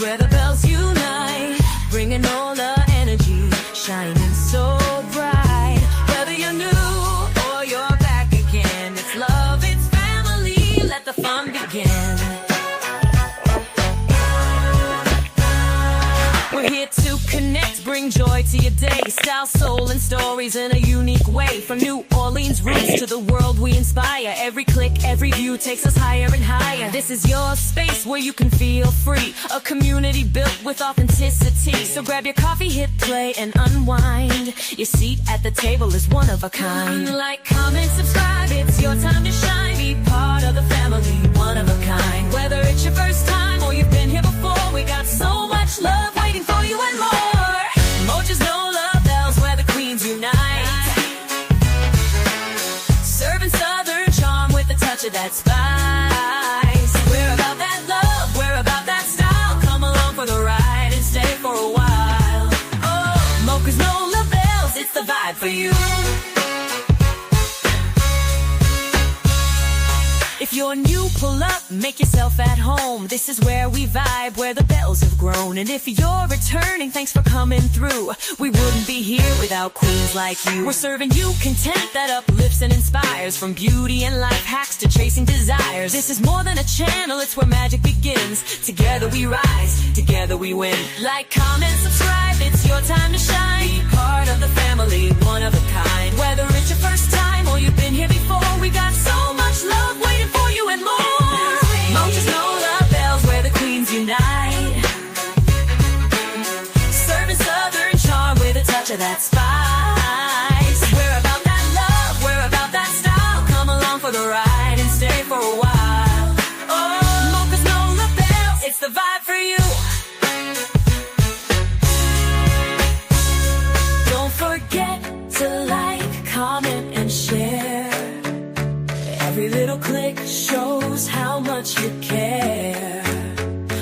where the bells unite, bringing all the energy, shining so bright. Whether you're new or you're back again, it's love, it's family, let the fun begin. We're here to connect, bring joy to your day, style, soul, and stories in a unique way. From New Orleans roots to the world we inspire, every click, every view takes us higher and higher. This is your space where you can feel free, a community built with authenticity. So grab your coffee, hit play, and unwind. Your seat at the table is one of a kind. Like, comment, subscribe, it's your time to shine. Be part of the family, one of a kind. Whether it's your first time or you've been here before, we got so much love waiting for you and more. Mocha's no love bells where the queens unite, serving southern charm with a touch of that spice. We're about that love, we're about that style. Come along for the ride and stay for a while. Oh, Mocha's no love bells, it's the vibe for you. If you're new, pull up, make yourself at home. This is where we vibe, where the bells have grown. And if you're returning, thanks for coming through. We wouldn't be here without queens like you. We're serving you content that uplifts and inspires, from beauty and life hacks to chasing desires. This is more than a channel, it's where magic begins. Together we rise, together we win. Like, comment, subscribe, it's your time to shine. Be part of the family, one of a kind. Whether it's your first time or you've been here before, we got so much love waiting for you and more. Mocha's no love bells where the queens unite, serving southern charm with a touch of that spice. We're about that love, we're about that style. Come along for the ride and stay for a while. Oh, Mocha's no love bells, it's the vibe for you. Don't forget to like, comment, and share. Every little click shows how much you care.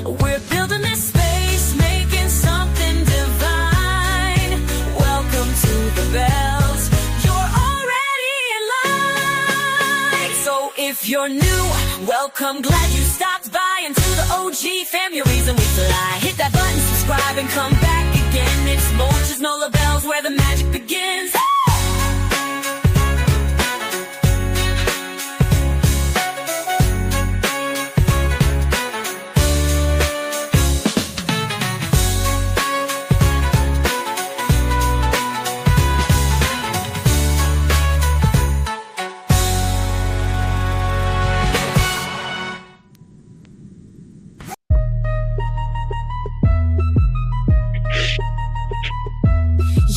We're building this space, making something divine. Welcome to the bells, you're already in line. So if you're new, welcome, glad you stopped by. And to the OG fam, your reason we fly. Hit that button, subscribe, and come back again. It's Mocha's no love bells where the magic begins.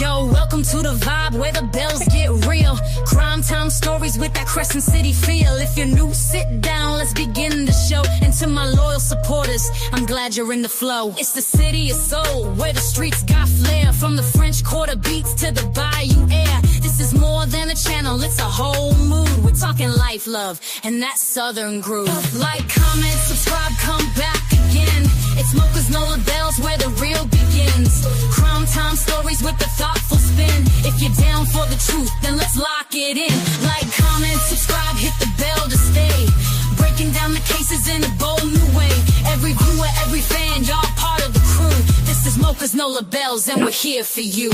Yo, welcome to the vibe where the bells get real. Crime time stories with that Crescent City feel. If you're new, sit down, let's begin the show. And to my loyal supporters, I'm glad you're in the flow. It's the city of soul, where the streets got flair. From the French Quarter beats to the Bayou air. This is more than a channel, it's a whole mood. We're talking life, love, and that southern groove. Like, comment, subscribe, come back again. It's Mocha's no love bells where the real begins. Crime time stories with the thoughtful spin. If you're down for the truth, then let's lock it in. Like, comment, subscribe, hit the bell to stay. Breaking down the cases in a bold new way. Every viewer, every fan, y'all part of the crew. This is Mocha's no love bells and we're here for you.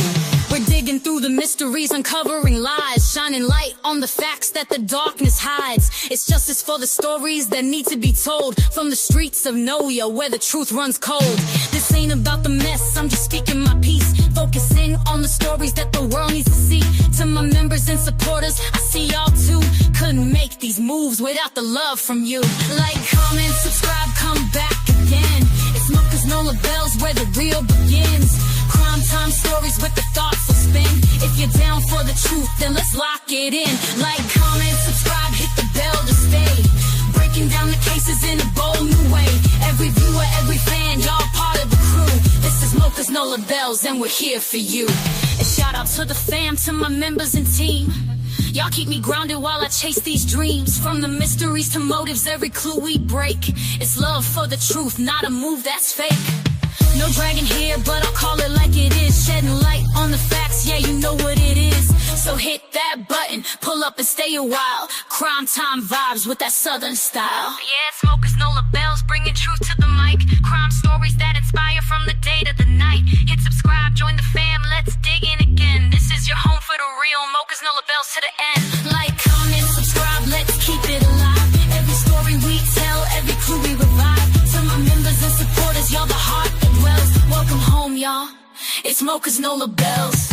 We're digging through the mysteries, uncovering lies, shining light on the facts that the darkness hides. It's justice for the stories that need to be told. From the streets of Noya where the truth runs cold. This ain't about the mess, I'm just speaking my piece. Focusing on the stories that the world needs to see. To my members and supporters, I see y'all too. Couldn't make these moves without the love from you. Like, comment, subscribe, come back again. It's Mocha's no love bells where the real begins. Crime time stories with the thoughtful spin. If you're down for the truth, then let's lock it in. Like, comment, subscribe, hit the bell to stay. Breaking down the cases in a bold new way. Every viewer, every fan, y'all part of the crew. This is Mocha's no love bells and we're here for you. A shout out to the fam, to my members and team. Y'all keep me grounded while I chase these dreams. From the mysteries to motives, every clue we break. It's love for the truth, not a move that's fake. No dragon here, but I'll call it like it is. Shedding light on the facts, yeah, you know what it is. So hit that button, Pull up and stay a while. Crime time vibes with that southern style. Yeah, it's smokers, no labels, bringing truth to the mic. Crime stories that inspire from the day to the night. Hit subscribe, join the fam, let's dig in again. This is your home for the real. Mochas, no labels to the end. Like, comment, subscribe, let's keep it alive. Every story we tell, every crew we revive. To my members and supporters, y'all the heart that dwells. Welcome home, y'all. It's Mochas, no labels.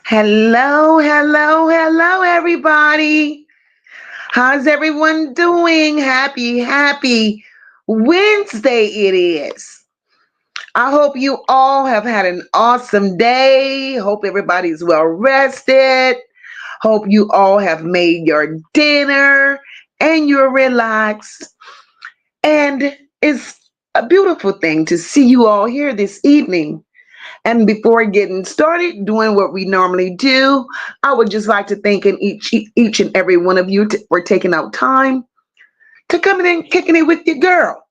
Hello, hello, hello, everybody. How's everyone doing? Happy Wednesday it is. I hope you all have had an awesome day. Hope everybody's well rested. Hope you all have made your dinner and you're relaxed. And it's a beautiful thing to see you all here this evening. And before getting started doing what we normally do, I would just like to thank each and every one of you for taking out time to come in and kicking it with your girl.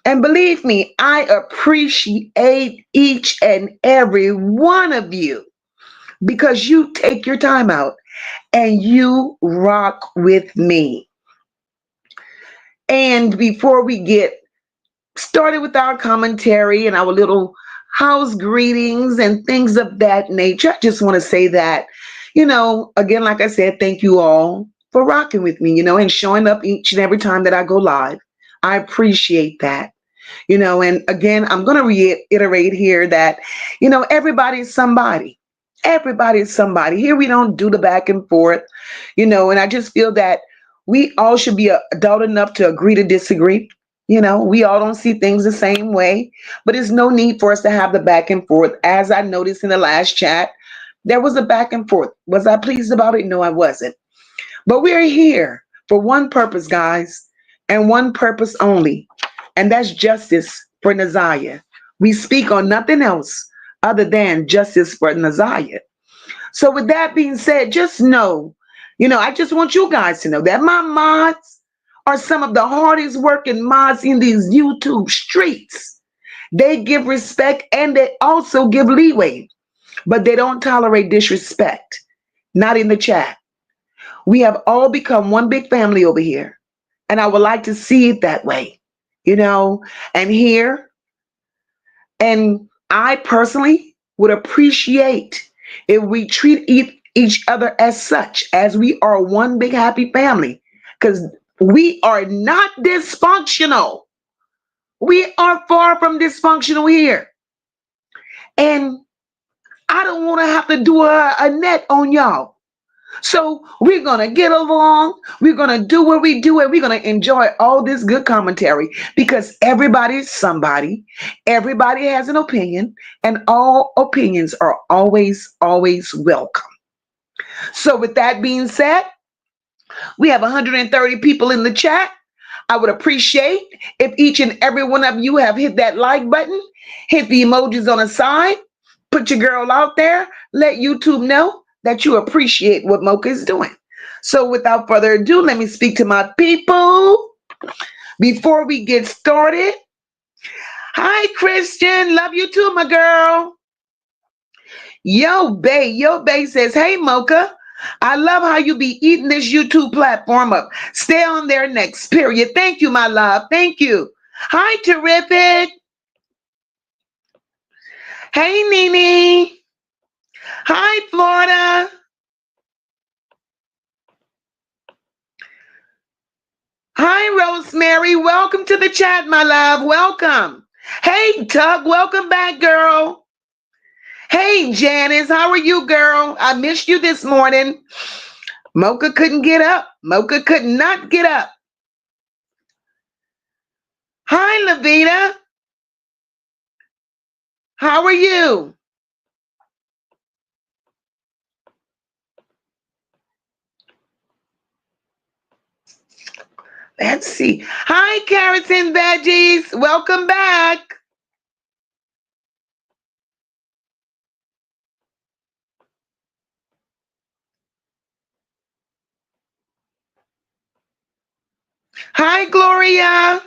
And believe me, I appreciate each and every one of you because you take your time out and you rock with me. And before we get started with our commentary and our little house greetings and things of that nature, I just want to say that, again, like I said, thank you all for rocking with me, and showing up each and every time that I go live. I appreciate that. And again, I'm going to reiterate here that, everybody's somebody. Everybody's somebody. Here we don't do the back and forth, and I just feel that we all should be adult enough to agree to disagree. We all don't see things the same way, but there's no need for us to have the back and forth. As I noticed in the last chat, there was a back and forth. Was I pleased about it? No, I wasn't. But we're here for one purpose, guys, and one purpose only, and that's justice for Ziyah. We speak on nothing else other than justice for Ziyah. So with that being said, just know, I just want you guys to know that my mods are some of the hardest working mods in these YouTube streets. They give respect and they also give leeway, but they don't tolerate disrespect. Not in the chat. We have all become one big family over here. And I would like to see it that way, and here. And I personally would appreciate if we treat each other as such, as we are one big happy family, because we are not dysfunctional. We are far from dysfunctional here. And I don't want to have to do a net on y'all. So we're going to get along. We're going to do what we do, and we're going to enjoy all this good commentary because everybody's somebody. Everybody has an opinion, and all opinions are always, always welcome. So with that being said, we have 130 people in the chat. I would appreciate if each and every one of you have hit that like button, hit the emojis on the side, put your girl out there, let YouTube know that you appreciate what Mocha is doing. So without further ado, let me speak to my people before we get started. Hi, Christian. Love you too, my girl. Yo Bay says, hey, Mocha. I love how you be eating this YouTube platform up. Stay on there next, period. Thank you, my love. Thank you. Hi, Terrific. Hey, Nene. Hi, Florida. Hi, Rosemary. Welcome to the chat, my love. Welcome. Hey, Tug. Welcome back, girl. Hey, Janice. How are you, girl? I missed you this morning. Mocha couldn't get up. Mocha could not get up. Hi, Lavita. How are you? Let's see. Hi, carrots and veggies. Welcome back. Hi, Gloria.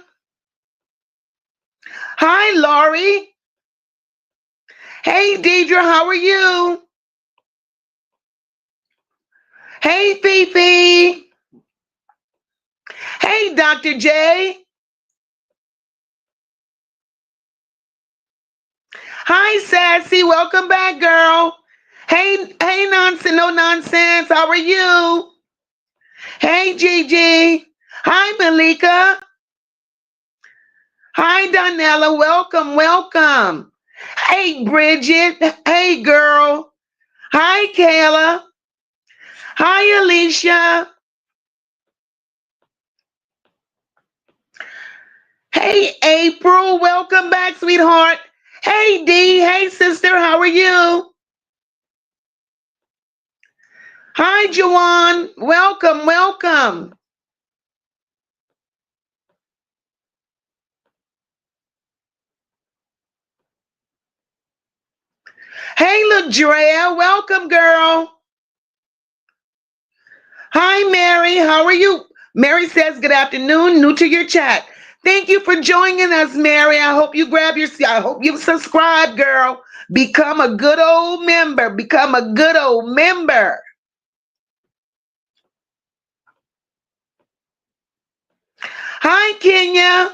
Hi, Laurie. Hey, Deidre, how are you? Hey, Fifi. Hey, Dr. J. Hi, Sassy. Welcome back, girl. Hey, nonsense, no nonsense. How are you? Hey, Gigi. Hi, Malika. Hi, Donella. Welcome, welcome. Hey, Bridget. Hey, girl. Hi, Kayla. Hi, Alicia. Hey, April. Welcome back, sweetheart. Hey, Dee. Hey, sister. How are you? Hi, Jawan. Welcome, welcome. Hey, Ladrea. Welcome, girl. Hi, Mary. How are you? Mary says, good afternoon. New to your chat. Thank you for joining us, Mary. I hope you grab your, I hope you subscribe, girl. Become a good old member. Become a good old member. Hi, Kenya.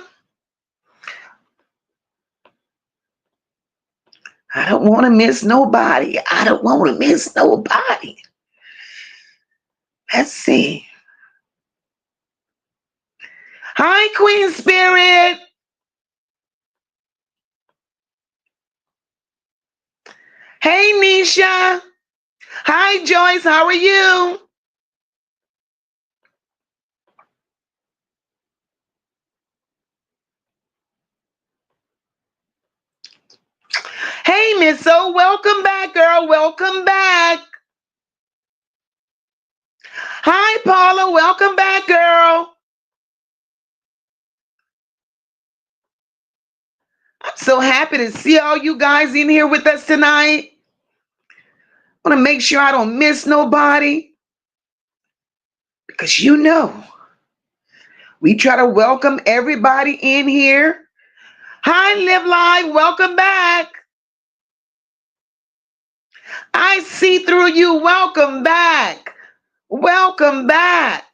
I don't want to miss nobody. I don't want to miss nobody. Let's see. Hi, Queen Spirit. Hey, Nisha. Hi, Joyce. How are you? Hey, Miss O. Welcome back, girl. Welcome back. Hi, Paula. Welcome back, girl. I'm so happy to see all you guys in here with us tonight. I want to make sure I don't miss nobody because we try to welcome everybody in here. Hi, Live Live. Welcome back. I see through you. Welcome back. Welcome back.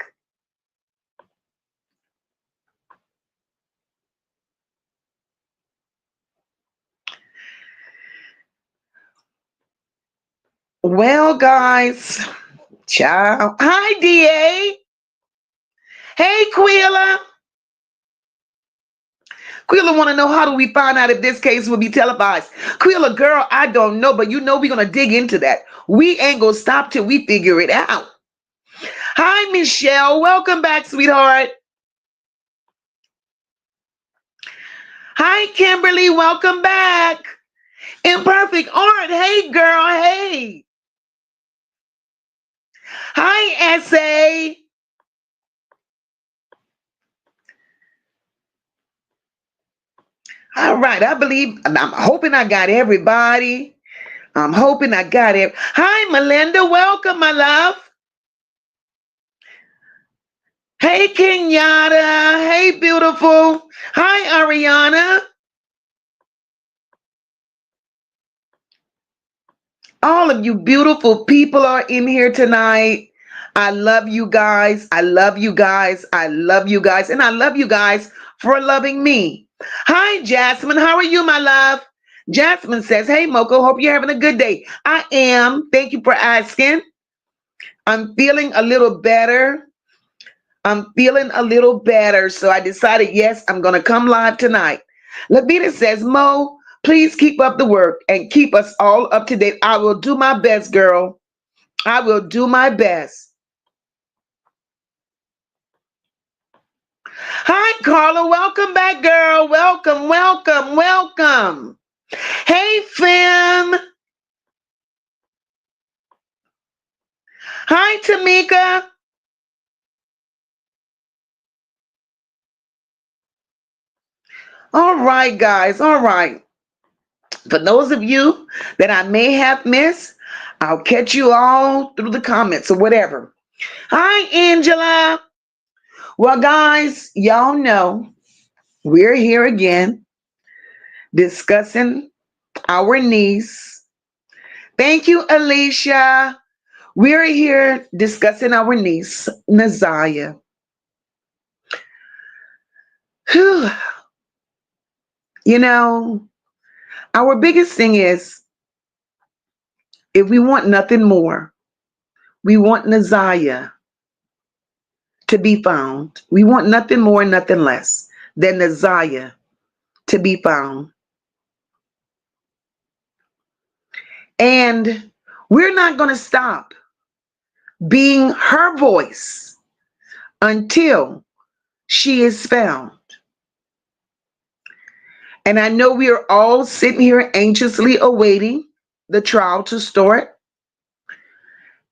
Well, guys, ciao. Hi, DA. Hey, Quilla. Quilla want to know how do we find out if this case will be televised? Quilla, girl, I don't know, but we're going to dig into that. We ain't going to stop till we figure it out. Hi, Michelle. Welcome back, sweetheart. Hi, Kimberly. Welcome back. Imperfect Art. Hey, girl. Hey. Hi, Essay. All right. I'm hoping I got everybody. I'm hoping I got it. Hi, Melinda. Welcome, my love. Hey, Kenyatta. Hey, beautiful. Hi, Ariana. All of you beautiful people are in here tonight. I love you guys. I love you guys. I love you guys. And I love you guys for loving me. Hi, Jasmine. How are you, my love? Jasmine says, hey, Moko, hope you're having a good day. I am. Thank you for asking. I'm feeling a little better. I'm feeling a little better. So I decided, yes, I'm going to come live tonight. Lavita says, Mo, please keep up the work and keep us all up to date. I will do my best, girl. I will do my best. Hi, Carla. Welcome back, girl. Welcome, welcome, welcome. Hey, Fim. Hi, Tamika. All right, guys. All right. For those of you that I may have missed, I'll catch you all through the comments or whatever. Hi, Angela. Well, guys, y'all know we're here again discussing our niece. Thank you, Alicia. We're here discussing our niece, Naziah. Whew. You know, our biggest thing is if we want nothing more, we want Naziah to be found. We want nothing more, nothing less than Naziah to be found. And we're not going to stop being her voice until she is found. And I know we are all sitting here anxiously awaiting the trial to start.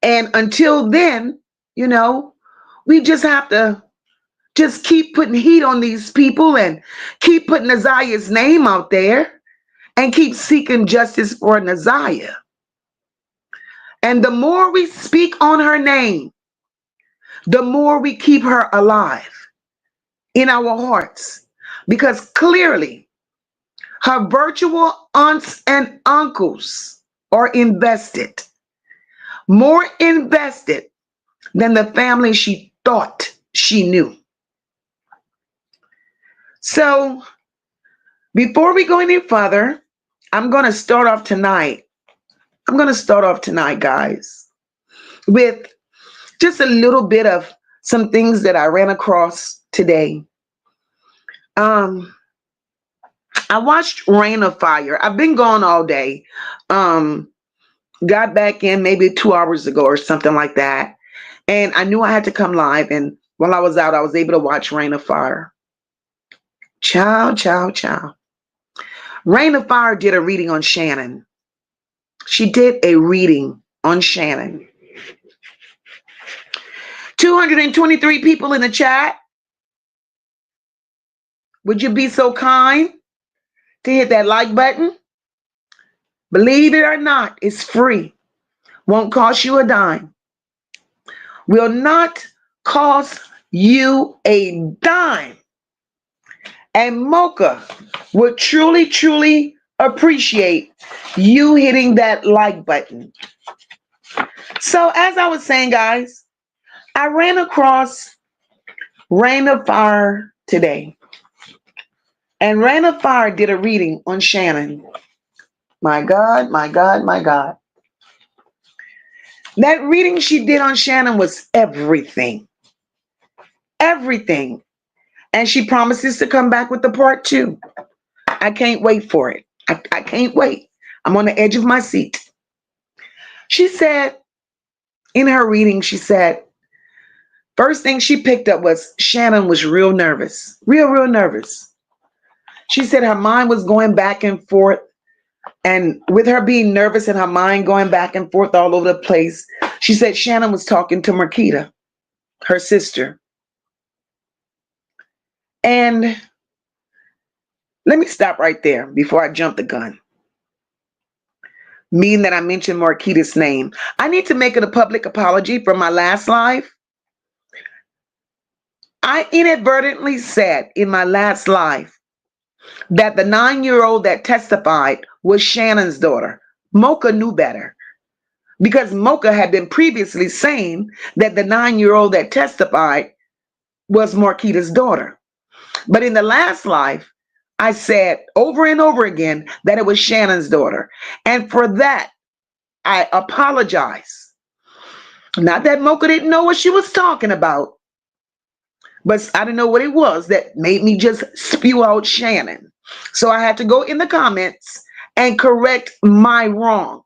And until then, you know, we just have to just keep putting heat on these people and keep putting Naziah's name out there and keep seeking justice for Naziah. And the more we speak on her name, the more we keep her alive in our hearts. Because clearly, her virtual aunts and uncles are invested, more invested than the family she thought she knew. So, before we go any further, I'm going to start off tonight. I'm going to start off tonight, guys, with just a little bit of some things that I ran across today. Um, I watched Rain of Fire. I've been gone all day. Um, got back in maybe 2 hours ago or something like that. And I knew I had to come live. And while I was out, I was able to watch Rain of Fire. Ciao, ciao, ciao. Rain of Fire did a reading on Shannon. She did a reading on Shannon. 223 people in the chat. Would you be so kind to hit that like button? Believe it or not, it's free. Won't cost you a dime. Will not cost you a dime. And Mocha would truly, truly appreciate you hitting that like button. So, as I was saying, guys, I ran across Rain of Fire today. And Rain of Fire did a reading on Shannon. My God, my God, my God. That reading she did on Shannon was everything. Everything. And she promises to come back with the part two. I can't wait for it. I can't wait. I'm on the edge of my seat. She said, in her reading, she said, first thing she picked up was Shannon was real nervous. Real nervous. She said her mind was going back and forth. And with her being nervous and her mind going back and forth all over the place, she said Shannon was talking to Marquita, her sister. And let me stop right there before I jump the gun. Meaning that I mentioned Marquita's name. I need to make it a public apology for my last live. I inadvertently said in my last live that the 9-year-old that testified was Shannon's daughter. Mocha knew better because Mocha had been previously saying that the 9-year-old that testified was Marquita's daughter. But in the last live, I said over and over again that it was Shannon's daughter. And for that, I apologize. Not that Mocha didn't know what she was talking about, but I didn't know what it was that made me just spew out Shannon. So I had to go in the comments and correct my wrong.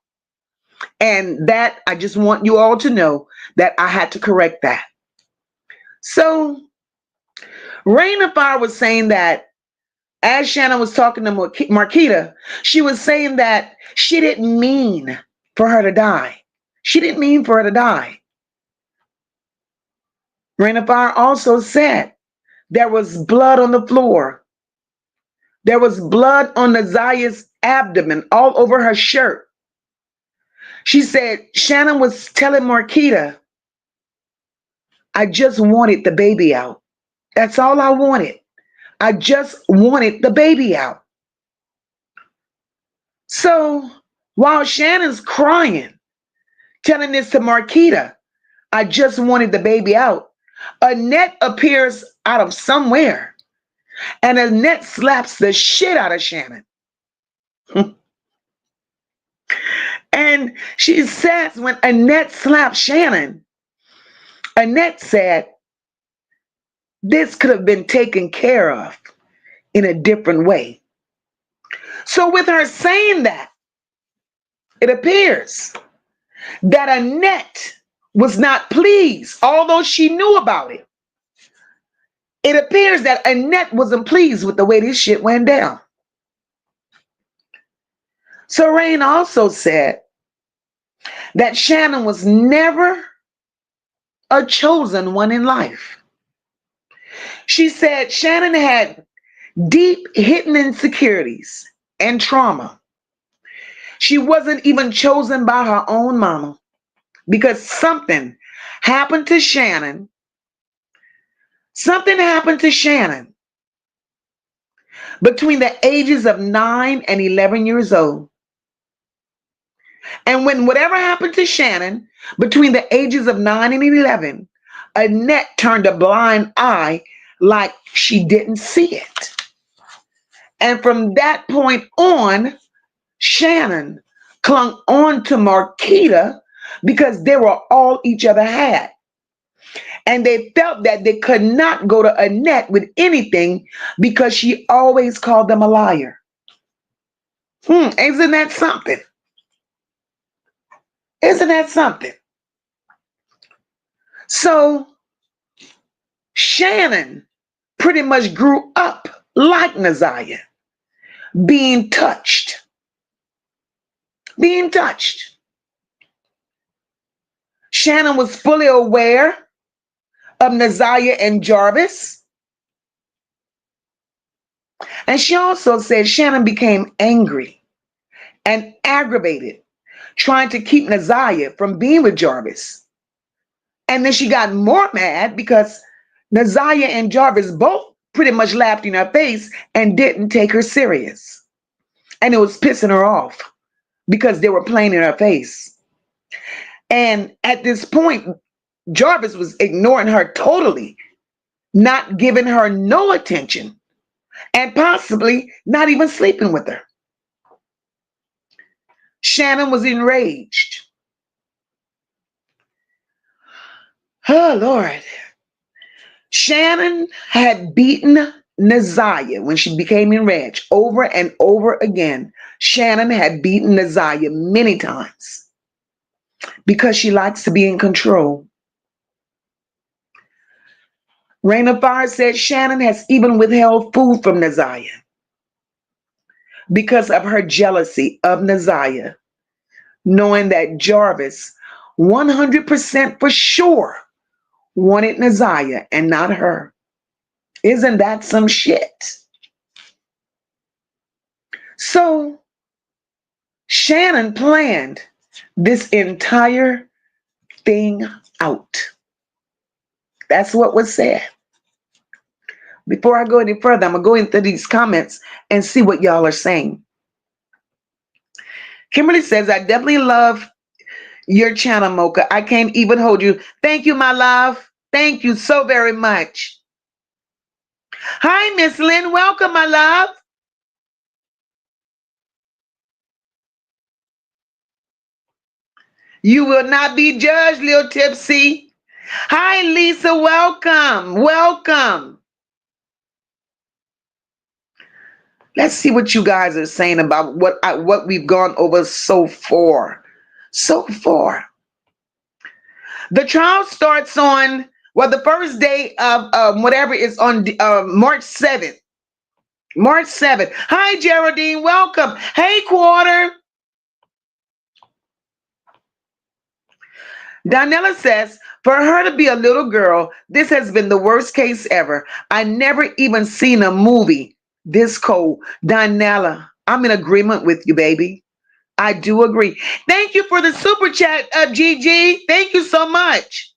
And that, I just want you all to know that I had to correct that. So Rain of Fire was saying that as Shannon was talking to Marquita, she was saying that she didn't mean for her to die. She didn't mean for her to die. Rain of Fire also said there was blood on the floor. There was blood on Ziyah's abdomen, all over her shirt. She said Shannon was telling Marquita, I just wanted the baby out. That's all I wanted. I just wanted the baby out. So while Shannon's crying, telling this to Marquita, I just wanted the baby out, Annette appears out of somewhere, and Annette slaps the shit out of Shannon. And she says when Annette slapped Shannon, Annette said, this could have been taken care of in a different way. So with her saying that, it appears that Annette was not pleased, although she knew about it. It appears that Annette wasn't pleased with the way this shit went down. So Rain also said that Shannon was never a chosen one in life. She said Shannon had deep hidden insecurities and trauma. She wasn't even chosen by her own mama because something happened to Shannon. Something happened to Shannon between the ages of 9 and 11 years old. And when whatever happened to Shannon between the ages of 9 and 11, Annette turned a blind eye like she didn't see it. And from that point on, Shannon clung on to Marquita because they were all each other had. And they felt that they could not go to Annette with anything because she always called them a liar. Isn't that something? Isn't that something? So Shannon pretty much grew up like Ziyah, being touched. Being touched. Shannon was fully aware of Ziyah and Jarvis. And she also said Shannon became angry and aggravated, trying to keep Ziyah from being with Jarvis. And then she got more mad because Ziyah and Jarvis both pretty much laughed in her face and didn't take her serious. And it was pissing her off because they were playing in her face. And at this point, Jarvis was ignoring her totally, not giving her no attention, and possibly not even sleeping with her. Shannon was enraged. Oh, Lord. Shannon had beaten Ziyah when she became enraged over and over again. Shannon had beaten Ziyah many times because she likes to be in control. Rain of Fire said Shannon has even withheld food from Ziyah because of her jealousy of Ziyah, knowing that Jarvis 100% for sure wanted Ziyah and not her. Isn't that some shit? So Shannon planned this entire thing out. That's what was said. Before I go any further, I'm going to go into these comments and see what y'all are saying. Kimberly says, I definitely love your channel, Mocha. I can't even hold you. Thank you, my love. Thank you so very much. Hi, Miss Lynn. Welcome, my love. You will not be judged, Lil Tipsy. Hi, Lisa. Welcome. Welcome. Let's see what you guys are saying about what we've gone over so far. So far. The trial starts on, well, the first day of whatever is on March 7th. March 7th. Hi, Geraldine. Welcome. Hey, Quarter. Donella says, for her to be a little girl, this has been the worst case ever. I never even seen a movie This cold. Donella, I'm in agreement with you, baby. I do agree. Thank you for the super chat, Gigi. Thank you so much.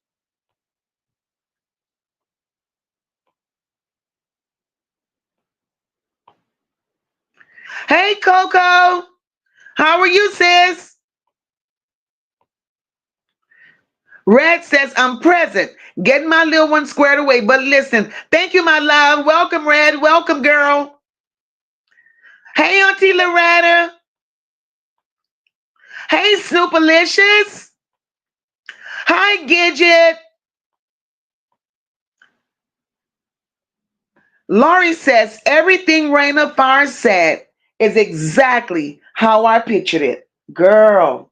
Hey, Coco. How are you, sis? Red says, I'm present. Getting my little one squared away. But listen, thank you, my love. Welcome, Red. Welcome, girl. Hey, Auntie Loretta. Hey, Snoopalicious. Hi, Gidget. Laurie says, everything Raina Farr said is exactly how I pictured it. Girl,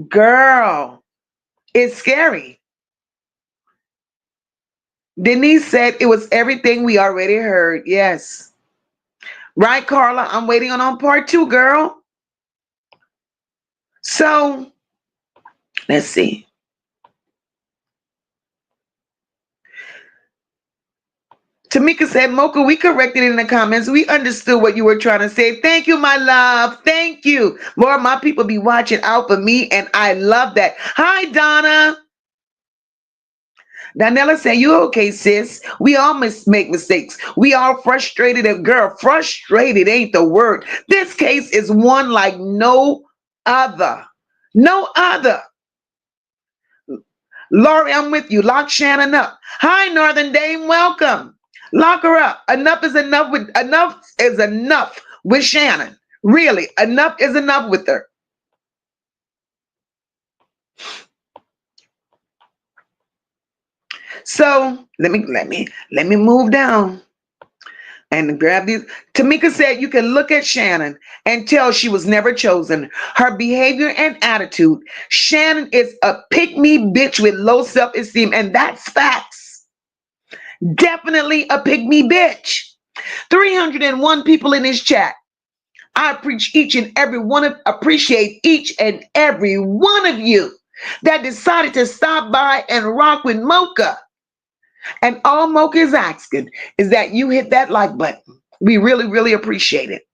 girl, it's scary. Denise said it was everything we already heard. Yes. Right, Carla? I'm waiting on part two, girl. So, let's see. Tamika said, Mocha, we corrected it in the comments. We understood what you were trying to say. Thank you, my love. Thank you. More of my people be watching out for me, and I love that. Hi, Donna. Danella said, you okay, sis? We all make mistakes. We all frustrated. And girl, frustrated ain't the word. This case is one like no other. No other. Lori, I'm with you. Lock Shannon up. Hi, Northern Dame. Welcome. Lock her up. Enough is enough with Shannon. Really, enough is enough with her. So let me move down and grab these. Tamika said you can look at Shannon and tell she was never chosen. Her behavior and attitude. Shannon is a pick-me bitch with low self-esteem, and that's facts. Definitely a pick-me bitch. 301 people in this chat. I appreciate each and every one of you that decided to stop by and rock with Mocha. And all Mocha is asking is that you hit that like button. We really, really appreciate it.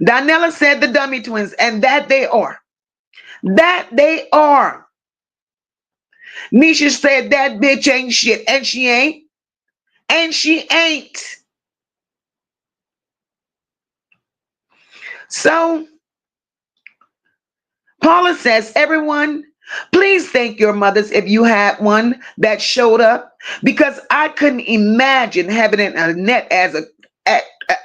Donella said the dummy twins, and that they are. That they are. Nisha said that bitch ain't shit, and she ain't. And she ain't. So, Paula says, everyone, please thank your mothers if you had one that showed up, because I couldn't imagine having an Annette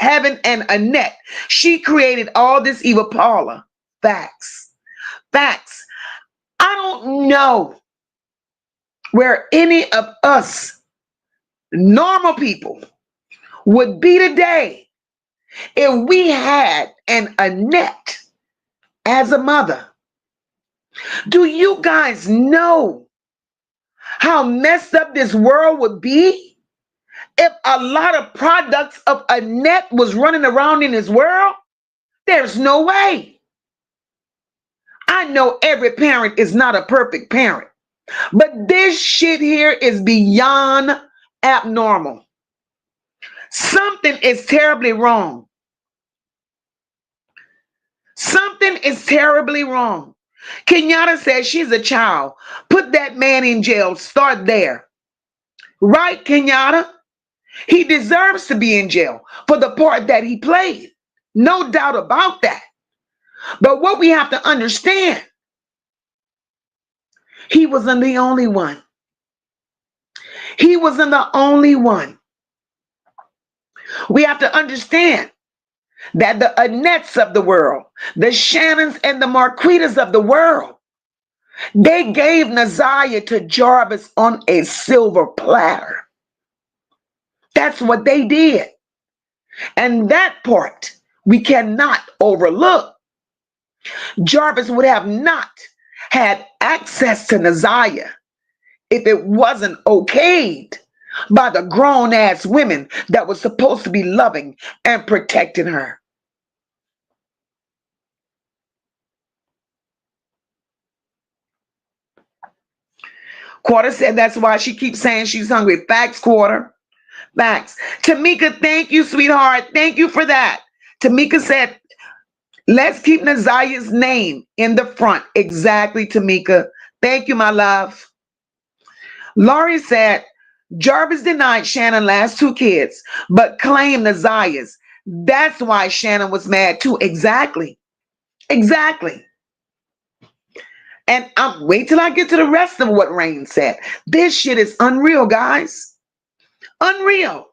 having an Annette. She created all this evil. Paula. Facts. Facts. I don't know where any of us normal people would be today if we had an Annette as a mother. Do you guys know how messed up this world would be if a lot of products of Annette was running around in this world? There's no way. I know every parent is not a perfect parent, but this shit here is beyond abnormal. Something is terribly wrong. Something is terribly wrong. Kenyatta says she's a child. Put that man in jail. Start there. Right, Kenyatta? He deserves to be in jail for the part that he played. No doubt about that. But what we have to understand, he wasn't the only one. He wasn't the only one. We have to understand that the Annettes of the world, the Shannons and the Marquitas of the world, they gave Naziah to Jarvis on a silver platter. That's what they did. And that part we cannot overlook. Jarvis would have not had access to Naziah if it wasn't okayed by the grown ass women that were supposed to be loving and protecting her. Quarter said that's why she keeps saying she's hungry. Facts, Quarter. Facts. Tamika, thank you, sweetheart. Thank you for that. Tamika said, let's keep Naziah's name in the front. Exactly, Tamika. Thank you, my love. Laurie said, Jarvis denied Shannon last two kids, but claimed Naziah's. That's why Shannon was mad too. Exactly. Exactly. And I'm wait till I get to the rest of what Rain said. This shit is unreal, guys. Unreal.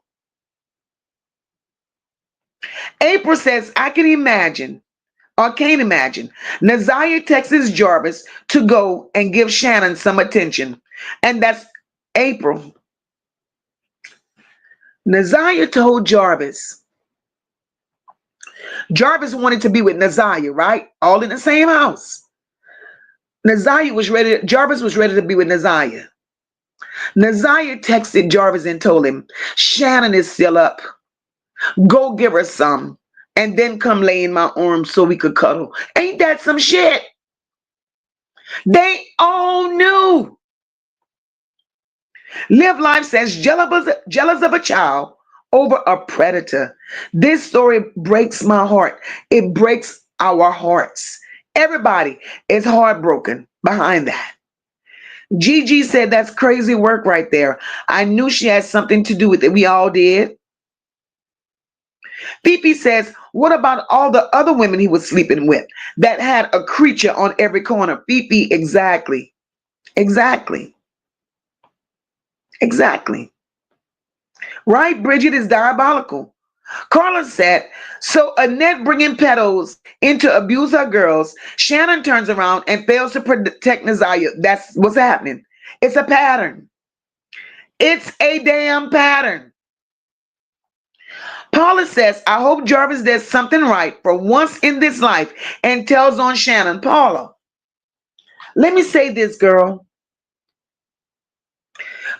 April says, I can imagine or can't imagine. Naziah texts Jarvis to go and give Shannon some attention. And that's April. Naziah told Jarvis. Jarvis wanted to be with Naziah, right? All in the same house. Jarvis was ready to be with Naziah. Naziah texted Jarvis and told him, Shannon is still up. Go give her some. And then come lay in my arms so we could cuddle. Ain't that some shit? They all knew. Live Life says, jealous of a child over a predator. This story breaks my heart. It breaks our hearts. Everybody is heartbroken behind that. Gigi said, that's crazy work right there. I knew she had something to do with it. We all did. Fifi says, what about all the other women he was sleeping with that had a creature on every corner? Fifi, exactly. Exactly. Exactly. Right? Bridget is diabolical. Carla said, so Annette bringing pedos in to abuse her girls. Shannon turns around and fails to protect Naziah. That's what's happening. It's a pattern. It's a damn pattern. Paula says, I hope Jarvis does something right for once in this life and tells on Shannon. Paula, let me say this, girl.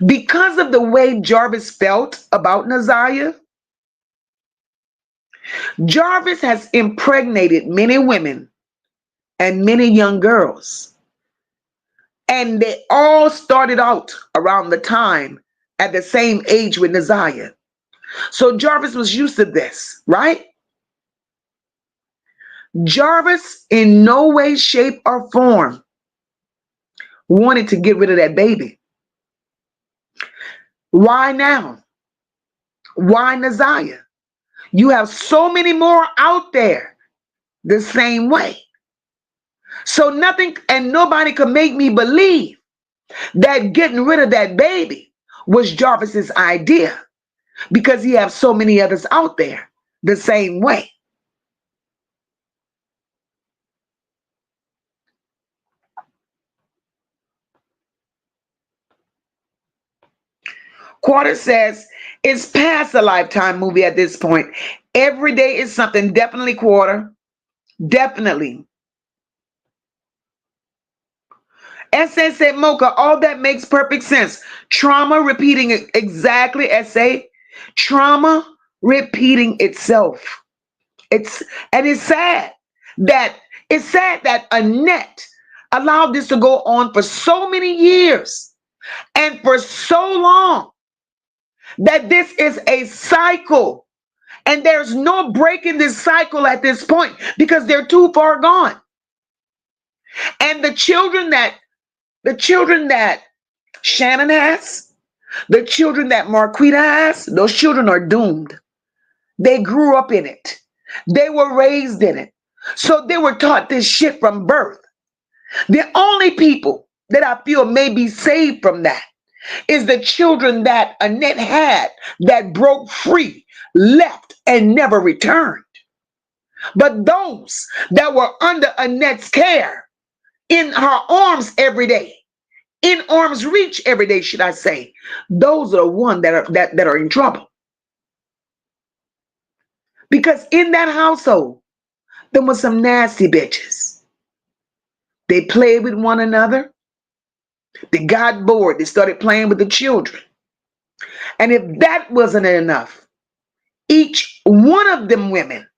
Because of the way Jarvis felt about Naziah, Jarvis has impregnated many women and many young girls. And they all started out around the time at the same age with Naziah. So Jarvis was used to this, right? Jarvis, in no way, shape, or form, wanted to get rid of that baby. Why now? Why Naziah? You have so many more out there the same way. So nothing and nobody could make me believe that getting rid of that baby was Jarvis's idea because he has so many others out there the same way. Quarter says it's past a Lifetime movie at this point. Every day is something. Definitely, Quarter. Definitely. SA said, Mocha, all that makes perfect sense. Trauma repeating it exactly, SA. Trauma repeating itself. It's sad that Annette allowed this to go on for so many years and for so long that this is a cycle. And there's no break in this cycle at this point because they're too far gone. And the children that Shannon has, the children that Marquita has, those children are doomed. They grew up in it. They were raised in it. So they were taught this shit from birth. The only people that I feel may be saved from that is the children that Annette had that broke free, left, and never returned. But those that were under Annette's care, in her arms every day, in arm's reach every day, should I say, those are the ones that are in trouble. Because in that household, there was some nasty bitches. They played with one another. They got bored. They started playing with the children. And if that wasn't enough, each one of them women,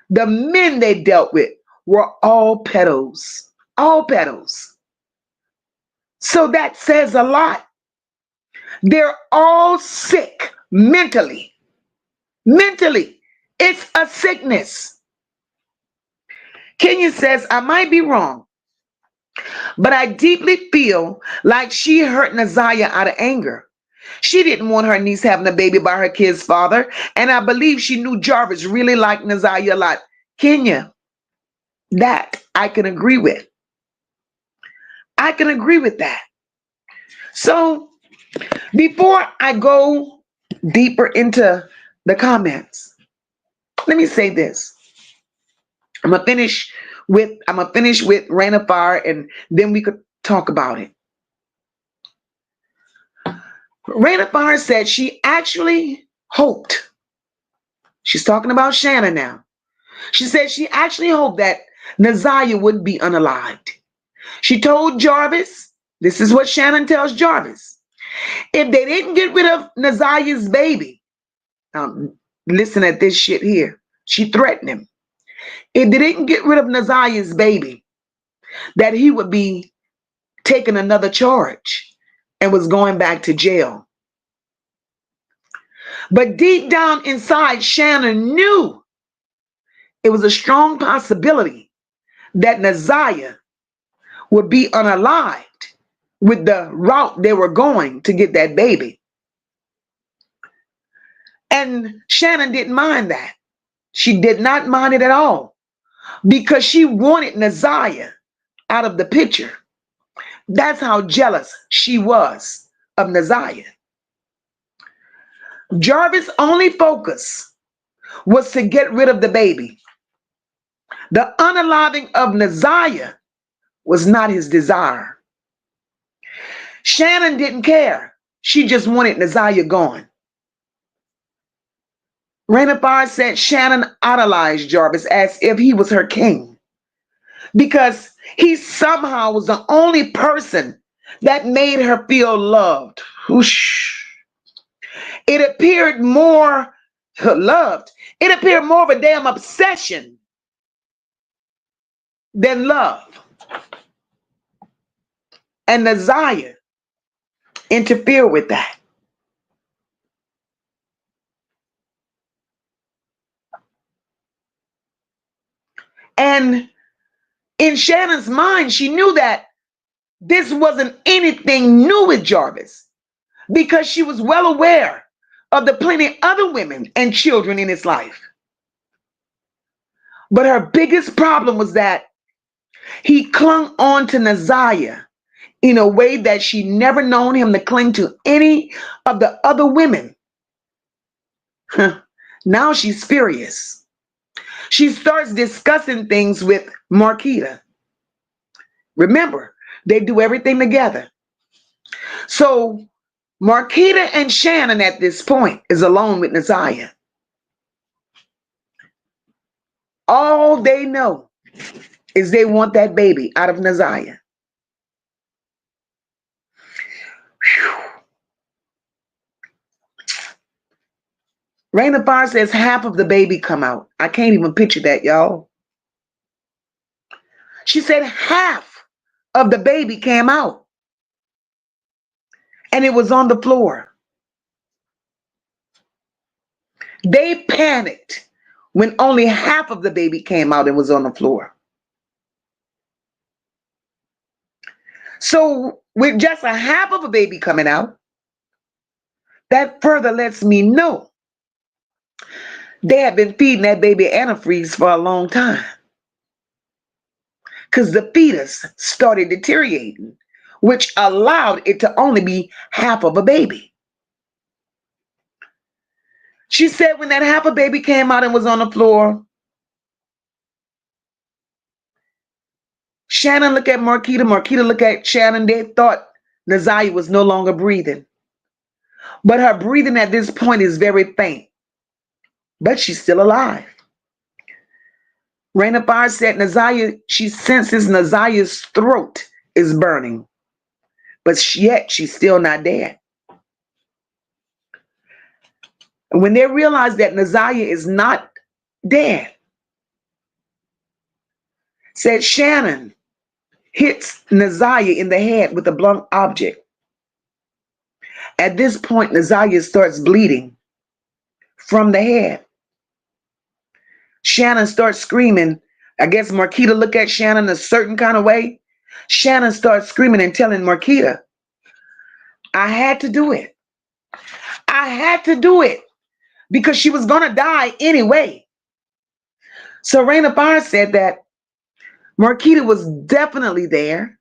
the men they dealt with, were all pedos. All pedos. So that says a lot. They're all sick mentally. Mentally, it's a sickness. Kenya says, I might be wrong, but I deeply feel like she hurt Naziah out of anger. She didn't want her niece having a baby by her kid's father, and I believe she knew Jarvis really liked Naziah a lot. Kenya, that I can agree with. I can agree with that. So before I go deeper into the comments, let me say this. I'm gonna finish with Rain of Fire, and then we could talk about it. Rain of Fire said she actually hoped. She's talking about Shannon now. She said she actually hoped that Naziah would be unalived. She told Jarvis, this is what Shannon tells Jarvis, if they didn't get rid of Naziah's baby, listen at this shit here. She threatened him. If they didn't get rid of Naziah's baby, that he would be taking another charge and was going back to jail. But deep down inside, Shannon knew it was a strong possibility that Naziah would be unalived with the route they were going to get that baby. And Shannon didn't mind that. She did not mind it at all because she wanted Naziah out of the picture. That's how jealous she was of Naziah. Jarvis' only focus was to get rid of the baby. The unaliving of Naziah was not his desire. Shannon didn't care. She just wanted Naziah gone. Rain of Fire said Shannon idolized Jarvis as if he was her king because he somehow was the only person that made her feel loved. Whoosh. It appeared more loved. It appeared more of a damn obsession than love. And Naziah interfered with that. And in Shannon's mind, she knew that this wasn't anything new with Jarvis because she was well aware of the plenty other women and children in his life. But her biggest problem was that he clung on to Naziah in a way that she never known him to cling to any of the other women. Now she's furious. She starts discussing things with Marquita. Remember, they do everything together. So Marquita and Shannon at this point is alone with Naziah. All they know is they want that baby out of Naziah. Rain of Fire says half of the baby come out. I can't even picture that, y'all. She said half of the baby came out. And it was on the floor. They panicked when only half of the baby came out and was on the floor. So with just a half of a baby coming out, that further lets me know they have been feeding that baby antifreeze for a long time. Because the fetus started deteriorating, which allowed it to only be half of a baby. She said when that half a baby came out and was on the floor, Shannon looked at Marquita, Marquita looked at Shannon. They thought Naziah was no longer breathing. But her breathing at this point is very faint. But she's still alive. Rain of Fire said Naziah, she senses Naziah's throat is burning. But yet she's still not dead. And when they realize that Naziah is not dead, said Shannon hits Naziah in the head with a blunt object. At this point, Naziah starts bleeding. from the head. Shannon starts screaming. I guess Marquita looked at Shannon a certain kind of way. Shannon starts screaming and telling Marquita, I had to do it. I had to do it because she was going to die anyway. So Raina Barr said that Marquita was definitely there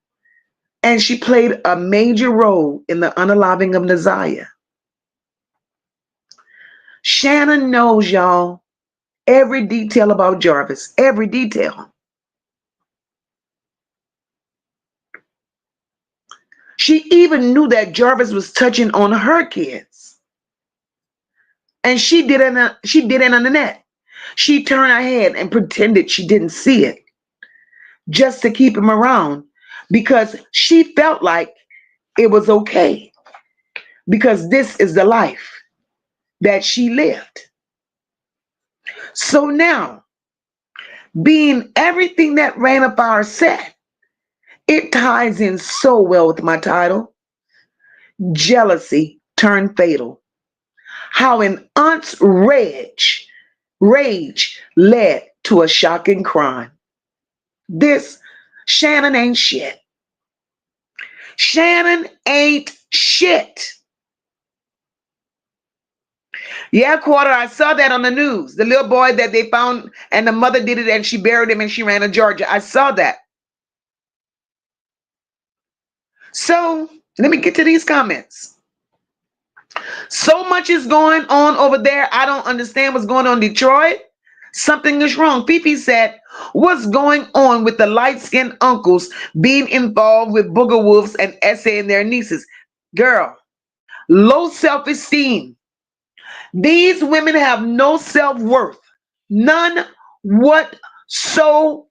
and she played a major role in the unaliving of Ziyah. Shannon knows, y'all, every detail about Jarvis, every detail. She even knew that Jarvis was touching on her kids. And she did it on the net. She turned her head and pretended she didn't see it just to keep him around because she felt like it was okay because this is the life that she lived. So now, being everything that Raina Barr said, it ties in so well with my title, Jealousy Turned Fatal. How an aunt's rage led to a shocking crime. This Shannon ain't shit. Shannon ain't shit. Yeah, Quarter, I saw that on the news. The little boy that they found and the mother did it and she buried him and she ran to Georgia. I saw that. So let me get to these comments. So much is going on over there. I don't understand what's going on in Detroit. Something is wrong. Fifi said, what's going on with the light-skinned uncles being involved with booger wolves and essaying their nieces? Girl, low self-esteem. These women have no self-worth. None whatsoever.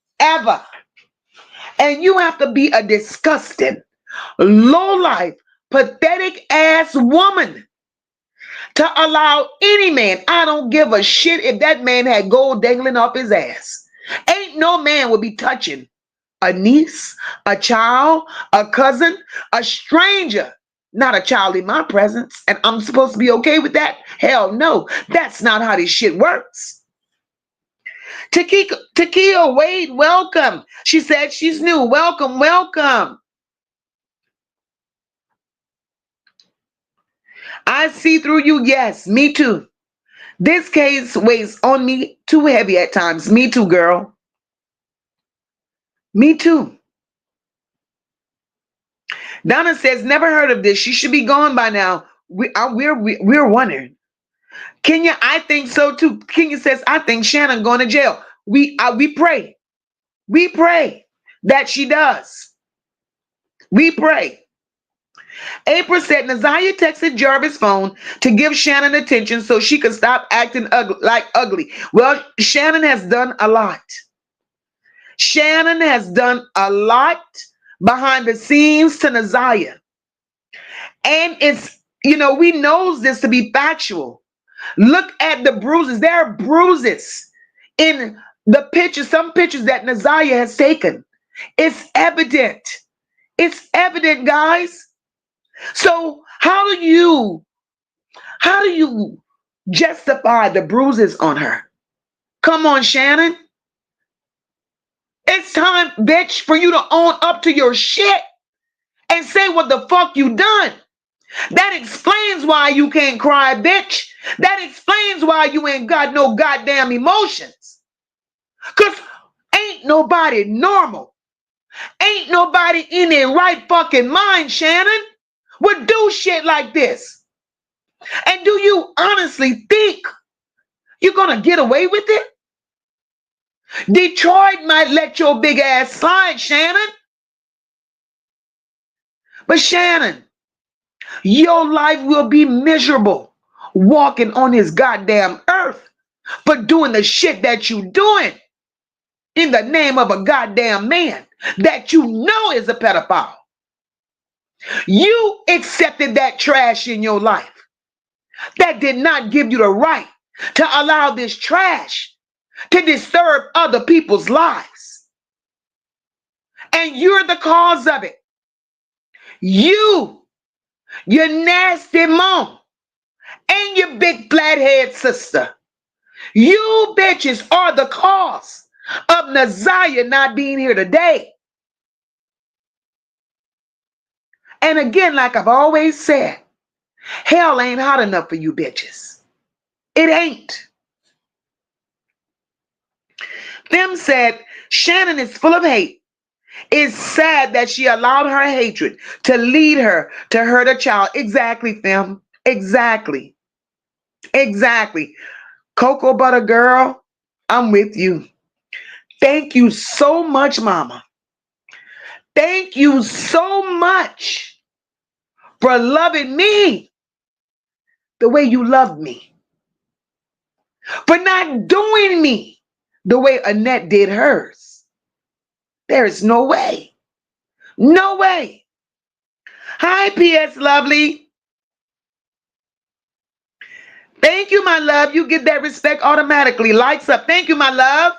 And you have to be a disgusting, low-life, pathetic ass woman to allow any man, I don't give a shit if that man had gold dangling off his ass. Ain't no man would be touching a niece, a child, a cousin, a stranger, not a child in my presence. And I'm supposed to be okay with that? Hell no. That's not how this shit works. Takia Wade, welcome. She said she's new. Welcome, welcome. I see through you. Yes, me too. This case weighs on me too heavy at times. Me too, girl. Me too. Donna says, never heard of this. She should be gone by now. We're wondering. Kenya, I think so too. Kenya says, I think Shannon going to jail. We pray. We pray that she does. We pray. April said, Ziyah texted Jarvis' phone to give Shannon attention so she could stop acting ugly. Well, Shannon has done a lot. Shannon has done a lot behind the scenes to Ziyah. And it's, we knows this to be factual. Look at the bruises. There are bruises in the pictures, some pictures that Ziyah has taken. It's evident. It's evident, guys. So how do you justify the bruises on her? Come on, Shannon. It's time, bitch, for you to own up to your shit and say what the fuck you done. That explains why you can't cry, bitch. That explains why you ain't got no goddamn emotions. Because ain't nobody normal. Ain't nobody in their right fucking mind, Shannon, would do shit like this. And do you honestly think you're going to get away with it? Detroit might let your big ass slide, Shannon. But Shannon, your life will be miserable walking on this goddamn earth for doing the shit that you doing in the name of a goddamn man that you know is a pedophile. You accepted that trash in your life. That did not give you the right to allow this trash to disturb other people's lives. And you're the cause of it. You nasty mom, and your big flathead sister. You bitches are the cause of Ziyah not being here today. And again, like I've always said, hell ain't hot enough for you bitches. It ain't. Them said Shannon is full of hate. It's sad that she allowed her hatred to lead her to hurt a child. Exactly, fam. Exactly. Exactly. Cocoa butter girl, I'm with you. Thank you so much, mama. Thank you so much for loving me the way you loved me. For not doing me the way Annette did hers. There is no way. No way. Hi, P.S. Lovely. Thank you, my love. You get that respect automatically. Lights up. Thank you, my love.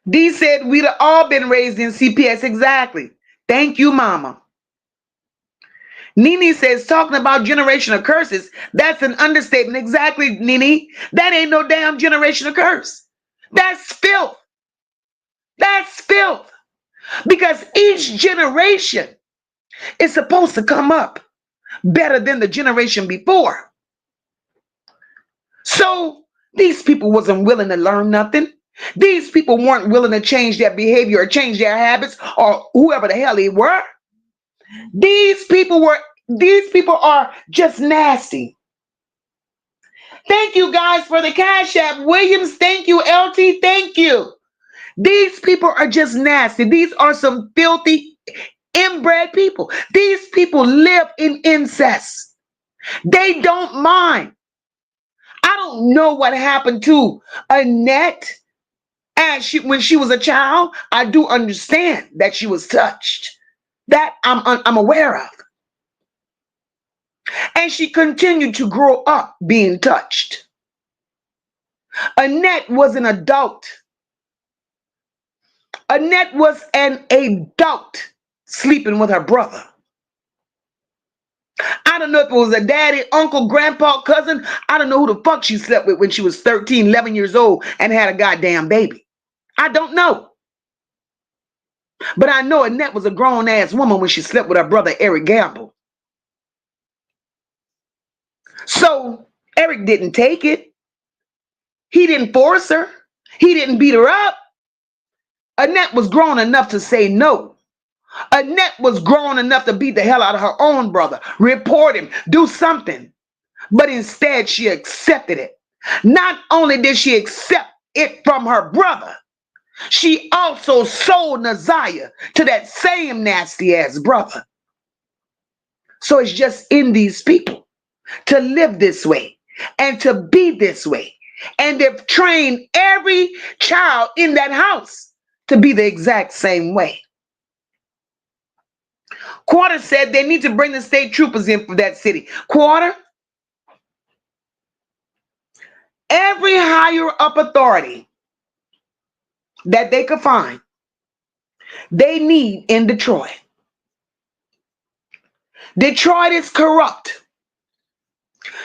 D said we'd have all been raised in CPS. Exactly. Thank you, mama. Nene says, talking about generational curses, that's an understatement. Exactly, Nene. That ain't no damn generational curse. That's filth. That's filth. Because each generation is supposed to come up better than the generation before. So these people wasn't willing to learn nothing. These people weren't willing to change their behavior or change their habits or whoever the hell they were. These people are just nasty. Thank you guys for the Cash App. Williams, thank you. LT, thank you. These people are just nasty. These are some filthy, inbred people. These people live in incest. They don't mind. I don't know what happened to Annette when she was a child. I do understand that she was touched. That I'm aware of. And she continued to grow up being touched. Annette was an adult. Annette was an adult sleeping with her brother. I don't know if it was a daddy, uncle, grandpa, cousin. I don't know who the fuck she slept with when she was 13, 11 years old and had a goddamn baby. I don't know. But I know Annette was a grown-ass woman when she slept with her brother, Eric Gamble. So Eric didn't take it. He didn't force her. He didn't beat her up. Annette was grown enough to say no. Annette was grown enough to beat the hell out of her own brother, report him, do something. But instead, she accepted it. Not only did she accept it from her brother, she also sold Ziyah to that same nasty ass brother. So it's just in these people to live this way and to be this way. And they've trained every child in that house to be the exact same way. Quarter said they need to bring the state troopers in for that city. Quarter, every higher up authority that they could find, they need in Detroit. Detroit is corrupt.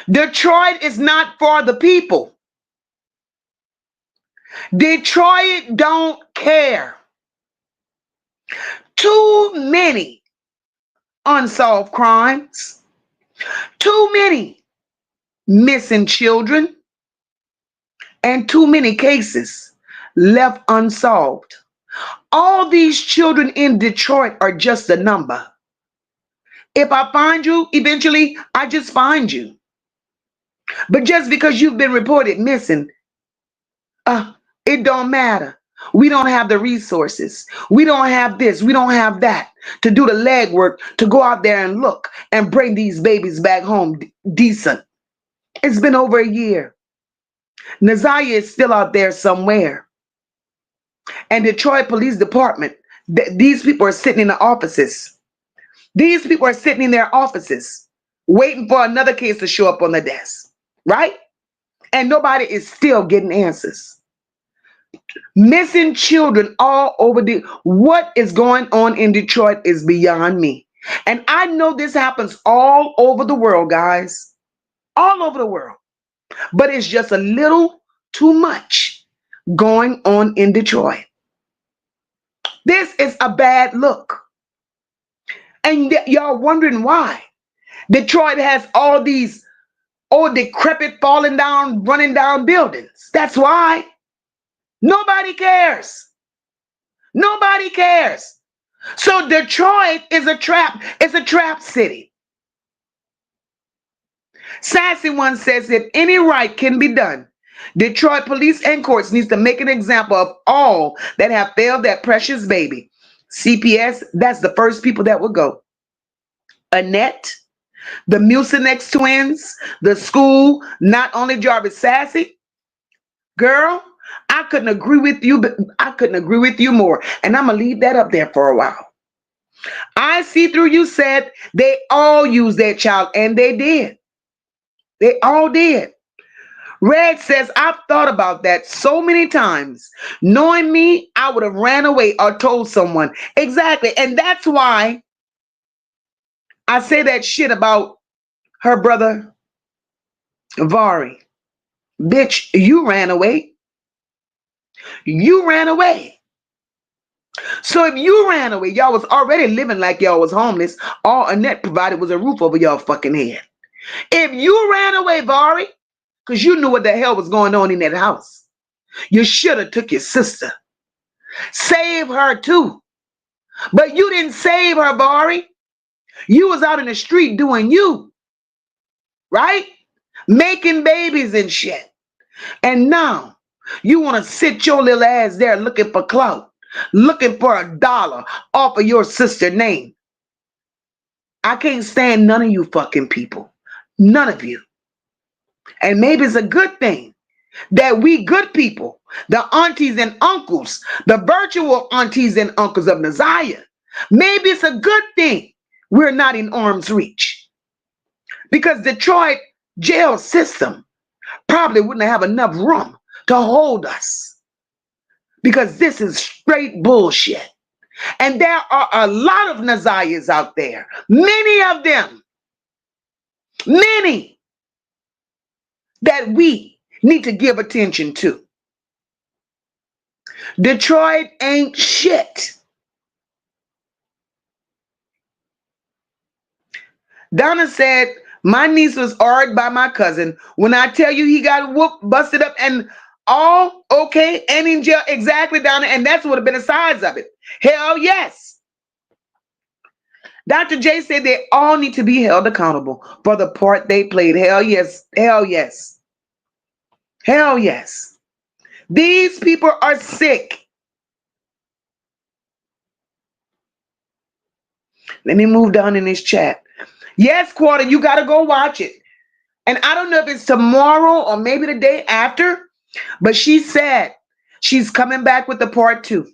Detroit is not for the people. Detroit don't care. Too many unsolved crimes. Too many missing children. And too many cases left unsolved. All these children in Detroit are just a number. If I find you, eventually, I just find you. But just because you've been reported missing, it don't matter. We don't have the resources. We don't have this. We don't have that to do the legwork to go out there and look and bring these babies back home decent. It's been over a year. Ziyah is still out there somewhere. And Detroit Police Department, these people are sitting in the offices. These people are sitting in their offices waiting for another case to show up on the desk, right? And nobody is still getting answers. Missing children all over what is going on in Detroit is beyond me. And I know this happens all over the world, guys. All over the world. But it's just a little too much going on in Detroit. This is a bad look. And y'all wondering why. Detroit has all these old decrepit falling down, running down buildings. That's why. Nobody cares. Nobody cares. So Detroit is a trap. It's a trap city. Sassy One says if any right can be done, Detroit police and courts needs to make an example of all that have failed that precious baby. CPS, that's the first people that would go. Annette, the Mucinex twins, the school, not only Jarvis Sassy. Girl, I couldn't agree with you, but I couldn't agree with you more. And I'm going to leave that up there for a while. I see through you said they all used their child, and they did. They all did. Red says, I've thought about that so many times. Knowing me, I would have ran away or told someone. Exactly. And that's why I say that shit about her brother, Vari. Bitch, you ran away. You ran away. So if you ran away, y'all was already living like y'all was homeless. All Annette provided was a roof over y'all fucking head. If you ran away, Vari, because you knew what the hell was going on in that house, you should have took your sister. Save her too. But you didn't save her, Vari. You was out in the street doing you. Right? Making babies and shit. And now you want to sit your little ass there looking for clout, looking for $1 off of your sister's name. I can't stand none of you fucking people. None of you. And maybe it's a good thing that we good people, the aunties and uncles, the virtual aunties and uncles of Ziyah, maybe it's a good thing we're not in arm's reach. Because Detroit jail system probably wouldn't have enough room to hold us. Because this is straight bullshit. And there are a lot of Ziyahs out there. Many of them. Many. That we need to give attention to. Detroit ain't shit. Donna said, my niece was argued by my cousin. When I tell you he got whooped, busted up, and all okay, and in jail, exactly, Donna, and that's what would have been the size of it. Hell yes. Dr. J said they all need to be held accountable for the part they played. Hell yes. Hell yes. Hell yes. These people are sick. Let me move down in this chat. Yes, Quarter, you got to go watch it. And I don't know if it's tomorrow or maybe the day after, but she said she's coming back with the part 2.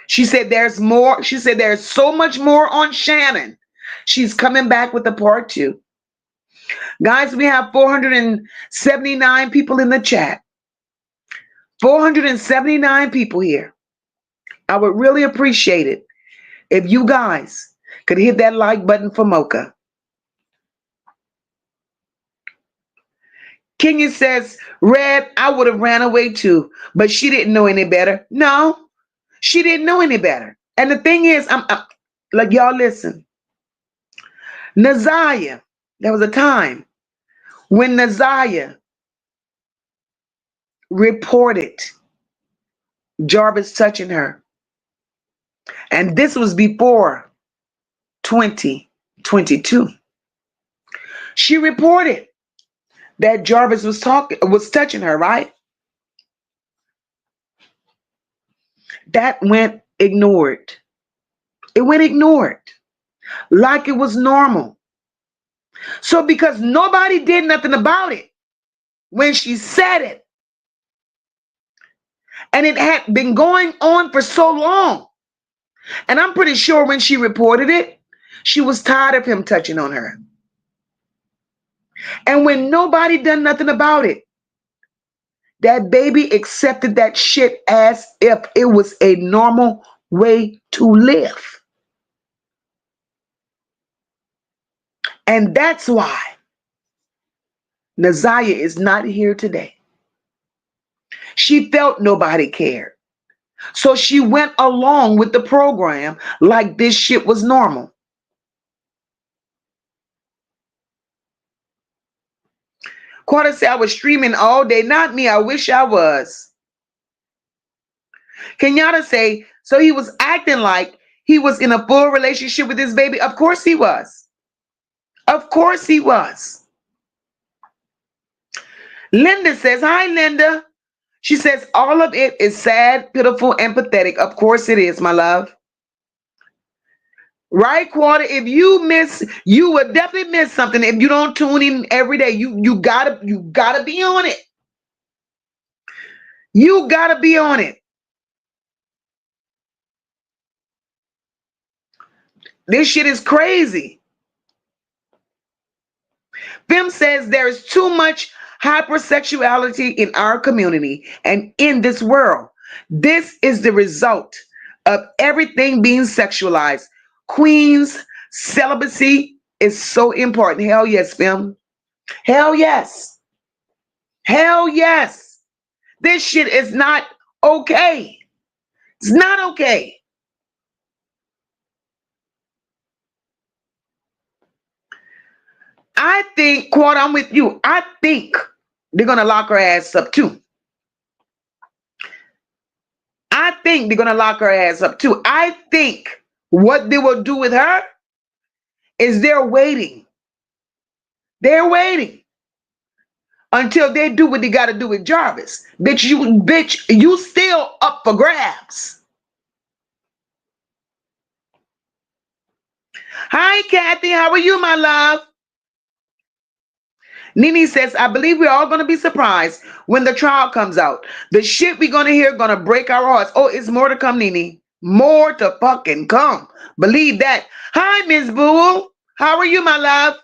She said there's more. She said there's so much more on Shannon. She's coming back with the part 2. Guys, we have 479 people in the chat. 479 people here. I would really appreciate it if you guys could hit that like button for Mocha. Kenya says, Red, I would have ran away too, but she didn't know any better. No, she didn't know any better. And the thing is, I'm like, y'all listen. Ziyah, there was a time when Ziyah reported Jarvis touching her. And this was before 2022. She reported that Jarvis was touching her, right? That went ignored. It went ignored like it was normal. So because nobody did nothing about it when she said it, and it had been going on for so long, and I'm pretty sure when she reported it, she was tired of him touching on her. And when nobody done nothing about it, That baby accepted that shit as if it was a normal way to live. And that's why Naziah is not here today. She felt nobody cared. So she went along with the program like this shit was normal. Quarter said I was streaming all day. Not me. I wish I was. Kenyatta say, so he was acting like he was in a full relationship with his baby. Of course he was. Of course he was. Linda says, hi, Linda. She says, all of it is sad, pitiful, and pathetic. Of course it is, my love. Right, Quarter? If you miss, you would definitely miss something if you don't tune in every day. You gotta be on it. You gotta be on it. This shit is crazy. Fim says there is too much hypersexuality in our community and in this world. This is the result of everything being sexualized. Queens, celibacy is so important. Hell yes, Fim. Hell yes. Hell yes. This shit is not okay. It's not okay. I think, Quad, I'm with you. I think they're going to lock her ass up too. I think they're going to lock her ass up too. I think what they will do with her is they're waiting. They're waiting until they do what they got to do with Jarvis. Bitch, you still up for grabs. Hi, Kathy. How are you, my love? Nene says, I believe we're all going to be surprised when the trial comes out. The shit we're going to hear going to break our hearts. Oh, it's more to come, Nene. More to fucking come. Believe that. Hi, Miss Boo. How are you, my love?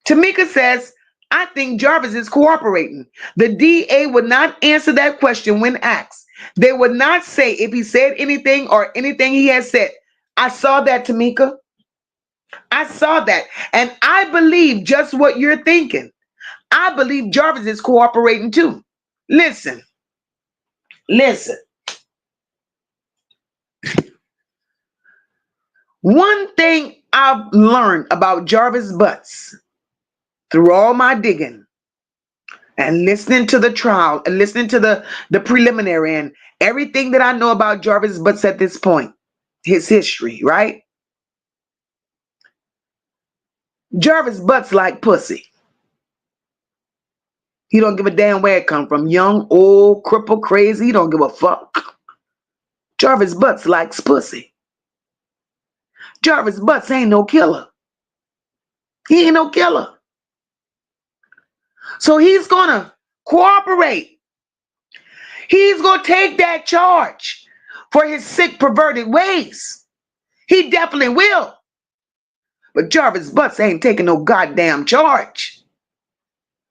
Tamika says, I think Jarvis is cooperating. The DA would not answer that question when asked. They would not say if he said anything or anything he has said. I saw that, Tamika. I saw that. And I believe just what you're thinking. I believe Jarvis is cooperating too. Listen. One thing I've learned about Jarvis Butts through all my digging and listening to the trial and listening to the preliminary and everything that I know about Jarvis Butts at this point, his history, right? Jarvis Butts like pussy. He don't give a damn where it come from. Young, old, crippled, crazy. He don't give a fuck. Jarvis Butts likes pussy. Jarvis Butts ain't no killer. He ain't no killer. So he's gonna cooperate. He's gonna take that charge for his sick, perverted ways. He definitely will. But Jarvis Butts ain't taking no goddamn charge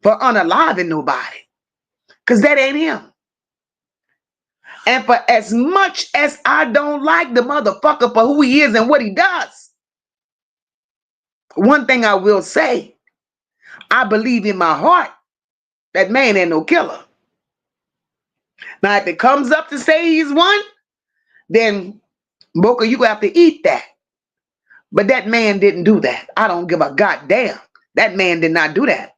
for unaliving nobody. Because that ain't him. And for as much as I don't like the motherfucker for who he is and what he does, one thing I will say, I believe in my heart that man ain't no killer. Now, if it comes up to say he's one, then Boca, you have to eat that. But that man didn't do that. I don't give a goddamn. That man did not do that.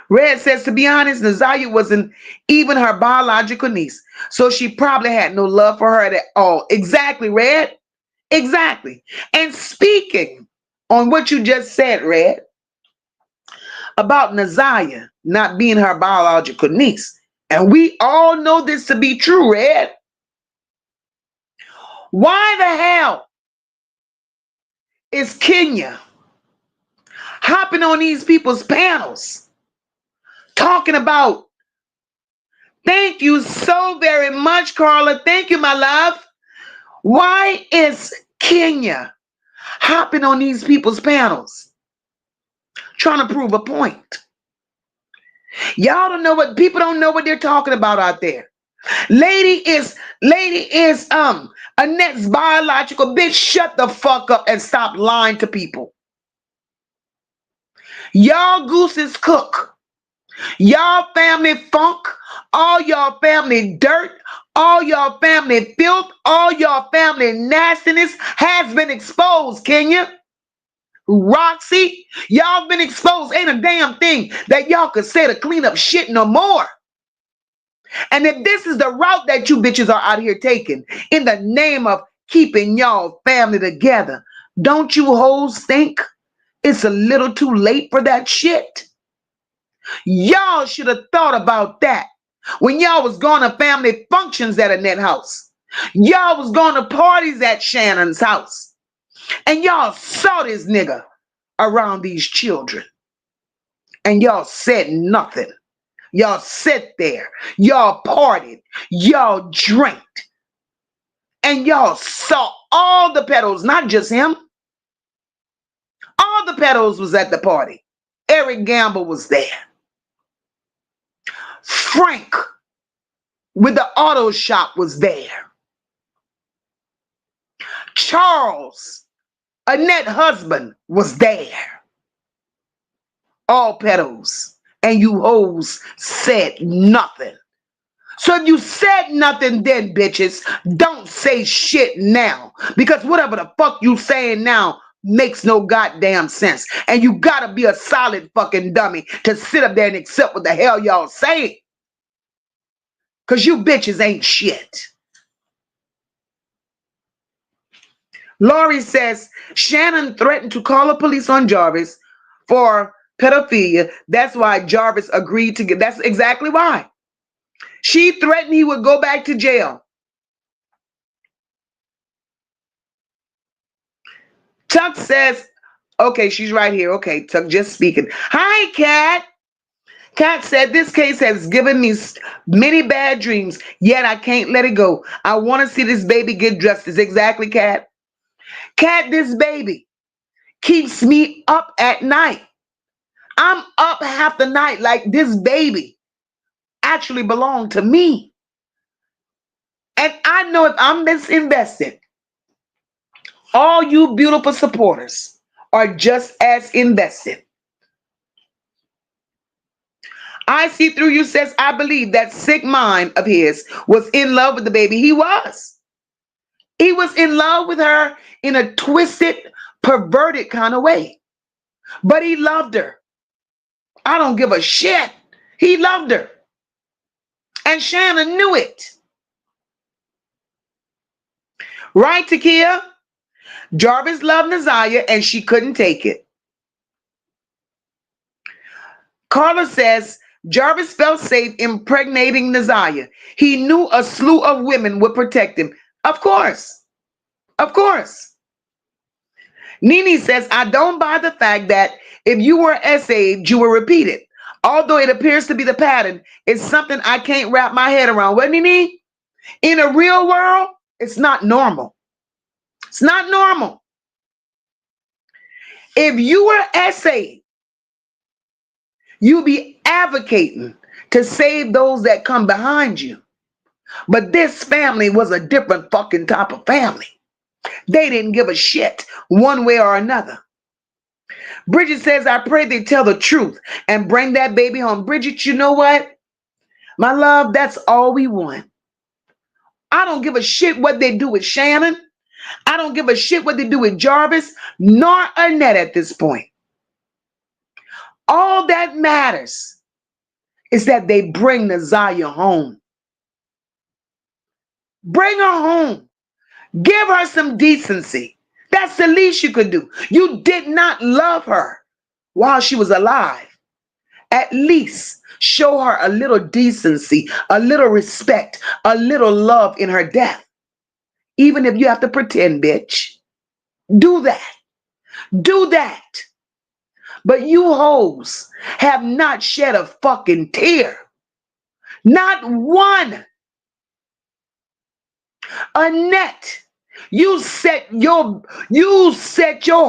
Red says, to be honest, Naziah wasn't even her biological niece. So she probably had no love for her at all. Exactly, Red. Exactly. And speaking on what you just said, Red, about Naziah not being her biological niece. And we all know this to be true, Red. Why the hell is Kenya hopping on these people's panels talking about, thank you so very much, Carla. Thank you, my love. Why is Kenya hopping on these people's panels trying to prove a point? Y'all don't know what people don't know what they're talking about out there. Lady is Annette's biological bitch. Shut the fuck up and stop lying to people. Y'all gooses cook. Y'all family funk, all y'all family dirt, all y'all family filth, all y'all family nastiness has been exposed, Kenya. Roxy, y'all been exposed. Ain't a damn thing that y'all could say to clean up shit no more. And if this is the route that you bitches are out here taking in the name of keeping y'all family together, don't you hoes think it's a little too late for that shit? Y'all should have thought about that when y'all was going to family functions at Annette's house. Y'all was going to parties at Shannon's house. And y'all saw this nigga around these children. And y'all said nothing. Y'all sat there. Y'all partied. Y'all drank. And y'all saw all the pedos, not just him. All the pedos was at the party. Eric Gamble was there. Frank with the auto shop was there. Charles, Annette's husband, was there. All pedos. And you hoes said nothing. So if you said nothing then, bitches, don't say shit now. Because whatever the fuck you saying now makes no goddamn sense. And you gotta be a solid fucking dummy to sit up there and accept what the hell y'all saying. Because you bitches ain't shit. Laurie says Shannon threatened to call the police on Jarvis for pedophilia. That's why Jarvis agreed to get. That's exactly why. She threatened he would go back to jail. Tuck says, okay, she's right here. Okay, Tuck just speaking. Hi, Kat. Kat said, this case has given me many bad dreams, yet I can't let it go. I want to see this baby get justice. Exactly, Kat. Kat, this baby keeps me up at night. I'm up half the night like this baby actually belonged to me. And I know if I'm disinvested, all you beautiful supporters are just as invested. I see through you says, I believe that sick mind of his was in love with the baby. He was. He was in love with her in a twisted, perverted kind of way. But he loved her. I don't give a shit. He loved her. And Shannon knew it. Right, Takia? Jarvis loved Ziyah and she couldn't take it. Carla says, Jarvis felt safe impregnating Ziyah. He knew a slew of women would protect him. Of course. Of course. Nene says, I don't buy the fact that if you were essayed, you were repeated. Although it appears to be the pattern, it's something I can't wrap my head around. What, Nene? In a real world, it's not normal. It's not normal. If you were essayed, you be advocating to save those that come behind you. But this family was a different fucking type of family. They didn't give a shit one way or another. Bridget says, I pray they tell the truth and bring that baby home. Bridget, you know what? My love, that's all we want. I don't give a shit what they do with Shannon. I don't give a shit what they do with Jarvis, nor Annette at this point. All that matters is that they bring Ziyah home. Bring her home. Give her some decency. That's the least you could do. You did not love her while she was alive. At least show her a little decency, a little respect, a little love in her death. Even if you have to pretend, bitch. Do that. Do that. But you hoes have not shed a fucking tear. Not one. Annette, you set your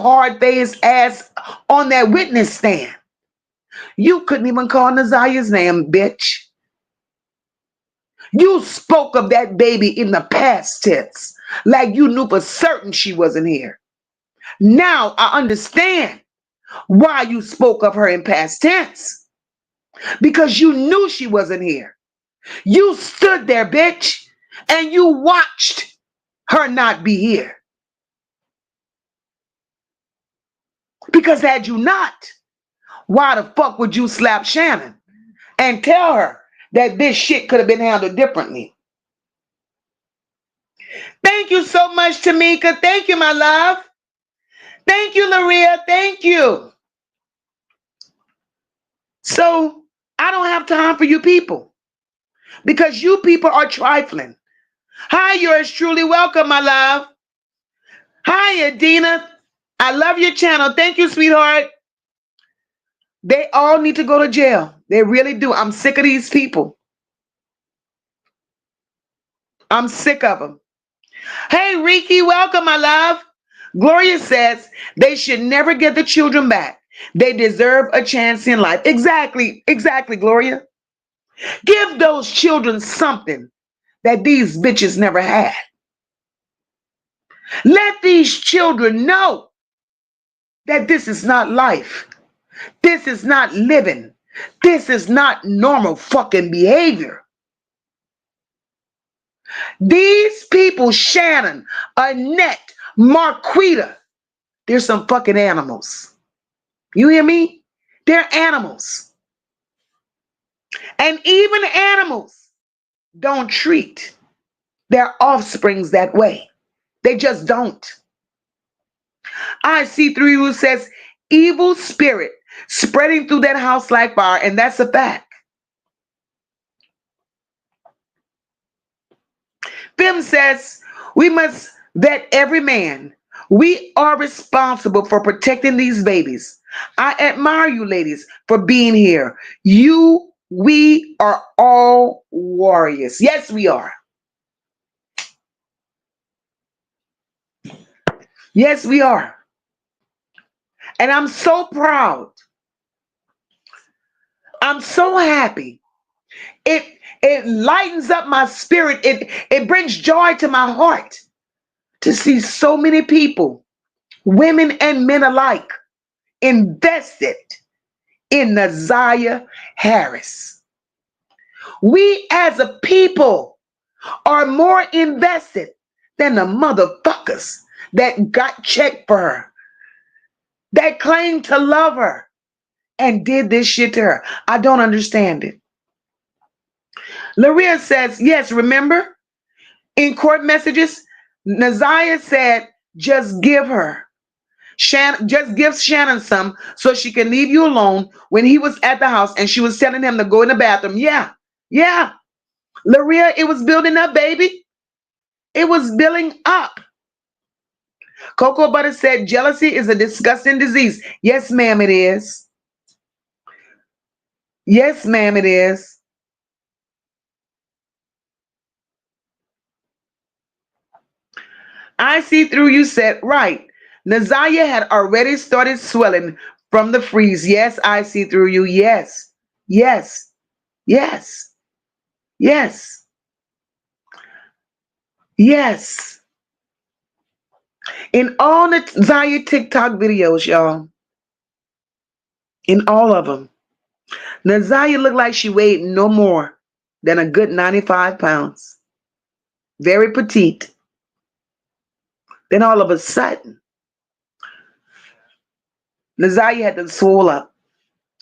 hard-faced ass on that witness stand. You couldn't even call Naziah's name, bitch. You spoke of that baby in the past tense, like you knew for certain she wasn't here. Now I understand why you spoke of her in past tense. Because you knew she wasn't here. You stood there, bitch, and you watched her not be here. Because had you not, why the fuck would you slap Shannon and tell her that this shit could have been handled differently? Thank you so much, Tamika. Thank you, my love. Thank you, Laria. Thank you. So I don't have time for you people because you people are trifling. Hi, yours truly. Welcome, my love. Hi, Adina. I love your channel. Thank you, sweetheart. They all need to go to jail. They really do. I'm sick of these people. I'm sick of them. Hey, Riki, welcome, my love. Gloria says they should never get the children back. They deserve a chance in life. Exactly, exactly, Gloria. Give those children something that these bitches never had. Let these children know that this is not life. This is not living. This is not normal fucking behavior. These people, Shannon, Annette, Marquita, they're some fucking animals. You hear me? They're animals. And even animals don't treat their offsprings that way. They just don't. I see through you says evil spirit spreading through that house like fire, and that's a fact. Fim says we must vet every man. We are responsible for protecting these babies. I admire you ladies for being here. We are all warriors. Yes, we are. Yes, we are. And I'm so proud. I'm so happy. It it lightens up my spirit. It brings joy to my heart to see so many people, women and men alike, invested in Ziyah Harris. We as a people are more invested than the motherfuckers that got checked for her, that claimed to love her and did this shit to her. I don't understand it. Laria says, yes, remember in court messages, Naziah said, just give her. Shannon just gives Shannon some so she can leave you alone when he was at the house and she was telling him to go in the bathroom. Yeah, yeah. Laria, it was building up, baby. It was building up. Cocoa Butter said jealousy is a disgusting disease. Yes, ma'am, it is. Yes, ma'am, it is. I see through you said, right. Naziah had already started swelling from the freeze. Yes, I see through you. Yes, yes, yes, yes, yes. In all the Zaya TikTok videos, y'all, in all of them, Naziah looked like she weighed no more than a good 95 pounds. Very petite. Then all of a sudden, Naziah had to swole up.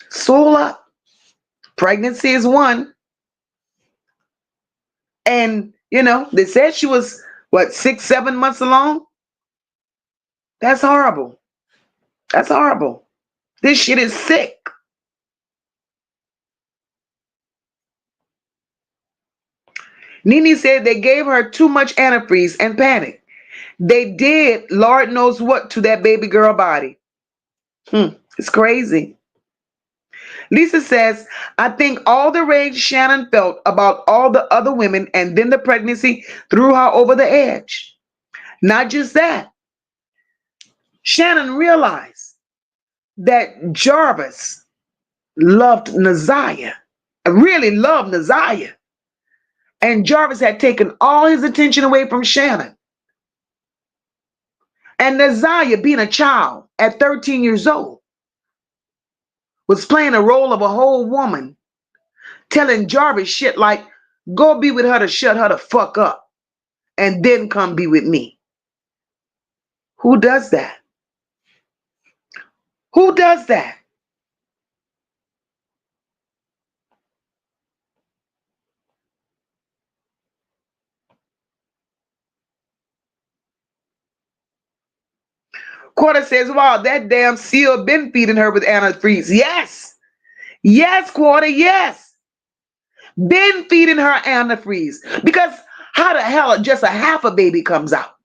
Swole up. Pregnancy is one. And, they said she was, what, 6, 7 months along? That's horrible. That's horrible. This shit is sick. Nene said they gave her too much antifreeze and panic. They did Lord knows what to that baby girl body. It's crazy. Lisa says, I think all the rage Shannon felt about all the other women and then the pregnancy threw her over the edge. Not just that. Shannon realized that Jarvis loved Naziah. I really loved Naziah. And Jarvis had taken all his attention away from Shannon. And Naziah, being a child at 13 years old, was playing a role of a whole woman, telling Jarvis shit like, go be with her to shut her the fuck up, and then come be with me. Who does that? Who does that? Quarter says, wow, that damn seal been feeding her with antifreeze. Yes. Yes, Quarter, yes. Been feeding her antifreeze. Because how the hell just a half a baby comes out?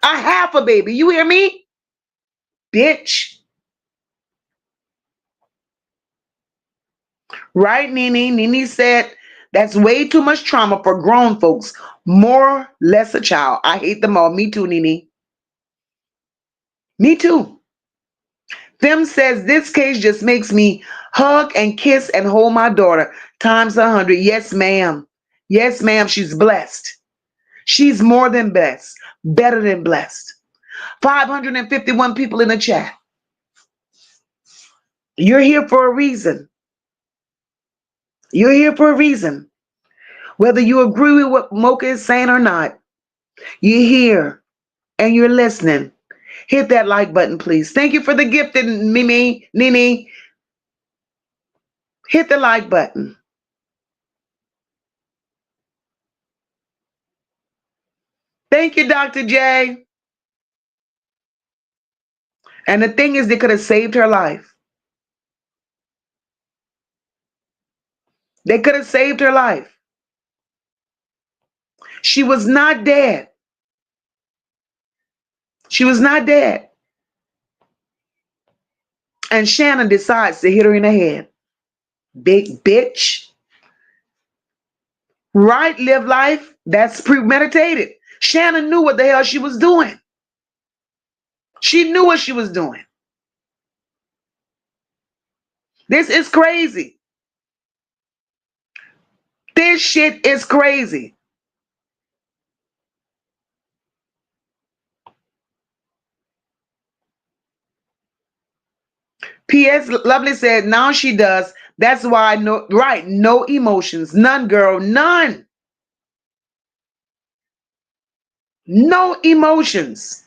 A half a baby. You hear me? Bitch. Right, Nene? Nene said that's way too much trauma for grown folks. More, less a child. I hate them all. Me too, Nene. Me too. Them says this case just makes me hug and kiss and hold my daughter times 100. Yes, ma'am. Yes, ma'am. She's blessed. She's more than blessed. Better than blessed. 551 people in the chat. You're here for a reason. You're here for a reason. Whether you agree with what Mocha is saying or not, you're here and you're listening. Hit that like button, please. Thank you for the gift, Mimi, Nini. Hit the like button. Thank you, Dr. J. And the thing is, they could have saved her life. They could have saved her life. She was not dead. She was not dead. And Shannon decides to hit her in the head. Big bitch. Right? Live life. That's premeditated. Shannon knew what the hell she was doing. She knew what she was doing. This is crazy. This shit is crazy. P.S. Lovely said, now she does. That's why no, right, no emotions. None, girl, none. No emotions.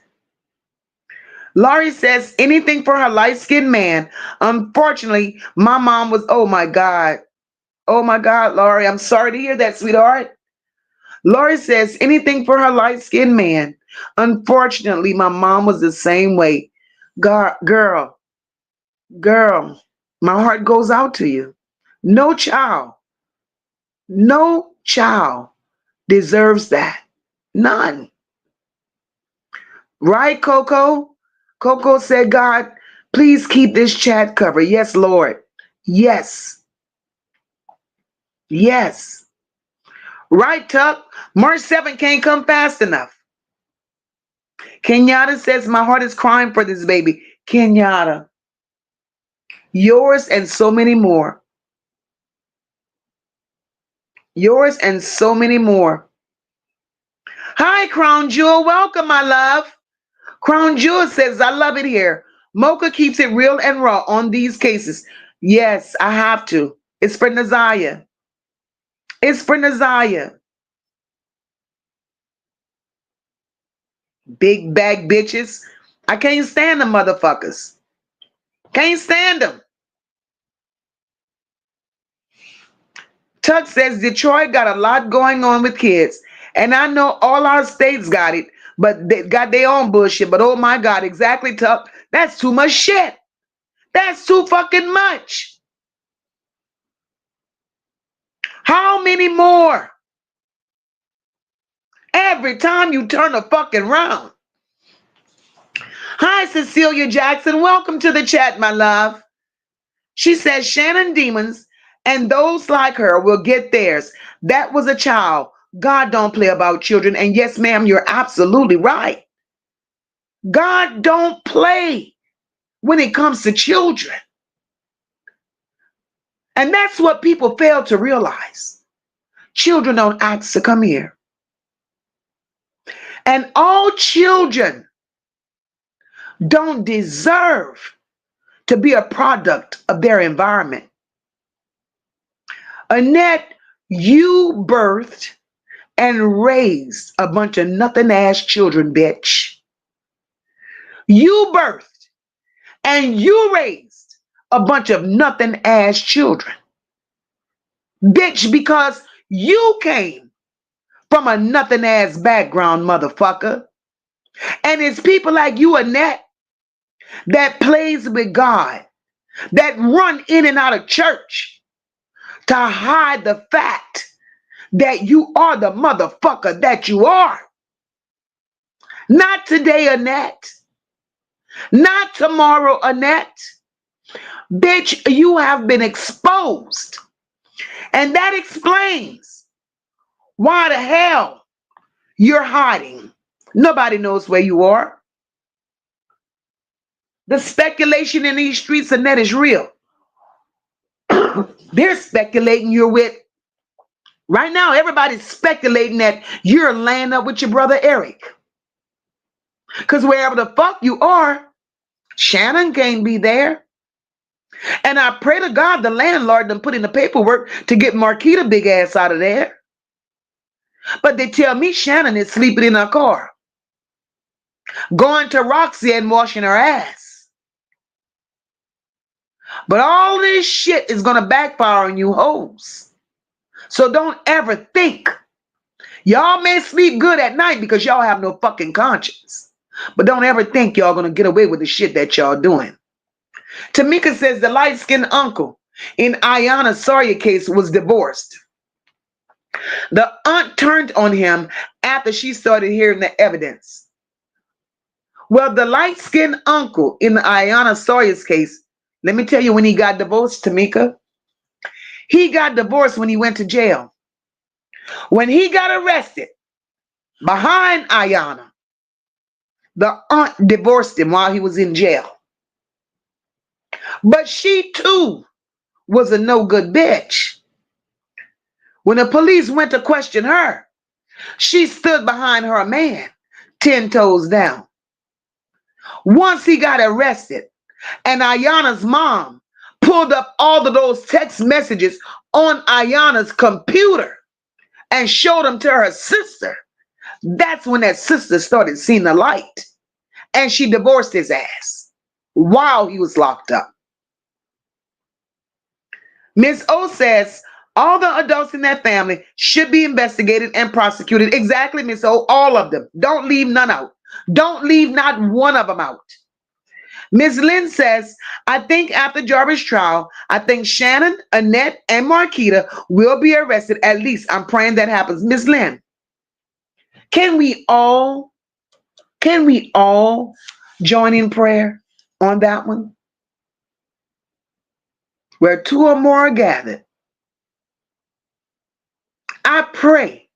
Laurie says, anything for her light-skinned man. Unfortunately, my mom was, oh my God. Oh my God, Laurie, I'm sorry to hear that, sweetheart. Laurie says, anything for her light-skinned man. Unfortunately, my mom was the same way. Girl, my heart goes out to you. No child deserves that. None. Right, Coco? Coco said, God, please keep this chat covered. Yes, Lord. Yes. Yes. Right, Tuck? March 7th can't come fast enough. Kenyatta says, my heart is crying for this baby. Kenyatta. Yours and so many more. Yours and so many more. Hi, Crown Jewel. Welcome, my love. Crown Jewel says, I love it here. Mocha keeps it real and raw on these cases. Yes, I have to. It's for Naziah. It's for Naziah. Big bag bitches. I can't stand them motherfuckers. Can't stand them. Tuck says Detroit got a lot going on with kids. And I know all our states got it, but they got their own bullshit. But oh my God, exactly, Tuck. That's too much shit. That's too fucking much. How many more? Every time you turn a fucking round. Hi, Cecilia Jackson. Welcome to the chat, my love. She says Shannon demons and those like her will get theirs. That was a child. God don't play about children. And yes, ma'am, you're absolutely right. God don't play when it comes to children. And that's what people fail to realize. Children don't ask to come here. And all children don't deserve to be a product of their environment. Annette, you birthed and raised a bunch of nothing ass children, bitch. You birthed and you raised a bunch of nothing ass children. Bitch, because you came from a nothing ass background, motherfucker. And it's people like you, Annette, that plays with God, that run in and out of church to hide the fact that you are the motherfucker that you are. Not today, Annette. Not tomorrow, Annette. Bitch, you have been exposed. And that explains why the hell you're hiding. Nobody knows where you are. The speculation in these streets, Annette, is real. They're speculating you're with, right now, everybody's speculating that you're laying up with your brother Eric. Because wherever the fuck you are, Shannon can't be there. And I pray to God the landlord done put in the paperwork to get Marquita big ass out of there. But they tell me Shannon is sleeping in her car, going to Roxy and washing her ass. But all this shit is going to backfire on you hoes. So don't ever think. Y'all may sleep good at night because y'all have no fucking conscience. But don't ever think y'all going to get away with the shit that y'all doing. Tamika says the light-skinned uncle in Ayanna Sawyer case was divorced. The aunt turned on him after she started hearing the evidence. Well, the light-skinned uncle in the Ayanna Sawyer's case, let me tell you when he got divorced, Tamika. He got divorced when he went to jail. When he got arrested behind Ayanna, the aunt divorced him while he was in jail. But she too was a no good bitch. When the police went to question her, she stood behind her man, 10 toes down. Once he got arrested and Ayanna's mom pulled up all of those text messages on Ayanna's computer and showed them to her sister, that's when that sister started seeing the light. And she divorced his ass while he was locked up. Ms. O says all the adults in that family should be investigated and prosecuted. Exactly, Ms. O, all of them. Don't leave none out. Don't leave not one of them out. Ms. Lynn says, I think after Jarvis' trial, I think Shannon, Annette, and Marquita will be arrested. At least I'm praying that happens. Ms. Lynn, can we all join in prayer on that one? Where two or more are gathered. I pray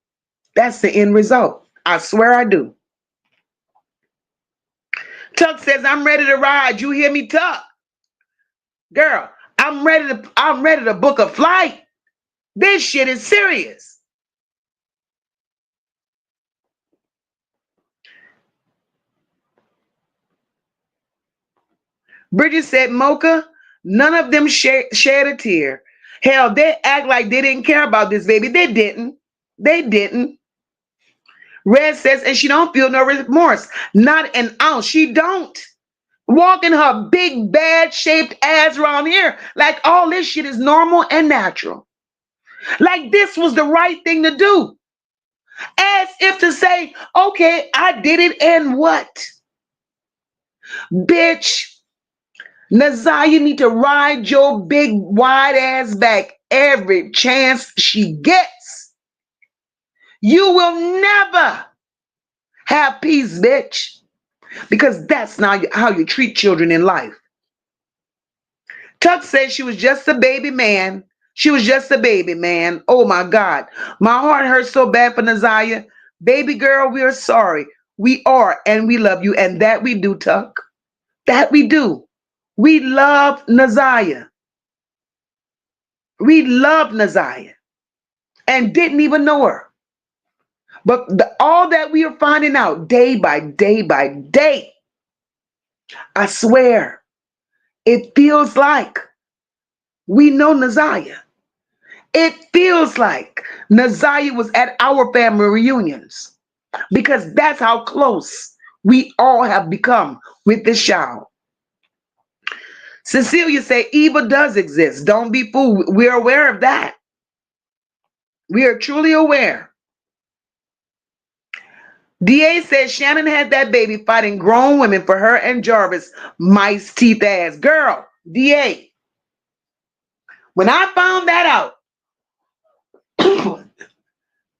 that's the end result. I swear I do. Tuck says, I'm ready to ride. You hear me, Tuck? Girl, I'm ready to book a flight. This shit is serious. Bridget said, Mocha, none of them shed a tear. Hell, they act like they didn't care about this baby. They didn't. They didn't. Red says, and she don't feel no remorse. Not an ounce. She don't. Walking her big, bad-shaped ass around here like all this shit is normal and natural. Like this was the right thing to do. As if to say, okay, I did it and what? Bitch, Nazaya need to ride your big, wide ass back every chance she gets. You will never have peace, bitch. Because that's not how you treat children in life. Tuck said she was just a baby man. She was just a baby man. Oh my God. My heart hurts so bad for Nazaya. Baby girl, we are sorry. We are, and we love you. And that we do, Tuck. That we do. We love Nazaya. We loved Naziah and didn't even know her. But all that we are finding out day by day by day, I swear, it feels like we know Naziah. It feels like Naziah was at our family reunions because that's how close we all have become with this child. Cecilia say evil does exist. Don't be fooled. We're aware of that. We are truly aware. DA says Shannon had that baby fighting grown women for her and Jarvis mice teeth ass. Girl, DA, when I found that out,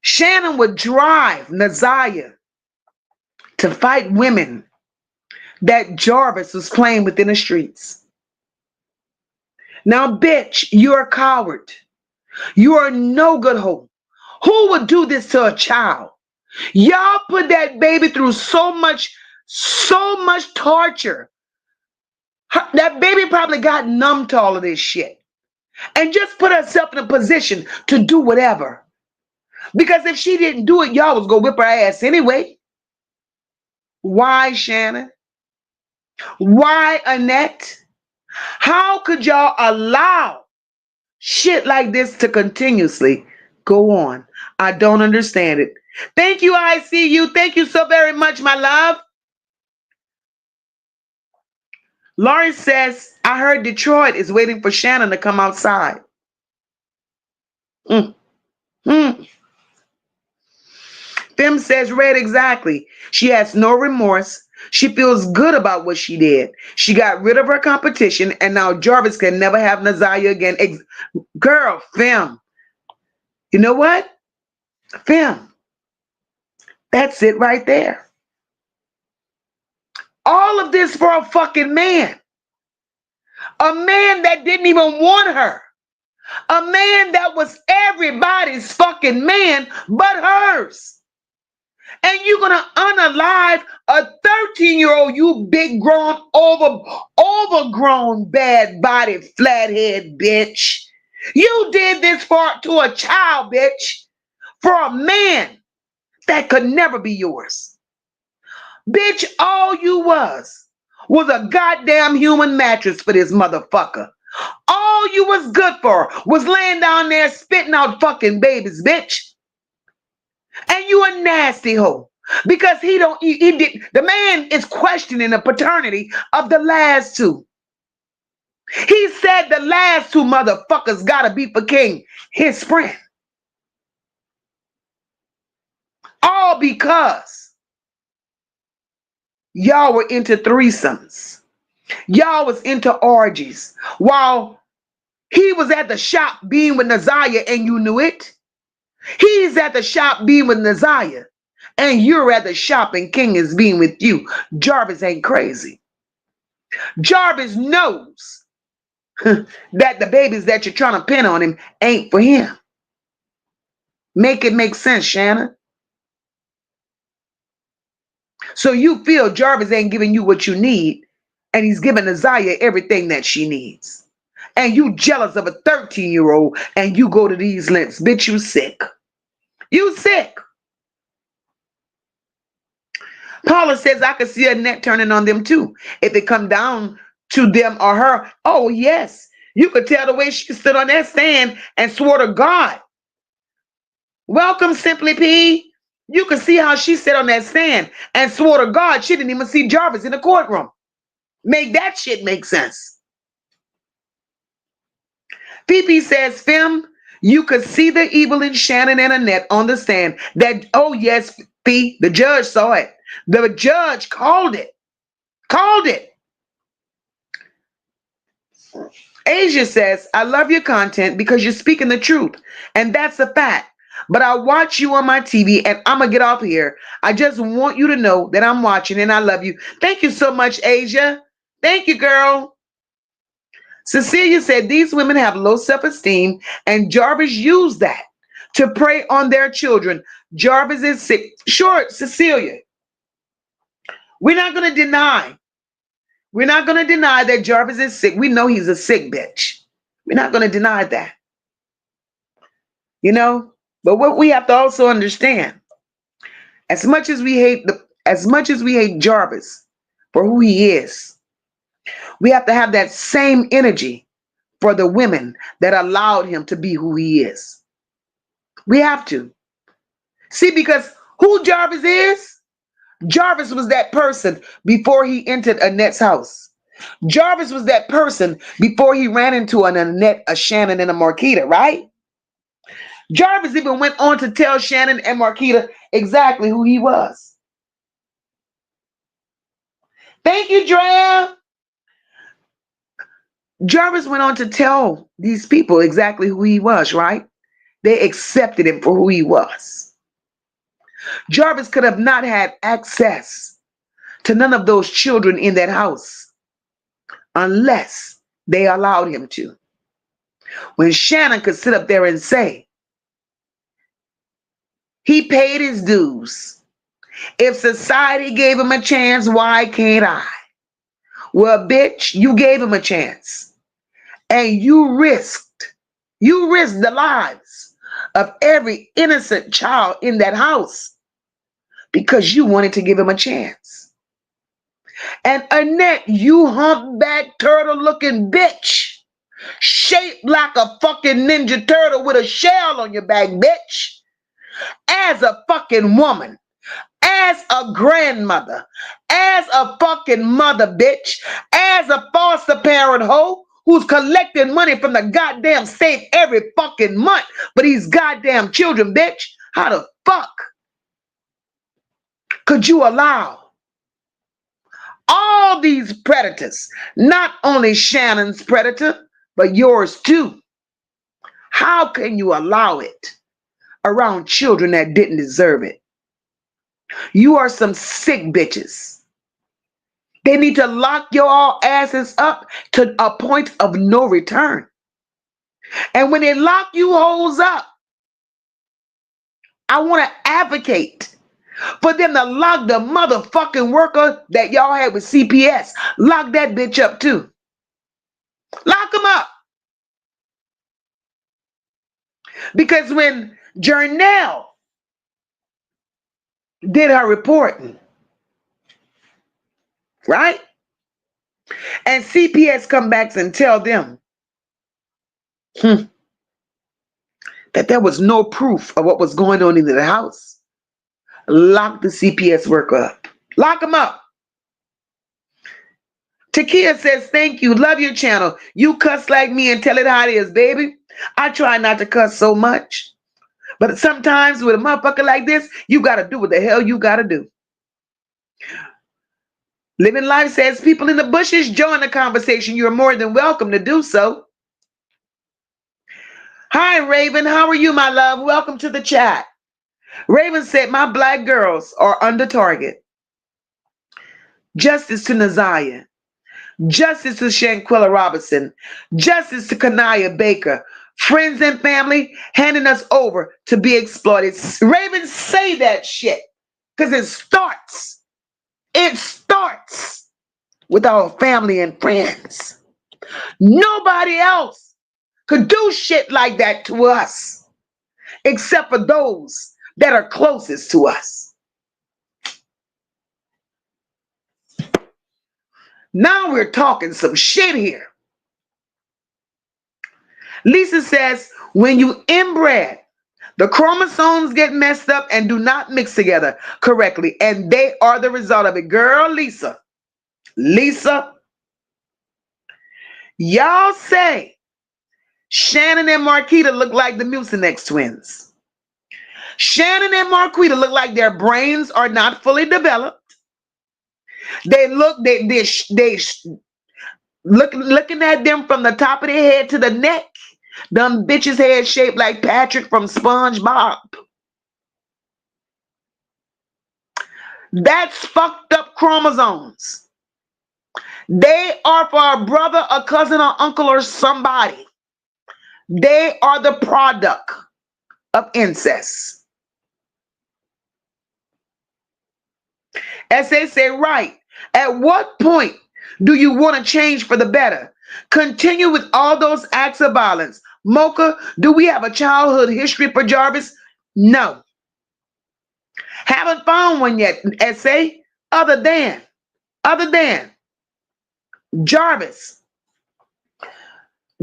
Shannon would drive Naziah to fight women that Jarvis was playing within the streets. Now, bitch, you're a coward. You are no good hope. Who would do this to a child? Y'all put that baby through so much torture. That baby probably got numb to all of this shit and just put herself in a position to do whatever. Because if she didn't do it, y'all was gonna whip her ass anyway. Why, Shannon? Why, Annette? How could y'all allow shit like this to continuously go on? I don't understand it. Thank you, I see you. Thank you so very much, my love. Laurie says, I heard Detroit is waiting for Shannon to come outside. Mm, mm. Fem says, Red, exactly. She has no remorse. She feels good about what she did. She got rid of her competition, and now Jarvis can never have Naziah again. Girl, Fem, you know what? Fem, that's it right there. All of this for a fucking man. A man that didn't even want her. A man that was everybody's fucking man but hers. And you're gonna unalive a 13-year-old, you big grown, overgrown, bad body, flathead bitch. You did this to a child, bitch, for a man that could never be yours. Bitch, all you was a goddamn human mattress for this motherfucker. All you was good for was laying down there spitting out fucking babies, bitch. And you a nasty hoe. Because he did, the man is questioning the paternity of the last two. He said the last two motherfuckers gotta be for King, his friend. All because y'all were into threesomes. Y'all was into orgies. While he was at the shop being with Naziah and you knew it. He's at the shop being with Naziah. And you're at the shop and King is being with you. Jarvis ain't crazy. Jarvis knows that the babies that you're trying to pin on him ain't for him. Make it make sense, Shannon. So you feel Jarvis ain't giving you what you need, and he's giving Ziyah everything that she needs. And you jealous of a 13-year-old, and you go to these lengths. Bitch, you sick. You sick. Paula says, I could see Annette turning on them too. If it come down to them or her, oh yes. You could tell the way she stood on that stand and swore to God. Welcome, Simply P. You could see how she sat on that stand and swore to God she didn't even see Jarvis in the courtroom. Make that shit make sense. PP says, Fem, you could see the evil in Shannon and Annette on the stand. That, oh yes, P, the judge saw it. The judge called it. Called it. Asia says, I love your content because you're speaking the truth. And that's a fact. But I watch you on my TV and I'm going to get off here. I just want you to know that I'm watching and I love you. Thank you so much, Asia. Thank you, girl. Cecilia said, these women have low self-esteem and Jarvis used that to prey on their children. Jarvis is sick. Sure, Cecilia. We're not going to deny. We're not going to deny that Jarvis is sick. We know he's a sick bitch. We're not going to deny that. you know. But what we have to also understand, as much as we hate Jarvis for who he is, we have to have that same energy for the women that allowed him to be who he is. We have to. See, because who Jarvis is? Jarvis was that person before he entered Annette's house. Jarvis was that person before he ran into an Annette, a Shannon, and a Marquita, right? Jarvis even went on to tell Shannon and Marquita exactly who he was. Thank you, Drea. Jarvis went on to tell these people exactly who he was, right? They accepted him for who he was. Jarvis could have not had access to none of those children in that house unless they allowed him to. When Shannon could sit up there and say, he paid his dues. If society gave him a chance, why can't I? Well, bitch, you gave him a chance. And you risked the lives of every innocent child in that house because you wanted to give him a chance. And Annette, you humpback turtle looking bitch, shaped like a fucking ninja turtle with a shell on your back, bitch, as a fucking woman, as a grandmother, as a fucking mother, bitch, as a foster parent hoe who's collecting money from the goddamn state every fucking month for these goddamn children, bitch. How the fuck could you allow all these predators, not only Shannon's predator, but yours too? How can you allow it around children that didn't deserve it? You are some sick bitches. They need to lock your all asses up to a point of no return. And when they lock you hoes up, I want to advocate for them to lock the motherfucking worker that y'all had with CPS. Lock that bitch up too. Lock them up. Because when Jernell did her reporting, right? And CPS come back and tell them that there was no proof of what was going on in the house. Lock the CPS worker up. Lock them up. Takia says, thank you. Love your channel. You cuss like me and tell it how it is, baby. I try not to cuss so much. But sometimes with a motherfucker like this, you got to do what the hell you got to do. Living Life says, people in the bushes, join the conversation. You're more than welcome to do so. Hi, Raven. How are you, my love? Welcome to the chat. Raven said, my black girls are under target. Justice to Naziah. Justice to Shanquella Robinson. Justice to Kanaya Baker. Friends and family handing us over to be exploited. Raven, say that shit. Because it starts with our family and friends. Nobody else could do shit like that to us except for those that are closest to us. Now we're talking some shit here. Lisa says, when you inbred, the chromosomes get messed up and do not mix together correctly, and they are the result of it. Girl, Lisa, y'all say Shannon and Marquita look like the Mucinex twins. Shannon and Marquita look like their brains are not fully developed. They looking at them from the top of their head to the neck. Them bitches' head shaped like Patrick from SpongeBob. That's fucked up chromosomes. They are for a brother, a cousin, or uncle, or somebody. They are the product of incest. As they say, right, at what point do you want to change for the better? Continue with all those acts of violence. Mocha, do we have a childhood history for Jarvis? No. Haven't found one yet, essay, other than Jarvis.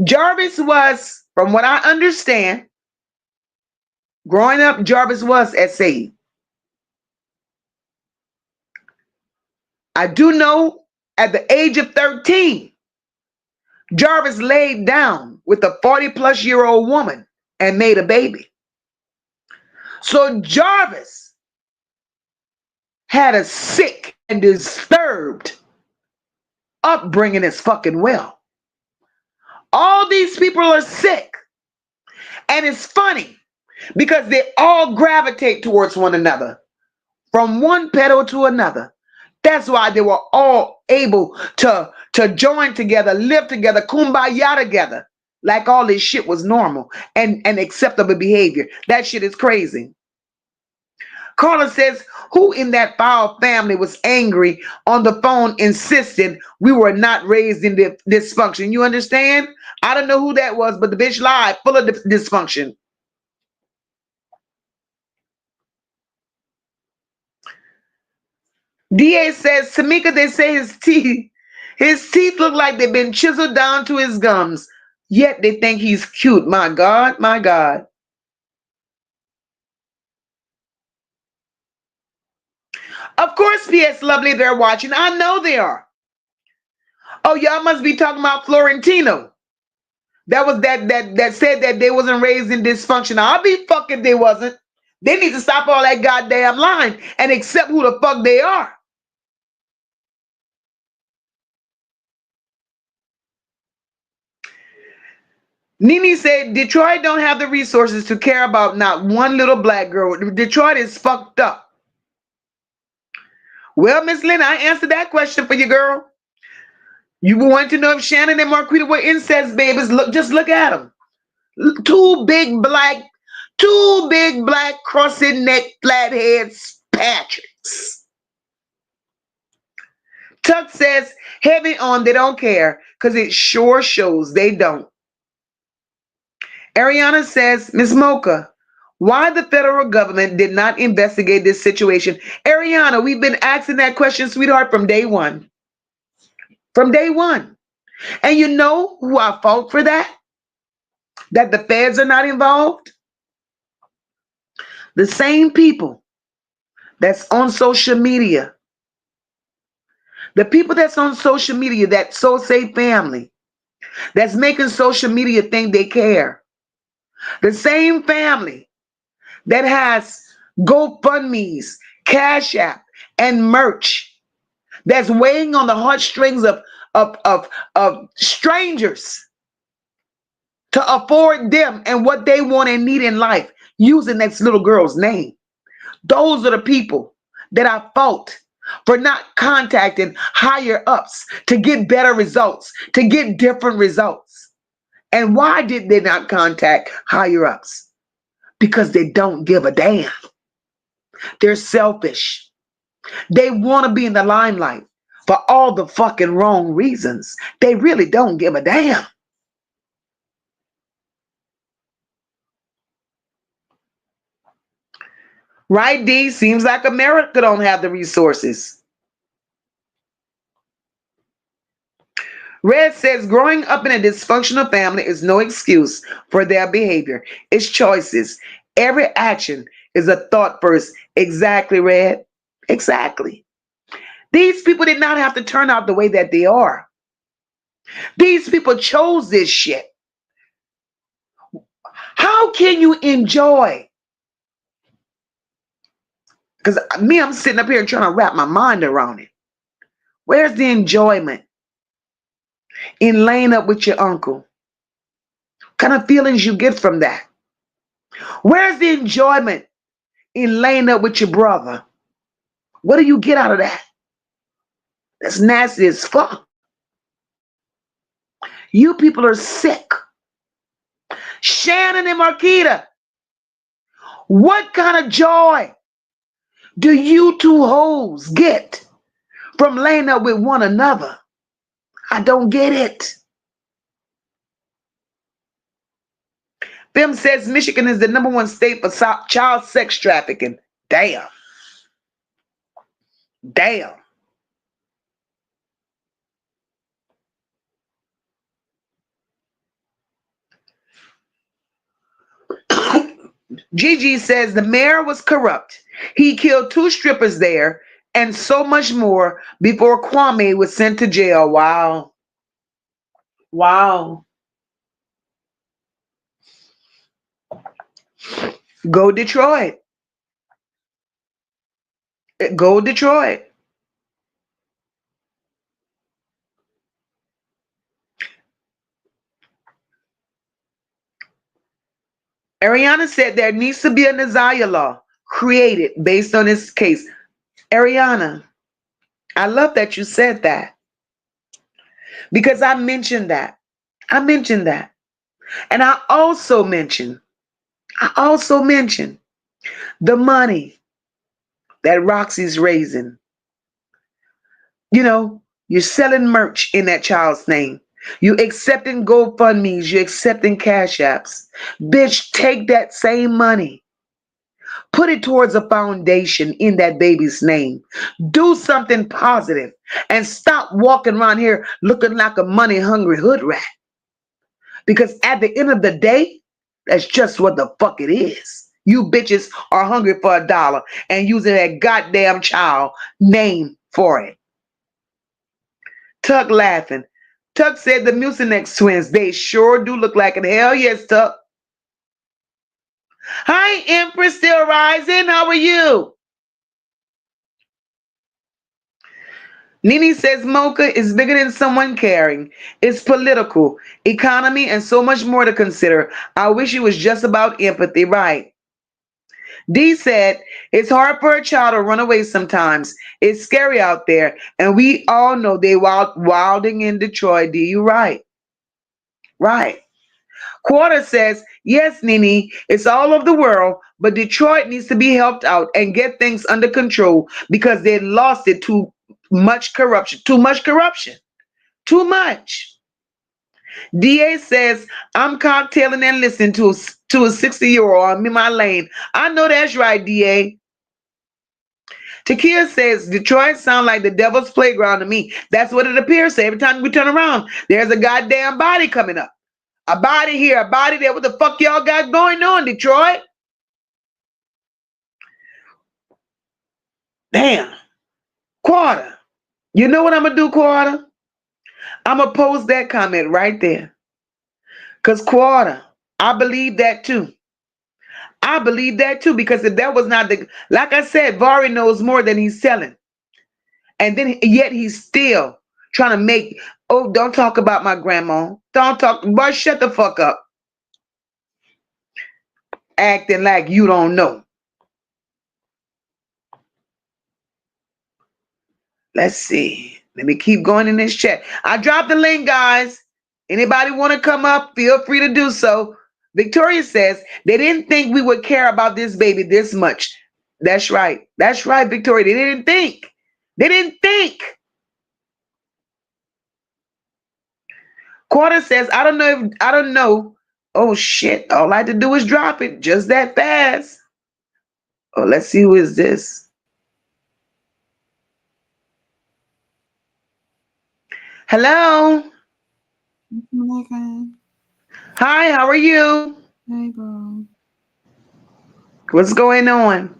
Jarvis was, from what I understand, growing up, Jarvis was essay. I do know at the age of 13, Jarvis laid down with a 40-plus-year-old woman and made a baby. So Jarvis had a sick and disturbed upbringing as fucking well. All these people are sick. And it's funny because they all gravitate towards one another from one pedo to another. That's why they were all able to join together, live together, kumbaya together, like all this shit was normal and acceptable behavior. That shit is crazy. Carla says, who in that foul family was angry on the phone, insisting we were not raised in dysfunction? You understand? I don't know who that was, but the bitch lied, full of dysfunction. DA says, Tamika, they say his teeth look like they've been chiseled down to his gums, yet they think he's cute. My God, my God. Of course, PS Lovely, they're watching. I know they are. Oh, y'all must be talking about Florentino. That was that said that they wasn't raised in dysfunction. I'll be fucking they wasn't. They need to stop all that goddamn lying and accept who the fuck they are. Nene said Detroit don't have the resources to care about not one little black girl. Detroit is fucked up. Well, Miss Lynn, I answered that question for you, girl. You want to know if Shannon and Marquita were incest babies? Just look at them. Two big black crossing neck flatheads Patricks. Tuck says heavy on they don't care because it sure shows they don't. Ariana says, Miss Mocha, why the federal government did not investigate this situation? Ariana, we've been asking that question, sweetheart, from day one. From day one. And you know who I fault for that? That the feds are not involved? The same people that's on social media. The people that's on social media that so say family, that's making social media think they care. The same family that has GoFundMe's, Cash App, and merch that's weighing on the heartstrings of strangers to afford them and what they want and need in life using this little girl's name. Those are the people that I fault for not contacting higher ups to get better results, to get different results. And why did they not contact higher ups? Because they don't give a damn. They're selfish. They want to be in the limelight for all the fucking wrong reasons. They really don't give a damn. Right, D? Seems like America don't have the resources. Red says growing up in a dysfunctional family is no excuse for their behavior. It's choices. Every action is a thought first. Exactly, Red. Exactly. These people did not have to turn out the way that they are. These people chose this shit. How can you enjoy? Because me, I'm sitting up here trying to wrap my mind around it. Where's the enjoyment in laying up with your uncle? What kind of feelings you get from that? Where's the enjoyment in laying up with your brother? What do you get out of that? That's nasty as fuck. You people are sick. Shannon and Marquita, what kind of joy do you two hoes get from laying up with one another? I don't get it. Film says Michigan is the number one state for child sex trafficking. Damn. Damn. Gigi says the mayor was corrupt. He killed two strippers there and so much more before Kwame was sent to jail. Wow. Wow. Go Detroit. Go Detroit. Ariana said there needs to be a Ziyah law created based on this case. Ariana, I love that you said that because I mentioned that. I mentioned that. And I also mentioned the money that Roxy's raising. You know, you're selling merch in that child's name. You accepting GoFundMe's, you're accepting Cash Apps. Bitch, take that same money. Put it towards a foundation in that baby's name. Do something positive and stop walking around here looking like a money hungry hood rat. Because at the end of the day, that's just what the fuck it is. You bitches are hungry for $1 and using that goddamn child name for it. Tuck laughing. Tuck said the Mucinex twins, they sure do look like it. Hell yes, Tuck. Hi, Empress, still rising. How are you? Nene says Mocha is bigger than someone caring. It's political, economy, and so much more to consider. I wish it was just about empathy, right? D said, it's hard for a child to run away sometimes. It's scary out there. And we all know they wilding in Detroit. D, you right. Right. Quarter says, yes, Nene, it's all over the world, but Detroit needs to be helped out and get things under control because they lost it too much corruption. Too much corruption. Too much. DA says, I'm cocktailing and listening to a 60-year-old. I'm in my lane. I know that's right, DA. Takia says, Detroit sound like the devil's playground to me. That's what it appears to. Every time we turn around, there's a goddamn body coming up. A body here, a body there. What the fuck y'all got going on, Detroit? Damn. Quarter. You know what I'm going to do, Quarter? I'm going to post that comment right there. Because Quarter, I believe that too. I believe that too. Because if that was not the... Like I said, Vari knows more than he's telling. And then yet he's still trying to make... Oh, don't talk about my grandma. Don't talk... Boy, shut the fuck up. Acting like you don't know. Let's see. Let me keep going in this chat. I dropped the link, guys. Anybody want to come up? Feel free to do so. Victoria says they didn't think we would care about this baby this much. That's right. That's right, Victoria. They didn't think. They didn't think. Quarter says, I don't know. Oh shit. All I had to do is drop it. Just that fast. Oh, let's see who is this. Hello. Megan. Hi, how are you? Hey, bro. What's going on?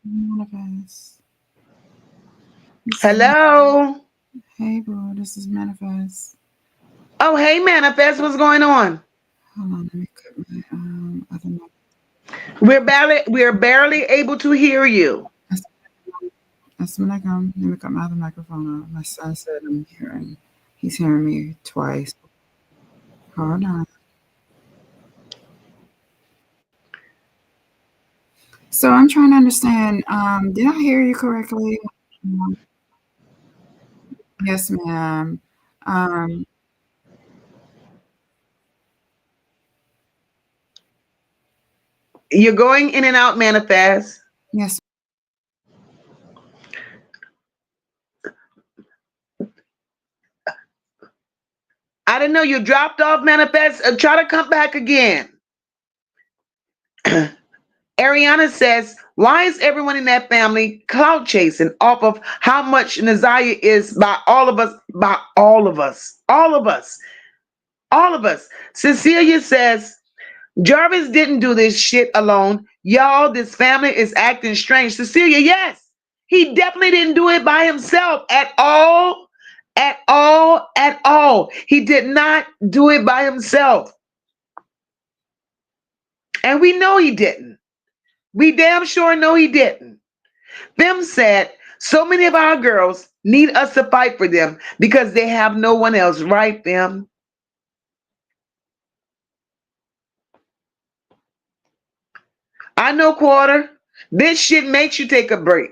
Manifest. Hello. Hey, bro. This is Manifest. Oh, hey, Manifest. What's going on? Hold on. Let me cut my other mic. We're barely able to hear you. That's when I come. Let me cut my other microphone off. My son said I'm hearing. He's hearing me twice. Hold on. So I'm trying to understand. Did I hear you correctly? Um, yes, ma'am. Um, You're going in and out, Manifest. yes. I didn't know you dropped off, Manifest. Try to come back again. Ariana says, why is everyone in that family clout chasing off of how much Naziah is by all of us? By all of us. All of us. All of us. Cecilia says, Jarvis didn't do this shit alone. Y'all, this family is acting strange. Cecilia, yes. He definitely didn't do it by himself at all. At all. At all. He did not do it by himself. And we know he didn't. We damn sure know he didn't. Them said, so many of our girls need us to fight for them because they have no one else, right, them? I know, Quarter. This shit makes you take a break.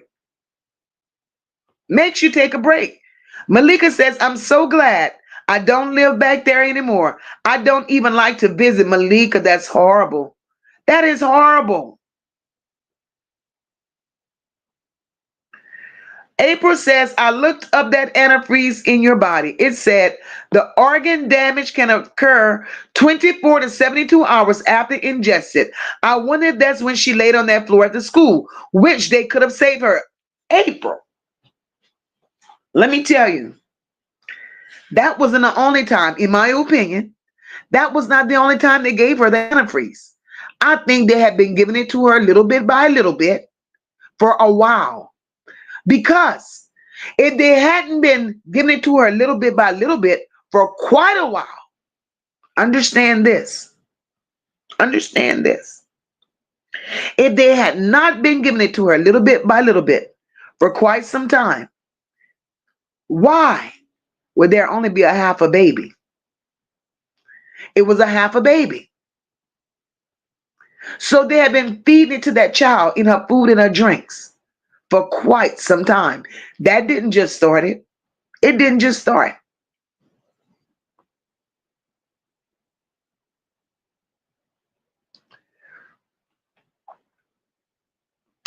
Makes you take a break. Malika says, I'm so glad I don't live back there anymore. I don't even like to visit. Malika. That's horrible. That is horrible. April says, I looked up that antifreeze in your body. It said the organ damage can occur 24 to 72 hours after ingested. I wonder if that's when she laid on that floor at the school, which they could have saved her. April, let me tell you, that wasn't the only time, in my opinion, that was not the only time they gave her the antifreeze. I think they had been giving it to her little bit by little bit for a while. Because if they hadn't been giving it to her little bit by little bit for quite a while, understand this. Understand this. If they had not been giving it to her little bit by little bit for quite some time, why would there only be a half a baby? It was a half a baby. So they had been feeding it to that child in her food and her drinks for quite some time. That didn't just start it. It didn't just start.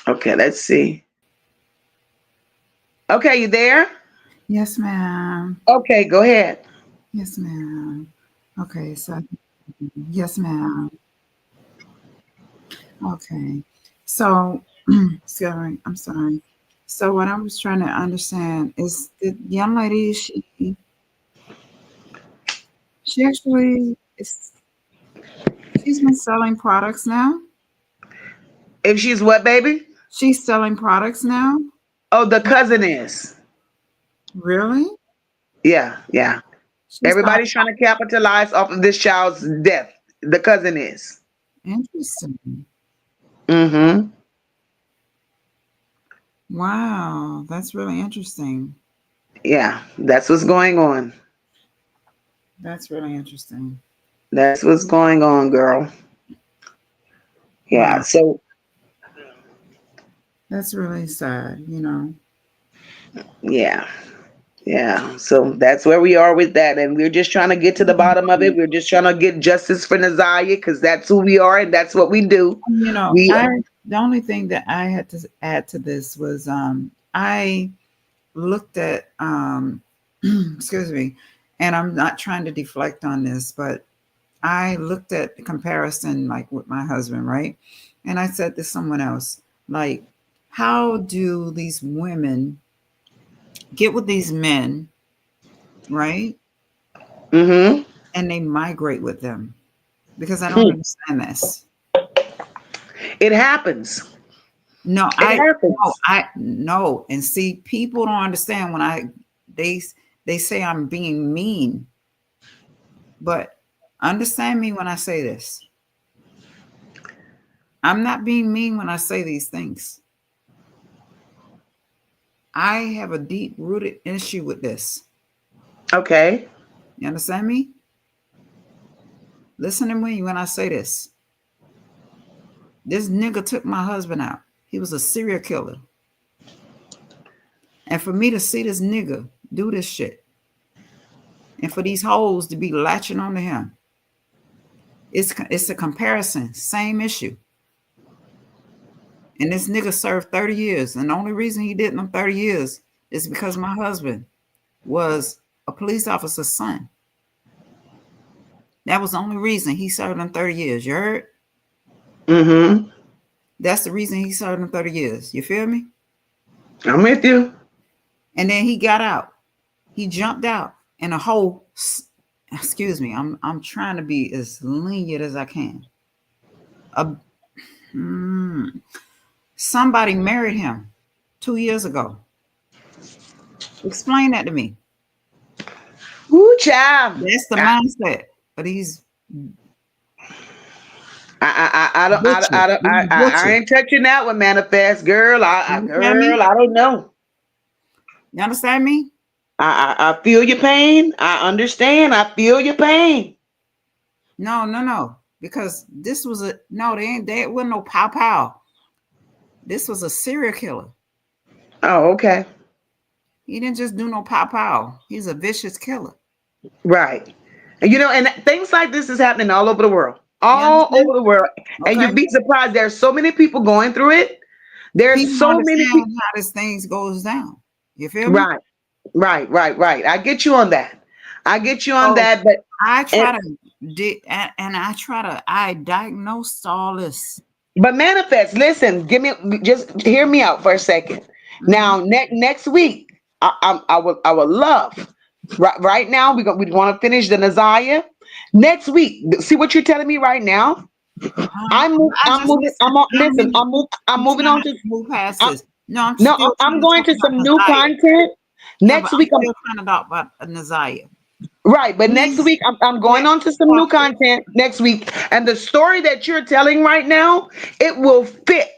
Okay, let's see. Okay, you there? Yes, ma'am. Okay, go ahead. Yes, ma'am. Okay, so yes, ma'am. Okay. So, sorry, I'm sorry. So what I was trying to understand is the young lady, she actually is she's been selling products now. If she's what, baby? She's selling products now. Oh, the cousin is. Really? Yeah, yeah. She's not Everybody's trying to capitalize off of this child's death. The cousin is. interesting. Mm-hmm. Wow, that's really interesting. Yeah, that's what's going on. That's really interesting. That's what's going on, girl. Yeah, Wow, so that's really sad. yeah. Yeah, so that's where we are with that, and we're just trying to get to the bottom of it. We're just trying to get justice for Naziah because that's who we are and that's what we do. We I the only thing that I had to add to this was I looked at excuse me, and I'm not trying to deflect on this, but I looked at the comparison like with my husband, right? And I said to someone else, like, how do these women get with these men, right? mm-hmm. And they migrate with them because I don't understand this. It happens. No, It I no, happens. I no. And see, people don't understand when they they say I'm being mean, but understand me when I say this. I'm not being mean when I say these things. I have a deep rooted issue with this. Okay. You understand me? Listen to me when I say this. This nigga took my husband out. He was a serial killer. And for me to see this nigga do this shit, and for these hoes to be latching onto him, it's a comparison, same issue. And this nigga served 30 years. And the only reason he did them 30 years is because my husband was a police officer's son. That was the only reason he served them 30 years. You heard? Mm-hmm. That's the reason he served them 30 years. You feel me? I'm with you. And then he got out. He jumped out and a whole, excuse me, I'm trying to be as lenient as I can. A, somebody married him 2 years ago. Explain that to me. Woo, child. That's the mindset. But he's butchered. He's I butchered. ain't touching that one, manifest girl. You understand me? I don't know. You understand me? I feel your pain. I understand. I feel your pain. No, no, no. Because this was a no, there wasn't no pow pow. This was a serial killer. Oh, okay. He didn't just do no pow pow. He's a vicious killer. Right. And and things like this is happening all over the world. You All understand? over the world. And Okay. you'd be surprised. There's so many people going through it. There's People so many understand people. how this thing goes down. You feel me? Right. Right. I get you on that. I get you on So that. But I and, try to and I diagnosed all this. but manifest, listen, just hear me out for a second. Mhm. Now, next week, I would love right now. We want to finish the Naziah next week. See what you're telling me right now. I I'm just moving. listen. I'm I'm moving trying on not to. to move past I'm, this. No, I'm no, still I'm trying to going talk to about some new Naziah. content Yeah, but next I'm week. still trying to talk about Naziah. Right, but next Please week I'm going let on to some well, new content next week, and the story that you're telling right now, it will fit.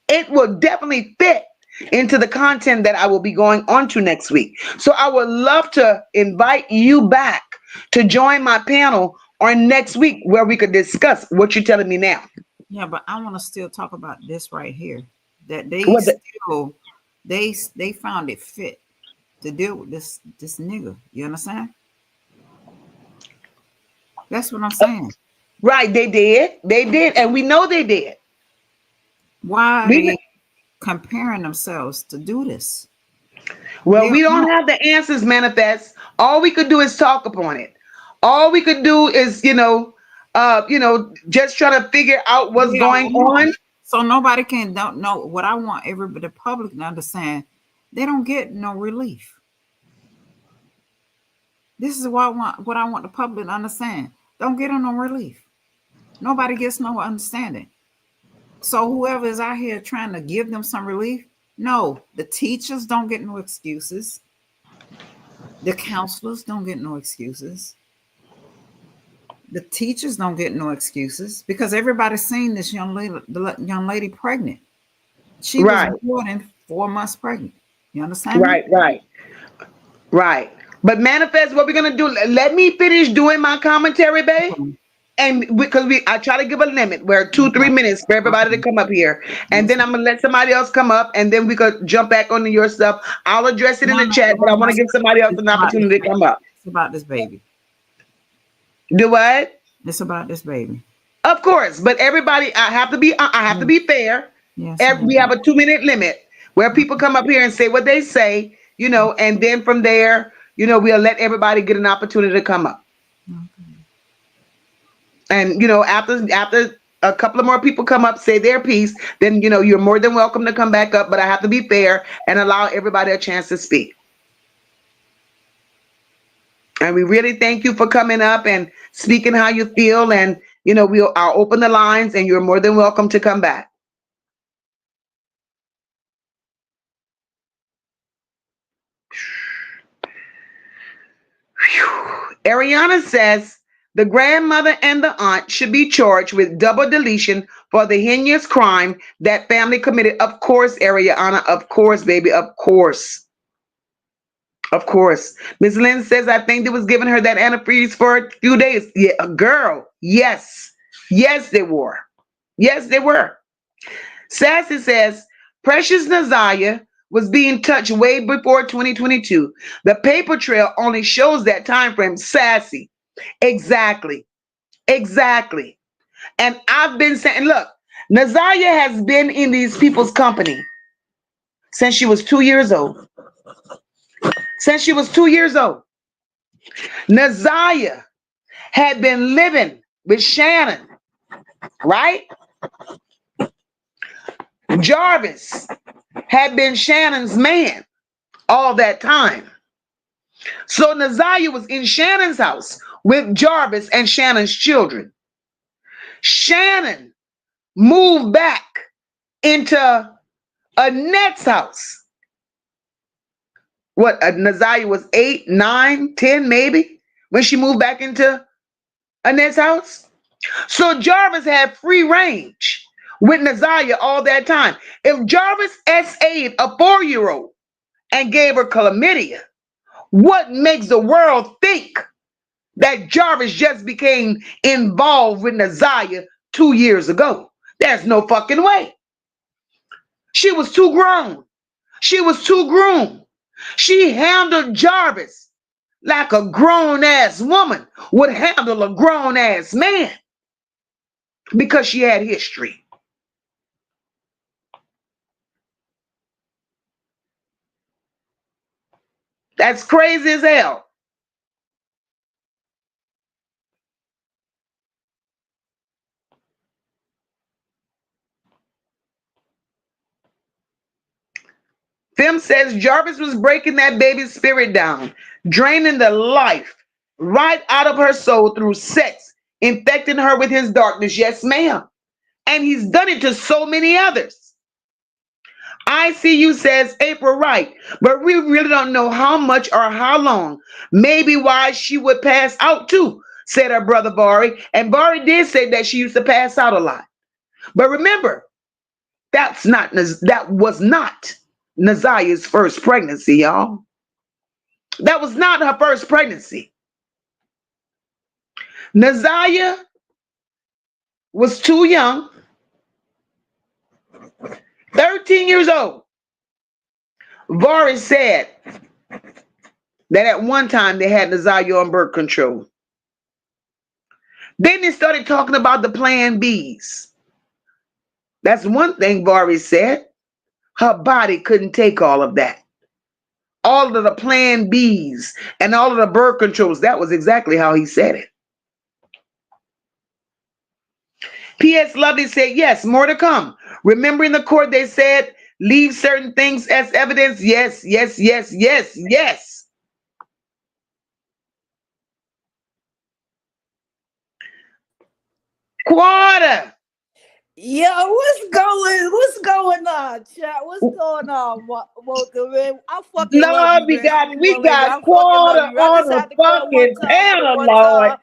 It will definitely fit into the content that I will be going on to next week. So I would love to invite you back to join my panel on next week where we could discuss what you're telling me now. yeah, but I want to still talk about this right here. That they What the, still they found it fit to deal with this nigga. You understand? That's what I'm saying. right, they did, and we know they did. Why are We they comparing themselves to do this? Well, They are we don't not. have the answers manifest. All we could do is talk upon it. All we could do is, just try to figure out what's They are going wrong. on. So nobody can don't know what I want everybody the public to understand. They don't get no relief. This is what I want the public to understand. Don't get no relief. Nobody gets no understanding. So whoever is out here trying to give them some relief, no, the teachers don't get no excuses. The counselors don't get no excuses. The teachers don't get no excuses because everybody's seen this young lady, the young lady pregnant. She was Right, more than 4 months pregnant. You understand me? right. But manifest, what we're gonna do? Let me finish doing my commentary, babe. Okay. And because I try to give a limit where 2-3 minutes for everybody to Okay. come up here, and Yes. then I'm gonna let somebody else come up, and then we could jump back onto your stuff. I'll address it No, in the no, chat, but I no. want to give somebody else It's an about this opportunity to baby. come up. It's about this baby. Do what? It's about this baby. Of course, but everybody, I have to Yes, be fair. yes, We ma'am. have a 2-minute limit where people come up here and say what they say, and then from there, we'll let everybody get an opportunity to come up. Okay. And after a couple of more people come up, say their piece, then you're more than welcome to come back up. But I have to be fair and allow everybody a chance to speak. And we really thank you for coming up and speaking how you feel. And I'll open the lines, and you're more than welcome to come back. Whew. Ariana says the grandmother and the aunt should be charged with double deletion for the heinous crime that family committed. Of course, Ariana. Of course, baby. Of course. Of course. Miss Lynn says, I think they was giving her that antifreeze for a few days. Yeah, a girl. Yes. Yes, they were. Yes, they were. Sassy says, Precious Naziah was being touched way before 2022. The paper trail only shows that time frame. Sassy. Exactly. Exactly. And I've been saying, look, Naziah has been in these people's company since she was 2 years old. Since she was 2 years old. Naziah had been living with Shannon, right? Jarvis had been Shannon's man all that time. So Naziah was in Shannon's house with Jarvis and Shannon's children. Shannon moved back into Annette's house. What, Naziah was 8, 9, 10, maybe, when she moved back into Annette's house? So Jarvis had free range with Naziah all that time. If Jarvis SA'd a 4-year-old and gave her chlamydia, what makes the world think that Jarvis just became involved with Naziah 2 years ago? There's no fucking way. She was too grown. She was too groomed. She handled Jarvis like a grown ass woman would handle a grown ass man because she had history. That's crazy as hell. Tim says Jarvis was breaking that baby's spirit down, draining the life right out of her soul through sex, infecting her with his darkness. Yes, ma'am. And he's done it to so many others. ICU says April right, but we really don't know how much or how long. Maybe why she would pass out too, said her brother Bari. And Bari did say that she used to pass out a lot. But remember, that was not Naziah's first pregnancy, y'all. That was not her first pregnancy. Naziah was too young, 13 years old. Varys said that at one time they had Naziah on birth control. Then they started talking about the plan Bs. That's one thing Varys said. Her body couldn't take all of that. All of the plan Bs and all of the birth controls. That was exactly how he said it. P.S. Lovely said, yes, more to come. Remember in the court they said, leave certain things as evidence? Yes, yes, yes, yes, yes. Quarter. Yo, what's going on, chat? What's going on, Walter, man? I fucking love Lord, you, we man. got Sweet we one lady. got I fucking love quarter you. I on just the had to come in one fucking time for the panel, one Lord. time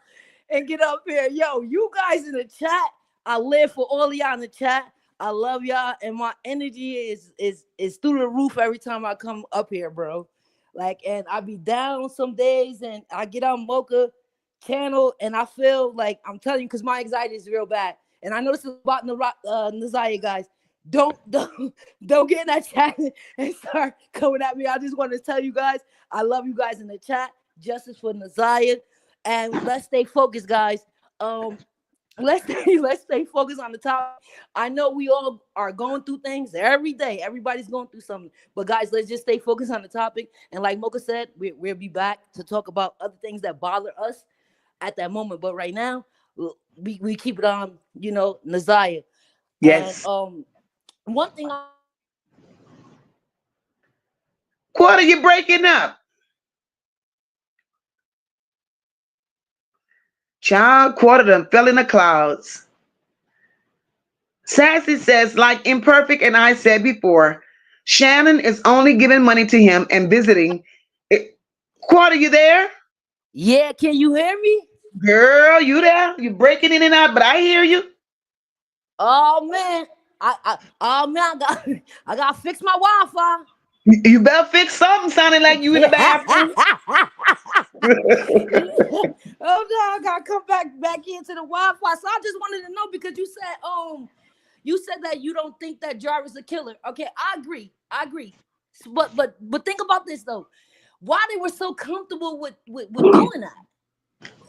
and get up here. Yo, you guys in the chat, I live for all of y'all in the chat. I love y'all, and my energy is through the roof every time I come up here, bro. Like, and I be down some days, and I get on Mocha channel, and I feel like I'm telling you, because my anxiety is real bad. And I know this is about Naziah, guys. Don't get in that chat and start coming at me. I just want to tell you guys, I love you guys in the chat. Justice for Naziah, and let's stay focused, guys. Let's stay focused on the topic. I know we all are going through things every day. Everybody's going through something, but guys, let's just stay focused on the topic. And like Mocha said, we'll be back to talk about other things that bother us at that moment. But right now, we keep it on, Naziah. And Yes. one thing Quarter, you breaking up. Child, quarter done fell in the clouds. Sassy says, like Imperfect and I said before, Shannon is only giving money to him and visiting. Quarter, you there? Yeah, can you hear me? Girl, you there? You breaking in and out, but I hear you. Oh man, I got I got to fix my Wi-Fi. You better fix something sounding like you in the bathroom. Oh no, I gotta come back into the Wi-Fi. So I just wanted to know, because you said that you don't think that Jarvis is a killer. Okay, I agree. But think about this though. Why they were so comfortable with doing that?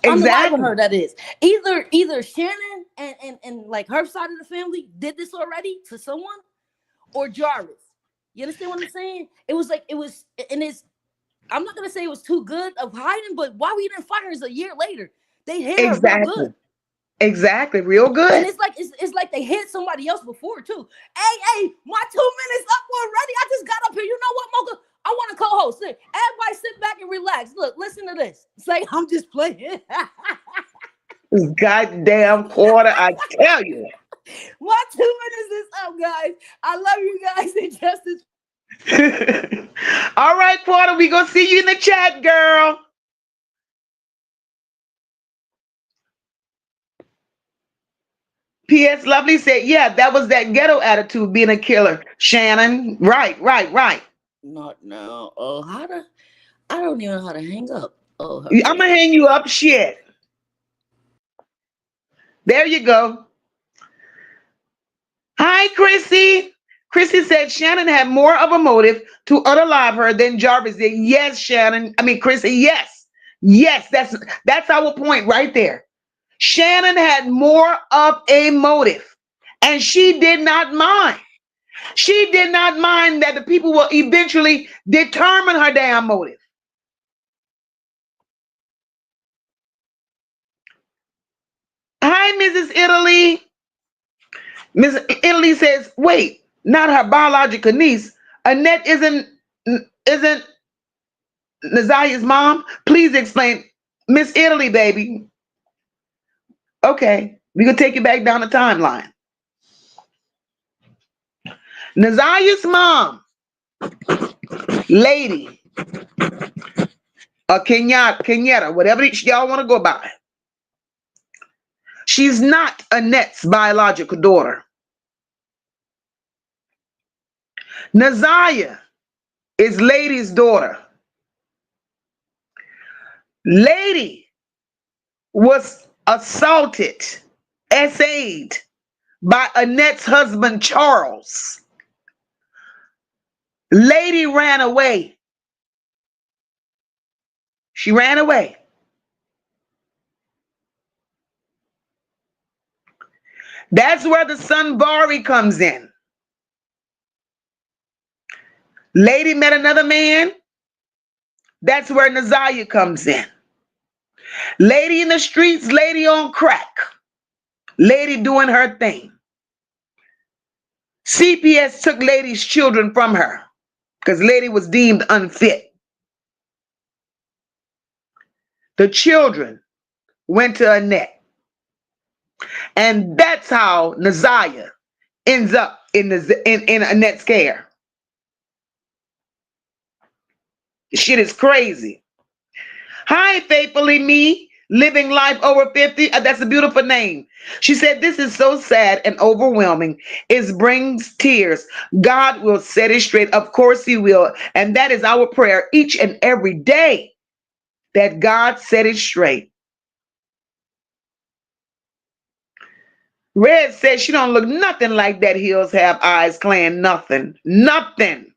Unalive Exactly. her, that is. Either Shannon and like her side of the family did this already to someone, or Jarvis. You understand what I'm saying? It was like, and it's, I'm not gonna say it was too good of hiding, but why we didn't fire us a year later? They hit her real Exactly. good. Exactly. Real And good. it's like they hit somebody else before too. Hey, my 2 minutes up already. I just got up here. You know what, Mocha? I want to co-host. Everybody sit back and relax. Look, listen to this. It's like I'm just playing. This goddamn quarter, I tell you. My 2 minutes is up, guys. I love you guys. And justice. All right, Porter, we gonna see you in the chat, girl. P.S. Lovely said, yeah, that was that ghetto attitude being a killer. Shannon. Right, right, right. Not now. Oh, how to? I don't even know how to hang up. Oh, I'm okay. gonna hang you up. Shit. There you go. Hi, Chrissy. Chrissy said Shannon had more of a motive to unalive her than Jarvis did. Yes, Shannon. I mean, Chrissy, yes. Yes, that's our point right there. Shannon had more of a motive, and she did not mind. She did not mind that the people will eventually determine her damn motive. Hi, Mrs. Italy. Mrs. Italy says, wait, not her biological niece. Annette isn't Nazaya's mom? Please explain. Miss Italy, baby. Okay, we can take you back down the timeline. Nazaya's mom, lady, or Kenyatta, whatever y'all want to go by. She's not Annette's biological daughter. Nazaya is Lady's daughter. Lady was assaulted, essayed by Annette's husband, Charles. Lady ran away. She ran away. That's where the son Bari comes in. Lady met another man. That's where Nazaya comes in. Lady in the streets, lady on crack. Lady doing her thing. CPS took Lady's children from her because Lady was deemed unfit. The children went to Annette. And that's how Nazaya ends up in Annette's care. Shit is crazy. Hi, faithfully me, living life over 50. That's a beautiful name. She said, this is so sad and overwhelming. It brings tears. God will set it straight. Of course he will. And that is our prayer each and every day, that God set it straight. Red says she don't look nothing like that Hills Have Eyes clan. Nothing. Nothing.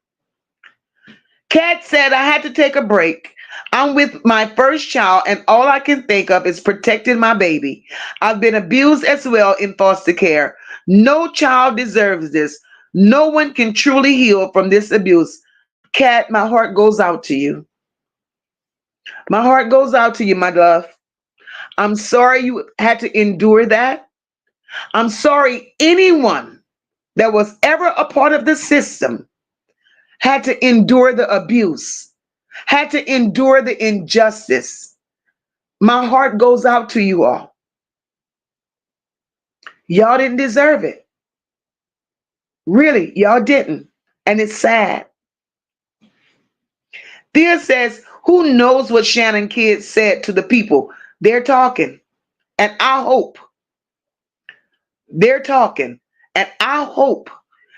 Kat said, I had to take a break. I'm with my first child, and all I can think of is protecting my baby. I've been abused as well in foster care. No child deserves this. No one can truly heal from this abuse. Kat, my heart goes out to you. My heart goes out to you, my love. I'm sorry you had to endure that. I'm sorry anyone that was ever a part of the system had to endure the abuse, had to endure the injustice. My heart goes out to you all. Y'all didn't deserve it. Really, y'all didn't. And it's sad. Thea says, who knows what Shannon kids said to the people? They're talking. And I hope they're talking. And I hope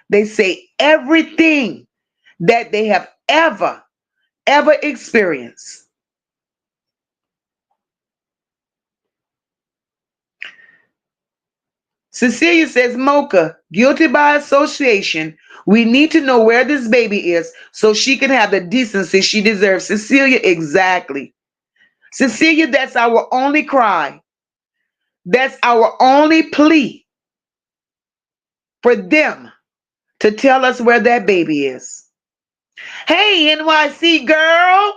they say everything that they have ever experienced. Cecilia says, Mocha, guilty by association. We need to know where this baby is so she can have the decency she deserves. Cecilia, exactly. Cecilia, that's our only cry. That's our only plea for them to tell us where that baby is. Hey, NYC girl.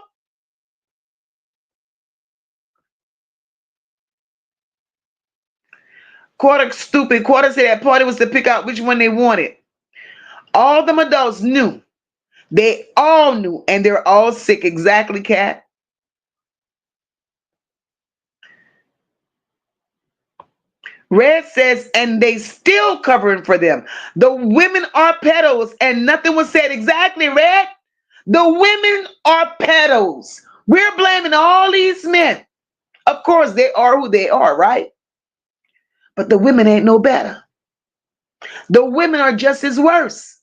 Quarter stupid. Quarter said that party was to pick out which one they wanted. All them adults knew. They all knew, and they're all sick. Exactly, Kat. Red says, and they still covering for them. The women are pedos, and nothing was said. Exactly, Red. The women are pedos. We're blaming all these men. Of course, they are who they are, right? But the women ain't no better. The women are just as worse.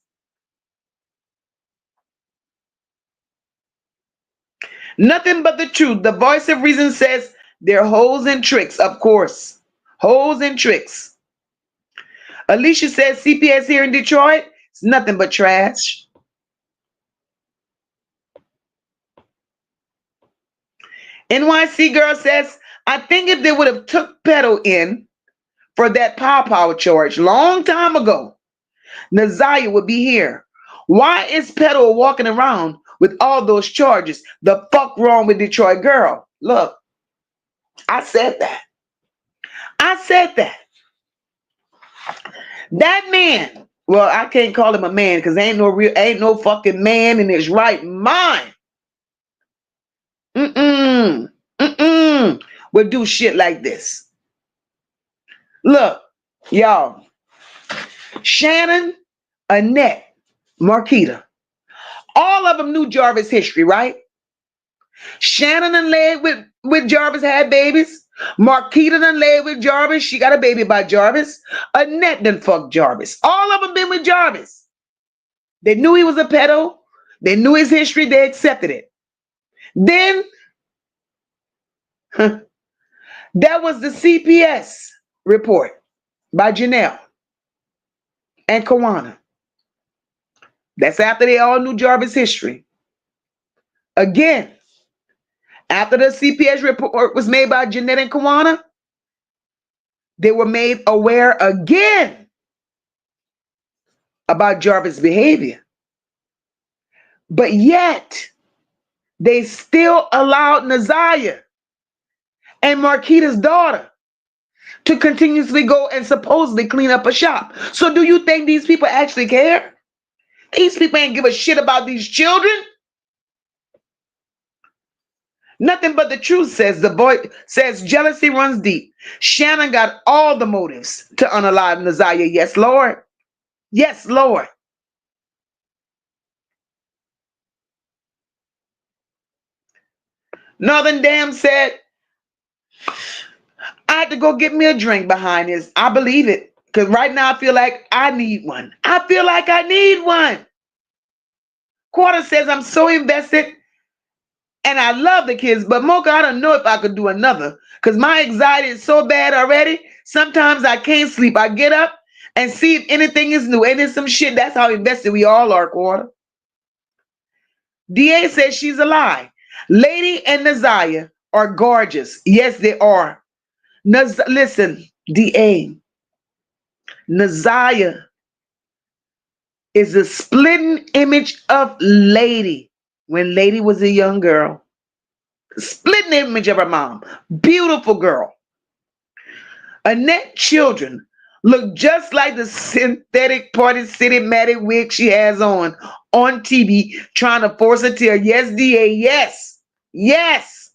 Nothing but the truth. The voice of reason says they're hoes and tricks, of course. Hoes and tricks. Alicia says CPS here in Detroit, it's nothing but trash. NYC girl says, I think if they would have took pedo in for that pow charge long time ago, Naziah would be here. Why is pedo walking around with all those charges? The fuck wrong with Detroit girl? Look, I said that. I said that. That man, well, I can't call him a man because ain't no fucking man in his right mind. Mm-mm. Mm-mm. Would do shit like this. Look, y'all. Shannon, Annette, Marquita. All of them knew Jarvis' history, right? Shannon done laid with Jarvis, had babies. Marquita done laid with Jarvis. She got a baby by Jarvis. Annette done fucked Jarvis. All of them been with Jarvis. They knew he was a pedo. They knew his history. They accepted it. Then, that was the CPS report by Janelle and Kawana. That's after they all knew Jarvis' history. Again, after the CPS report was made by Jeanette and Kawana, they were made aware again about Jarvis' behavior. But yet, they still allowed Naziah and Marquita's daughter to continuously go and supposedly clean up a shop. So do you think these people actually care? These people ain't give a shit about these children. Nothing but the truth, says the boy, says jealousy runs deep. Shannon got all the motives to unalive Naziah. Yes, Lord. Yes, Lord. Northern Dam said, I had to go get me a drink behind this. I believe it. Because right now I feel like I need one. I feel like I need one. Quarter says, I'm so invested and I love the kids, but Mocha, I don't know if I could do another because my anxiety is so bad already. Sometimes I can't sleep. I get up and see if anything is new. And it's some shit. That's how invested we all are, Quarter. DA says she's a lie. Lady and Naziah are gorgeous. Yes, they are. Listen, DA. Naziah is a splitting image of Lady when Lady was a young girl. Splitting image of her mom. Beautiful girl. Annette children look just like the synthetic Party City Matic wig she has on TV, trying to force a tear. Yes, DA, yes. Yes.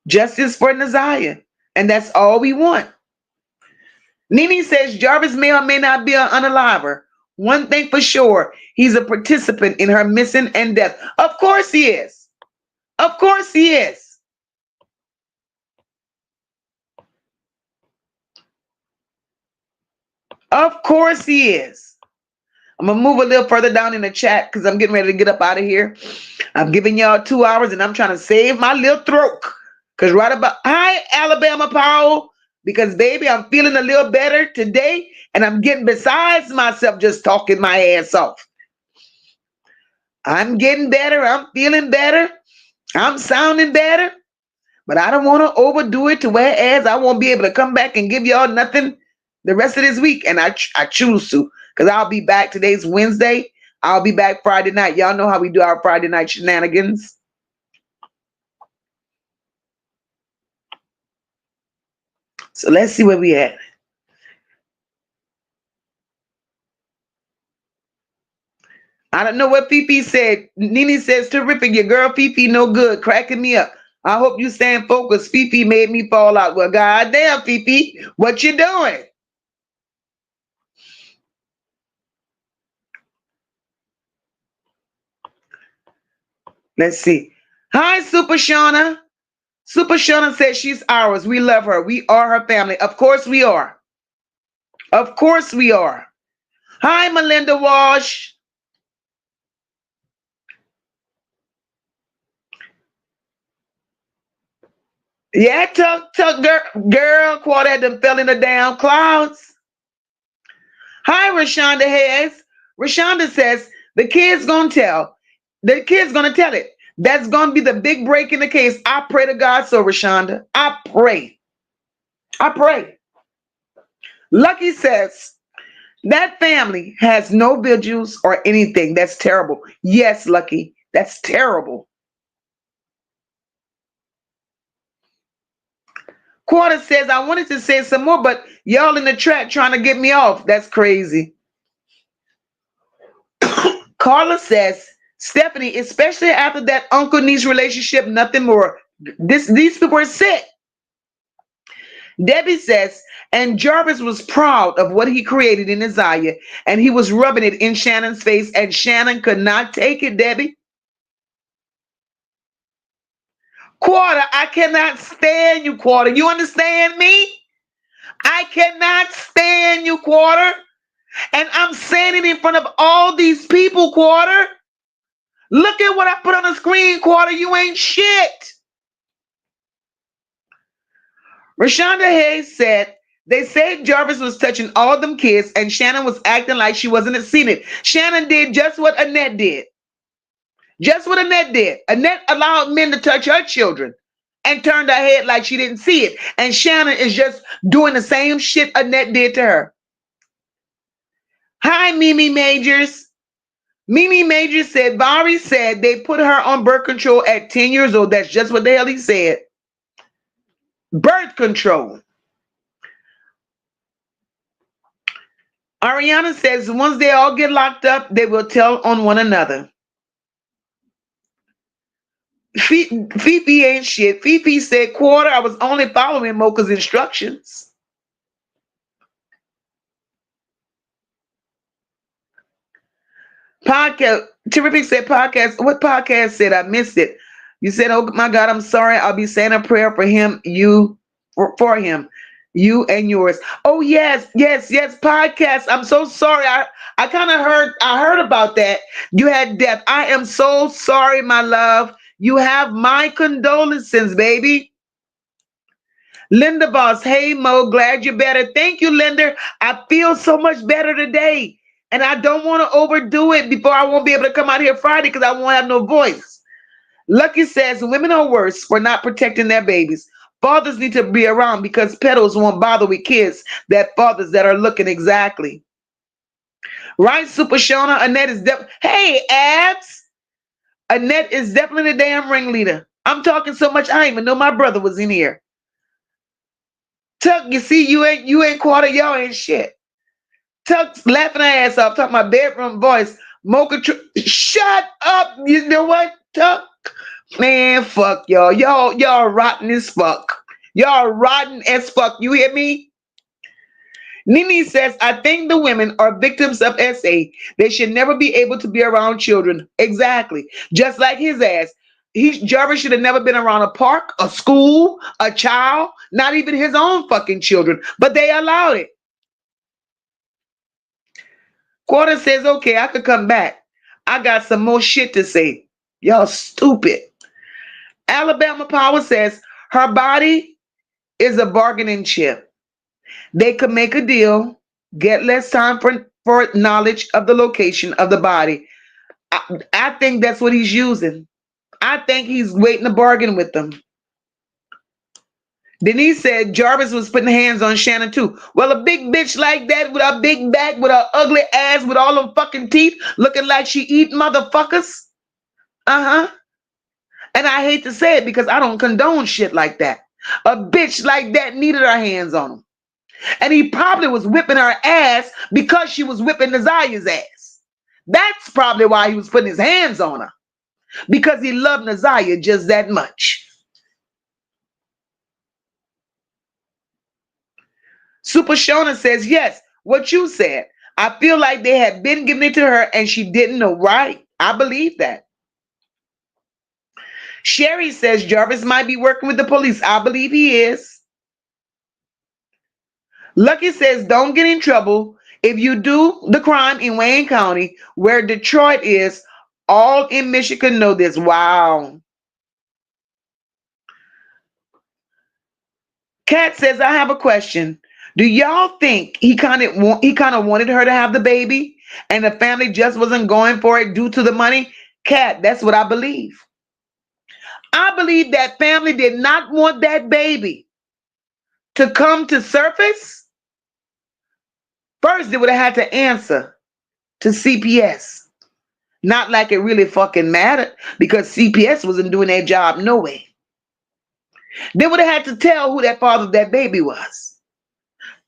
Justice for Naziah. And that's all we want. Nene says Jarvis may or may not be an unaliver. One thing for sure, he's a participant in her missing and death. Of course he is. Of course he is. Of course he is. I'm going to move a little further down in the chat because I'm getting ready to get up out of here. I'm giving y'all 2 hours and I'm trying to save my little throat. Because right about, hi, Alabama Powell. Because, baby, I'm feeling a little better today. And I'm getting besides myself just talking my ass off. I'm getting better. I'm feeling better. I'm sounding better. But I don't want to overdo it to whereas I won't be able to come back and give y'all nothing the rest of this week. And I choose to. Because I'll be back. Today's Wednesday. I'll be back Friday night. Y'all know how we do our Friday night shenanigans. So let's see where we at. I don't know what Fifi said. Nene says, terrific. Your girl Fifi no good. Cracking me up. I hope you staying focused. Fifi made me fall out. Well, goddamn, Fifi, what you doing? Let's see. Hi, Super Shauna. Super Shauna says she's ours. We love her. We are her family. Of course we are. Of course we are. Hi, Melinda Walsh. Yeah, tuck, girl, quarter had them fell in the damn clouds. Hi, Rashonda Hayes. Rashonda says the kid's gonna tell. The kid's gonna tell it. That's gonna be the big break in the case. I pray to God so, Rashonda. I pray. I pray. Lucky says that family has no vigils or anything. That's terrible. Yes, Lucky. That's terrible. Quarter says I wanted to say some more, but y'all in the chat trying to get me off. That's crazy. Carla says, Stephanie, especially after that uncle niece relationship, nothing more. These people are sick. Debbie says, and Jarvis was proud of what he created in Ziyah, and he was rubbing it in Shannon's face, and Shannon could not take it, Debbie. Quarter, I cannot stand you, Quarter. You understand me? I cannot stand you, Quarter. And I'm saying it in front of all these people, Quarter. Look at what I put on the screen, Quarter. You ain't shit. Rashonda Hayes said, they said Jarvis was touching all them kids and Shannon was acting like she wasn't seeing it. Shannon did just what Annette did. Just what Annette did. Annette allowed men to touch her children and turned her head like she didn't see it. And Shannon is just doing the same shit Annette did to her. Hi, Mimi Majors. Mimi Majors said, Vari said they put her on birth control at 10 years old. That's just what the hell he said. Birth control. Ariana says, once they all get locked up, they will tell on one another. Fifi ain't shit. Fifi said, Quarter, I was only following Mocha's instructions. Podcast. Terrific said podcast. What podcast said? I missed it. You said, oh my God, I'm sorry. I'll be saying a prayer for him, for him, you and yours. Oh, yes. Podcast. I'm so sorry. I kind of heard about that. You had death. I am so sorry, my love. You have my condolences, baby. Linda Boss, hey Mo, glad you're better. Thank you, Linda. I feel so much better today. And I don't want to overdo it before I won't be able to come out here Friday because I won't have no voice. Lucky says women are worse for not protecting their babies. Fathers need to be around because pedos won't bother with kids that fathers that are looking exactly. Right, Super Shona? Annette is hey, Abs! Annette is definitely the damn ringleader. I'm talking so much I didn't even know my brother was in here. Tuck, you see, you ain't Quarter, y'all ain't shit. Tuck laughing her ass off, talking my bedroom voice. Mocha, shut up. You know what, Tuck? Man, fuck y'all. Y'all rotten as fuck. Y'all rotten as fuck. You hear me? Nene says, I think the women are victims of SA. They should never be able to be around children. Exactly. Just like his ass. Jarvis should have never been around a park, a school, a child, not even his own fucking children. But they allowed it. Quarter says, okay, I could come back. I got some more shit to say. Y'all stupid. Alabama Power says, her body is a bargaining chip. They could make a deal, get less time for knowledge of the location of the body. I think that's what he's using. I think he's waiting to bargain with them. Denise said Jarvis was putting hands on Shannon too. Well, a big bitch like that with a big back, with a ugly ass, with all them fucking teeth, looking like she eat motherfuckers. And I hate to say it because I don't condone shit like that. A bitch like that needed her hands on him. And he probably was whipping her ass because she was whipping Ziyah's ass. That's probably why he was putting his hands on her. Because he loved Ziyah just that much. Super Shona says, yes, what you said. I feel like they had been giving it to her and she didn't know. Right. I believe that. Sherry says Jarvis might be working with the police. I believe he is. Lucky says, don't get in trouble if you do the crime in Wayne County, where Detroit is. All in Michigan know this. Wow. Kat says, I have a question. Do y'all think he kind of wanted her to have the baby and the family just wasn't going for it due to the money? Kat, that's what I believe. I believe that family did not want that baby to come to surface. First, they would have had to answer to CPS. Not like it really fucking mattered, because CPS wasn't doing their job no way. They would have had to tell who that father of that baby was.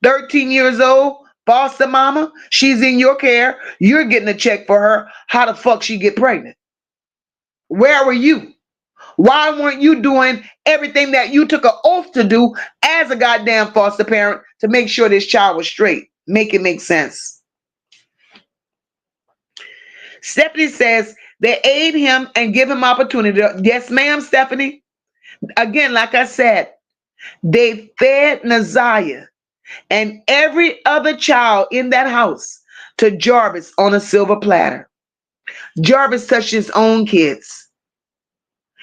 13 years old, foster mama, she's in your care. You're getting a check for her. How the fuck she get pregnant? Where were you? Why weren't you doing everything that you took an oath to do as a goddamn foster parent to make sure this child was straight? Make it make sense. Stephanie says they aid him and give him opportunity. Yes, ma'am, Stephanie. Again, like I said, they fed Ziyah and every other child in that house to Jarvis on a silver platter. Jarvis touched his own kids.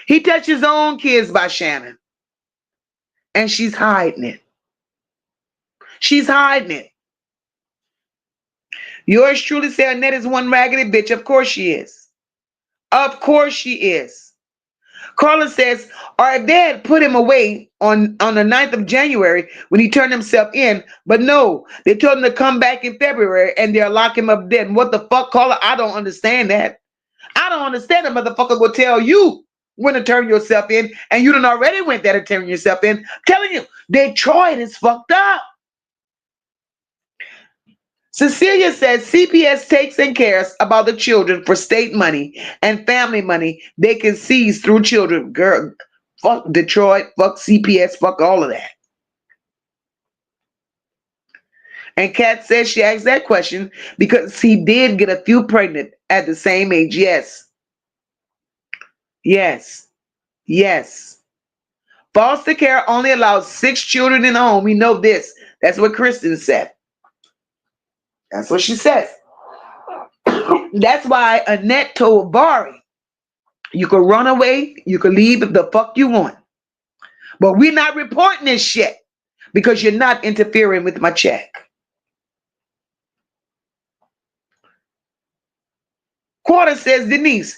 He touched his own kids by Shannon. And she's hiding it. She's hiding it. Yours truly said Annette is one raggedy bitch. Of course she is. Of course she is. Carla says, or if they had put him away on the 9th of January when he turned himself in, but no, they told him to come back in February and they'll lock him up dead. What the fuck, Carla? I don't understand that. I don't understand. The motherfucker will tell you when to turn yourself in, and you done already went there to turn yourself in. I'm telling you, Detroit is fucked up. Cecilia says CPS takes and cares about the children for state money and family money they can seize through children. Girl, fuck Detroit, fuck CPS, fuck all of that. And Kat says she asked that question because he did get a few pregnant at the same age. Yes. Yes. Yes. Foster care only allows 6 children in the home. We know this. That's what Kristen said. That's what she says. That's why Annette told Bari, you can run away, you can leave if the fuck you want. But we're not reporting this shit because you're not interfering with my check. Quarter says, Denise,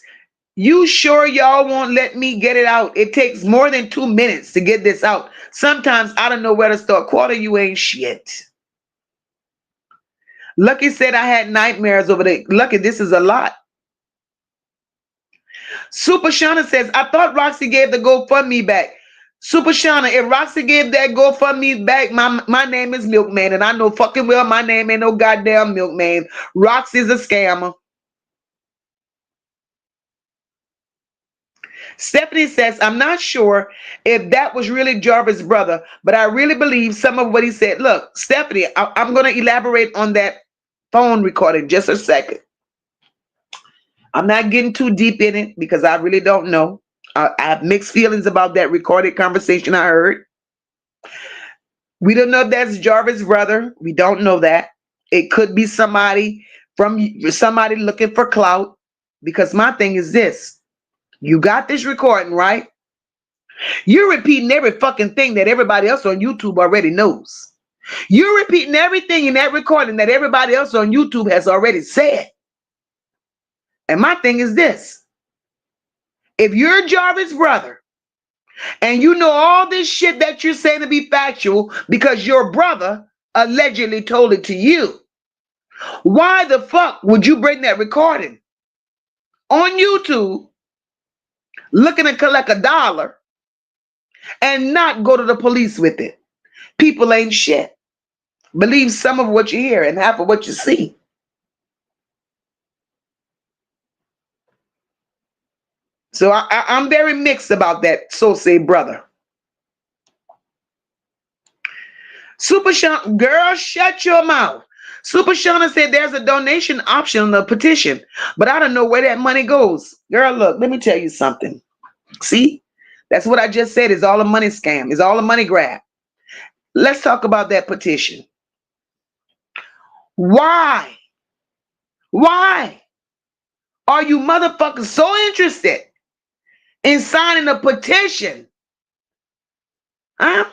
you sure y'all won't let me get it out? It takes more than 2 minutes to get this out. Sometimes I don't know where to start. Quarter, you ain't shit. Lucky said I had nightmares over there. Lucky, this is a lot. Super Shauna says, I thought Roxy gave the GoFundMe back. Super Shauna, if Roxy gave that GoFundMe back, my name is Milkman, and I know fucking well my name ain't no goddamn Milkman. Roxy's a scammer. Stephanie says, I'm not sure if that was really Jarvis' brother, but I really believe some of what he said. Look, Stephanie, I'm going to elaborate on that phone recording just a second. I'm not getting too deep in it because I really don't know. I have mixed feelings about that recorded conversation I heard. We don't know if that's Jarvis' brother. We don't know that. It could be somebody looking for clout, because my thing is this. You got this recording, right? You're repeating every fucking thing that everybody else on YouTube already knows. You're repeating everything in that recording that everybody else on YouTube has already said. And my thing is this. If you're Jarvis' brother and you know all this shit that you're saying to be factual because your brother allegedly told it to you, why the fuck would you bring that recording on YouTube looking to collect $1 and not go to the police with it. People ain't shit. Believe some of what you hear and half of what you see. So I'm very mixed about that, so say brother. Super Sean, girl, shut your mouth. Super Shauna said there's a donation option on the petition, but I don't know where that money goes. Girl, look, let me tell you something. See, that's what I just said. Is all a money scam. Is all a money grab. Let's talk about that petition. Why? Why are you motherfuckers so interested in signing a petition? Huh?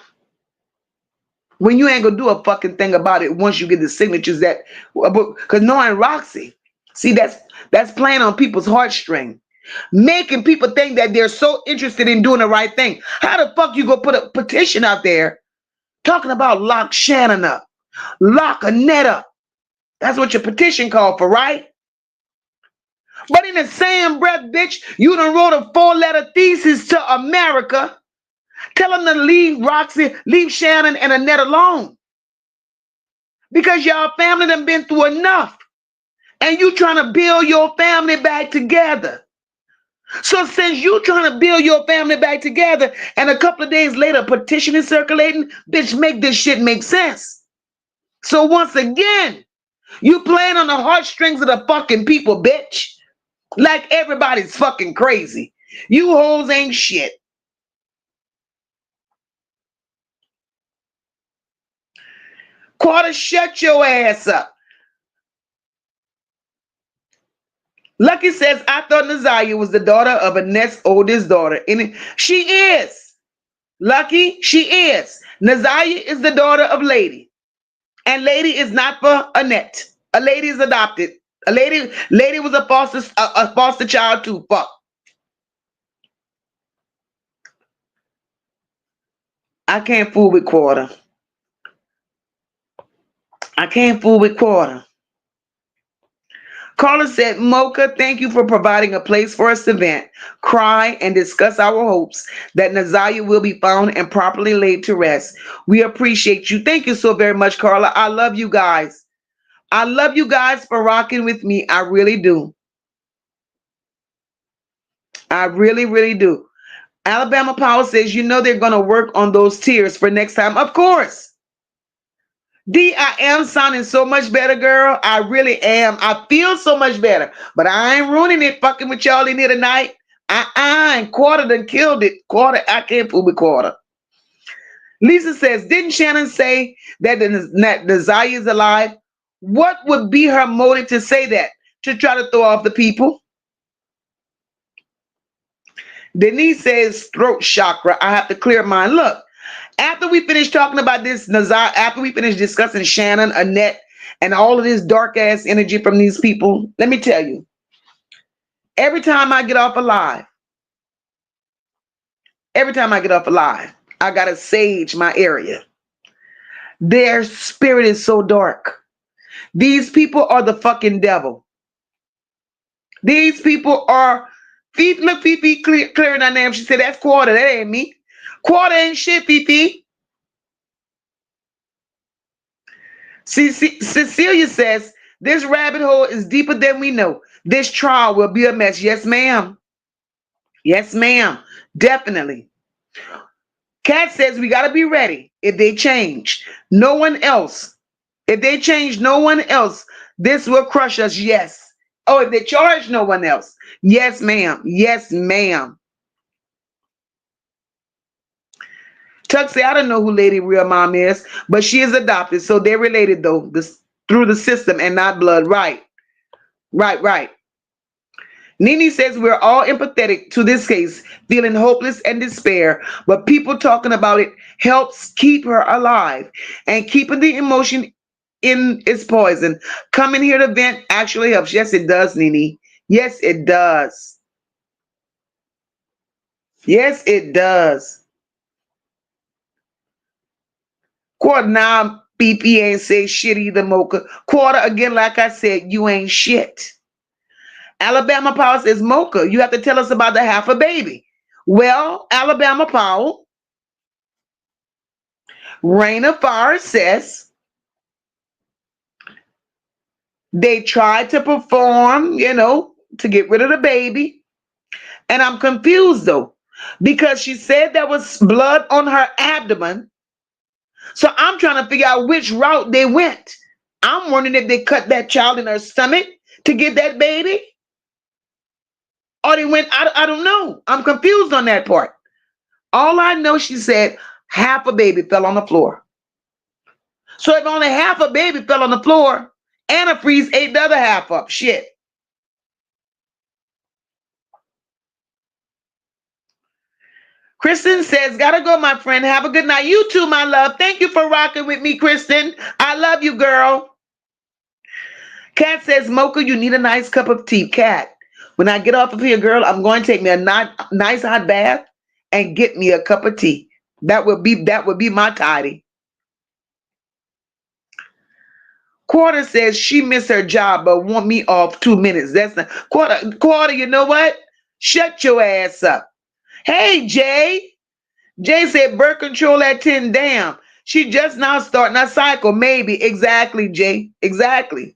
When you ain't gonna do a fucking thing about it once you get the signatures that, because knowing Roxy, see, that's playing on people's heartstring, making people think that they're so interested in doing the right thing. How the fuck you gonna put a petition out there talking about lock Shannon up, lock Annette up? That's what your petition called for, right? But in the same breath, bitch, you done wrote a 4-letter thesis to America. Tell them to leave Roxy, leave Shannon and Annette alone. Because y'all family done been through enough. And you trying to build your family back together. So since you trying to build your family back together and a couple of days later petition is circulating, bitch, make this shit make sense. So once again, you playing on the heartstrings of the fucking people, bitch. Like everybody's fucking crazy. You hoes ain't shit. Quarter, shut your ass up. Lucky says, I thought Ziyah was the daughter of Annette's oldest daughter. And she is. Lucky, she is. Ziyah is the daughter of Lady. And Lady is not for Annette. A lady is adopted. Lady was a foster child too. Fuck. I can't fool with Quarter. I can't fool with Quarter. Carla said, Mocha, thank you for providing a place for us to vent, cry, and discuss our hopes that Ziyah will be found and properly laid to rest. We appreciate you. Thank you so very much, Carla. I love you guys. I love you guys for rocking with me. I really do. I really, really do. Alabama Power says, you know they're going to work on those tears for next time. Of course. D, I am sounding so much better, girl. I really am. I feel so much better. But I ain't ruining it fucking with y'all in here tonight. And Quarter done killed it. Quarter, I can't fool with Quarter. Lisa says, didn't Shannon say that the Ziyah is alive? What would be her motive to say that? To try to throw off the people? Denise says, throat chakra. I have to clear mine. Look. After we finish talking about this, after we finish discussing Shannon, Annette, and all of this dark ass energy from these people, let me tell you, every time I get off alive, I gotta sage my area. Their spirit is so dark. These people are the fucking devil. These people are, look, Fifi clearing her name. She said, that's Quarter. That ain't me. Quarter ain't shit, Fifi. Cecilia says, this rabbit hole is deeper than we know. This trial will be a mess. Yes, ma'am. Yes, ma'am. Definitely. Kat says, we got to be ready if they change. No one else. If they change no one else, this will crush us. Yes. Oh, if they charge no one else. Yes, ma'am. Yes, ma'am. Tuck say, I don't know who Lady real mom is, but she is adopted, so they're related though, through the system and not blood. Right. Nene says we're all empathetic to this case, feeling hopeless and despair, but people talking about it helps keep her alive, and keeping the emotion in its poison. Coming here to vent actually helps. Yes, it does, Nene. Yes, it does. Yes, it does. Quarter, now BP ain't say shit either, Mocha. Quarter, again, like I said, you ain't shit. Alabama Power says, Mocha, you have to tell us about the half a baby. Well, Alabama Power, Rain of Fire says they tried to perform, to get rid of the baby. And I'm confused though, because she said there was blood on her abdomen. So I'm trying to figure out which route they went. I'm wondering if they cut that child in her stomach to get that baby. Or they went, I don't know. I'm confused on that part. All I know, she said half a baby fell on the floor. So if only half a baby fell on the floor, antifreeze ate the other half up. Shit. Kristen says, gotta go, my friend. Have a good night. You too, my love. Thank you for rocking with me, Kristen. I love you, girl. Kat says, Mocha, you need a nice cup of tea. Kat, when I get off of here, girl, I'm going to take me a nice hot bath and get me a cup of tea. That would be my tidy. Quarter says she missed her job but want me off 2 minutes. That's not quarter, you know what? Shut your ass up. Hey, Jay. Jay said birth control at 10. Damn. She just now starting her cycle. Maybe. Exactly, Jay. Exactly.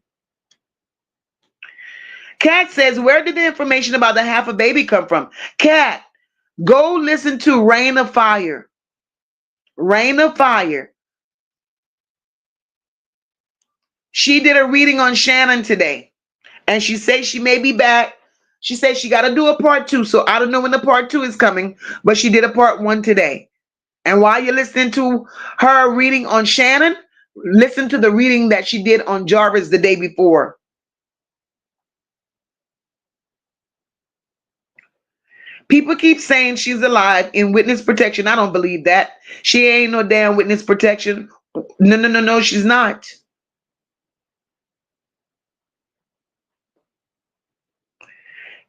Kat says, where did the information about the half a baby come from? Kat, go listen to Rain of Fire. Rain of Fire. She did a reading on Shannon today. And she says she may be back. She says she got to do a part 2. So I don't know when the part 2 is coming. But she did a part 1 today. And while you're listening to her reading on Shannon, listen to the reading that she did on Jarvis the day before. People keep saying she's alive in witness protection. I don't believe that. She ain't no damn witness protection. No, she's not.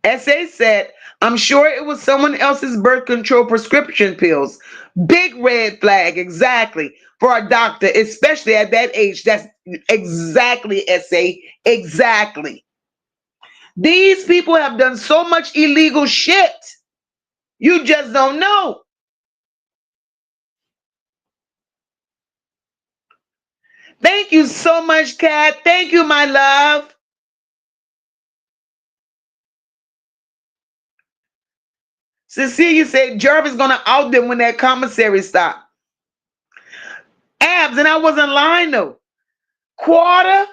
SA said, I'm sure it was someone else's birth control prescription pills. Big red flag, exactly, for a doctor, especially at that age. That's exactly, SA, exactly. These people have done so much illegal shit. You just don't know. Thank you so much, Kat. Thank you, my love. Cecilia said Jarvis gonna out them when that commissary stop. Abs, and I wasn't lying though. Quarter,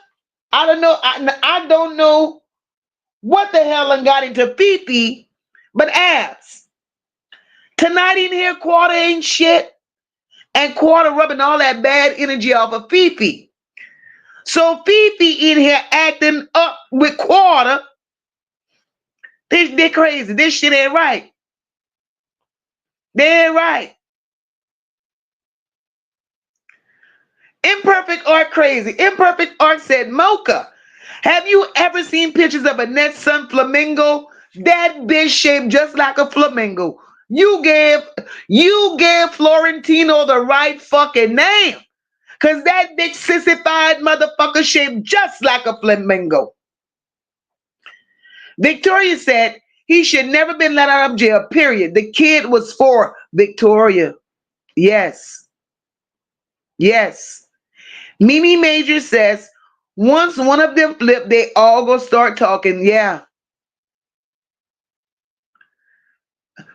I don't know. I don't know what the hell and got into Fifi, but Abs. Tonight in here, Quarter ain't shit, and Quarter rubbing all that bad energy off of Fifi. So Fifi in here acting up with Quarter. They're crazy. This shit ain't right. They ain't right. Imperfect Art crazy. Imperfect Art said, Mocha, have you ever seen pictures of Annette's son Flamingo? That bitch shaped just like a flamingo. You gave Florentino the right fucking name. Cause that bitch sissified motherfucker shaped just like a flamingo. Victoria said he should never been let out of jail, period. The kid was for Victoria. Yes. Yes. Mimi Major says, once one of them flip, they all go start talking. Yeah.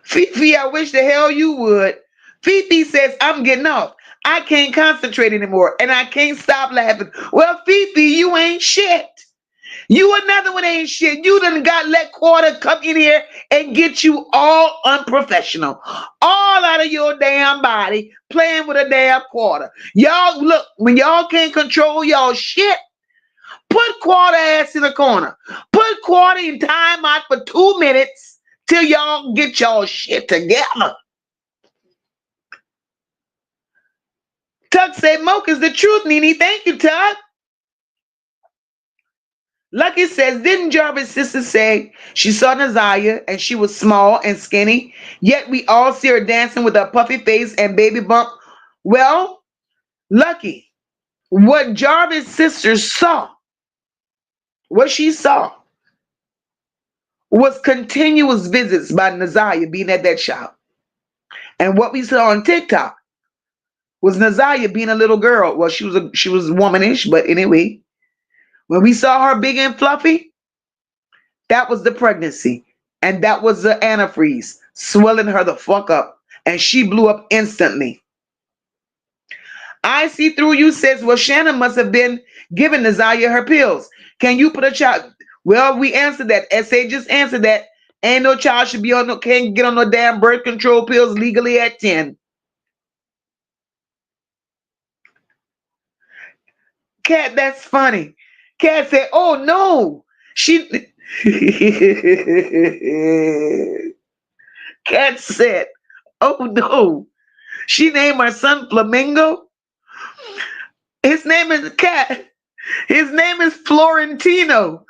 Fifi, I wish the hell you would. Fifi says, I'm getting off. I can't concentrate anymore, and I can't stop laughing. Well, Fifi, you ain't shit. You another one ain't shit. You done got let Quarter come in here and get you all unprofessional. All out of your damn body, playing with a damn Quarter. Y'all, look, when y'all can't control y'all shit, put Quarter ass in the corner. Put Quarter in timeout for 2 minutes till y'all get y'all shit together. Tuck said, Mocha's the truth, Nene. Thank you, Tuck. Lucky says, didn't Jarvis' sister say she saw Ziyah and she was small and skinny, yet we all see her dancing with a puffy face and baby bump? Well, Lucky, what Jarvis' sister saw, what she saw, was continuous visits by Ziyah being at that shop. And what we saw on TikTok was Nazaya being a little girl. Well, she was womanish, but anyway, when we saw her big and fluffy, that was the pregnancy. And that was the antifreeze swelling her the fuck up. And she blew up instantly. I see through you says, well, Shannon must have been giving Nazaya her pills. Can you put a child? Well, we answered that. SA just answered that. Ain't no child should be on no, can't get on no damn birth control pills legally at 10. Cat, that's funny. Cat said, oh no. She Cat said, oh no. She named her son Flamingo. His name is Cat. His name is Florentino.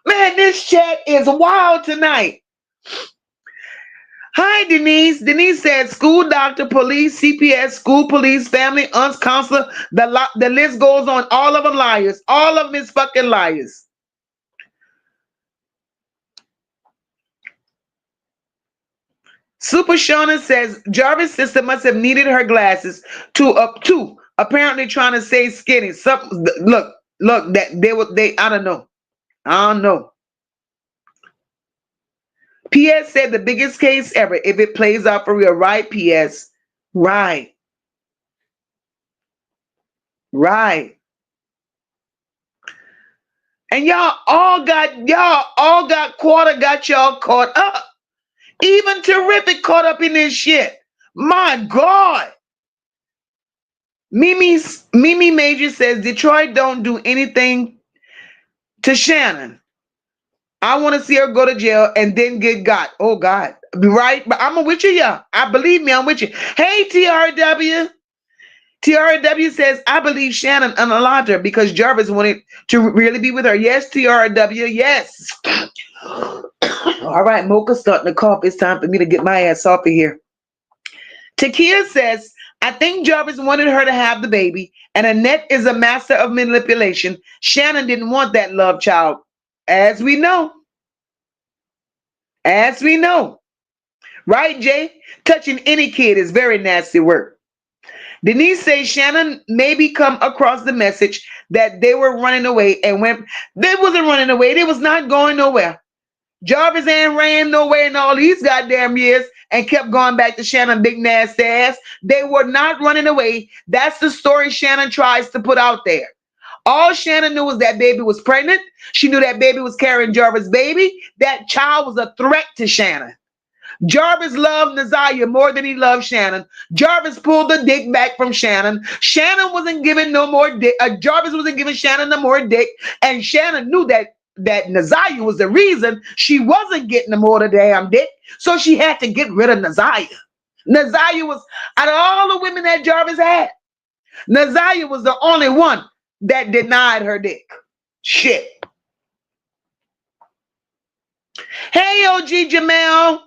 Man, this chat is wild tonight. Hi, Denise. Denise said school doctor, police, CPS, school police, family, aunts, counselor. The list goes on. All of them liars. All of them is fucking liars. Super Shauna says Jarvis' sister must have needed her glasses to apparently trying to say skinny. Look, that they I don't know. I don't know. PS said the biggest case ever if it plays out for real. Right, PS. Right. Right. And y'all all got y'all caught up. Even Terrific caught up in this shit. My God. Mimi Major says Detroit don't do anything to Shannon. I want to see her go to jail and then get got. Oh God. Right? But I'm with you, yeah. I believe me, I'm with you. Hey, TRW. TRW says, I believe Shannon unalived her because Jarvis wanted to really be with her. Yes, TRW, yes. All right, Mocha's starting to cough. It's time for me to get my ass off of here. Takia says, I think Jarvis wanted her to have the baby, and Annette is a master of manipulation. Shannon didn't want that love child, as we know. As we know. Right, Jay? Touching any kid is very nasty work. Denise says Shannon maybe come across the message that they were running away and went. They wasn't running away. They was not going nowhere. Jarvis ain't ran nowhere in all these goddamn years and kept going back to Shannon big nasty ass. They were not running away. That's the story Shannon tries to put out there. All Shannon knew was that baby was pregnant. She knew that baby was carrying Jarvis' baby. That child was a threat to Shannon. Jarvis loved Nazaya more than he loved Shannon. Jarvis pulled the dick back from Shannon. Shannon wasn't giving no more dick. Jarvis wasn't giving Shannon no more dick. And Shannon knew that Nazaya was the reason she wasn't getting no more the damn dick. So she had to get rid of Nazaya. Nazaya was, out of all the women that Jarvis had, Nazaya was the only one that denied her dick. Shit. Hey, OG Jamel.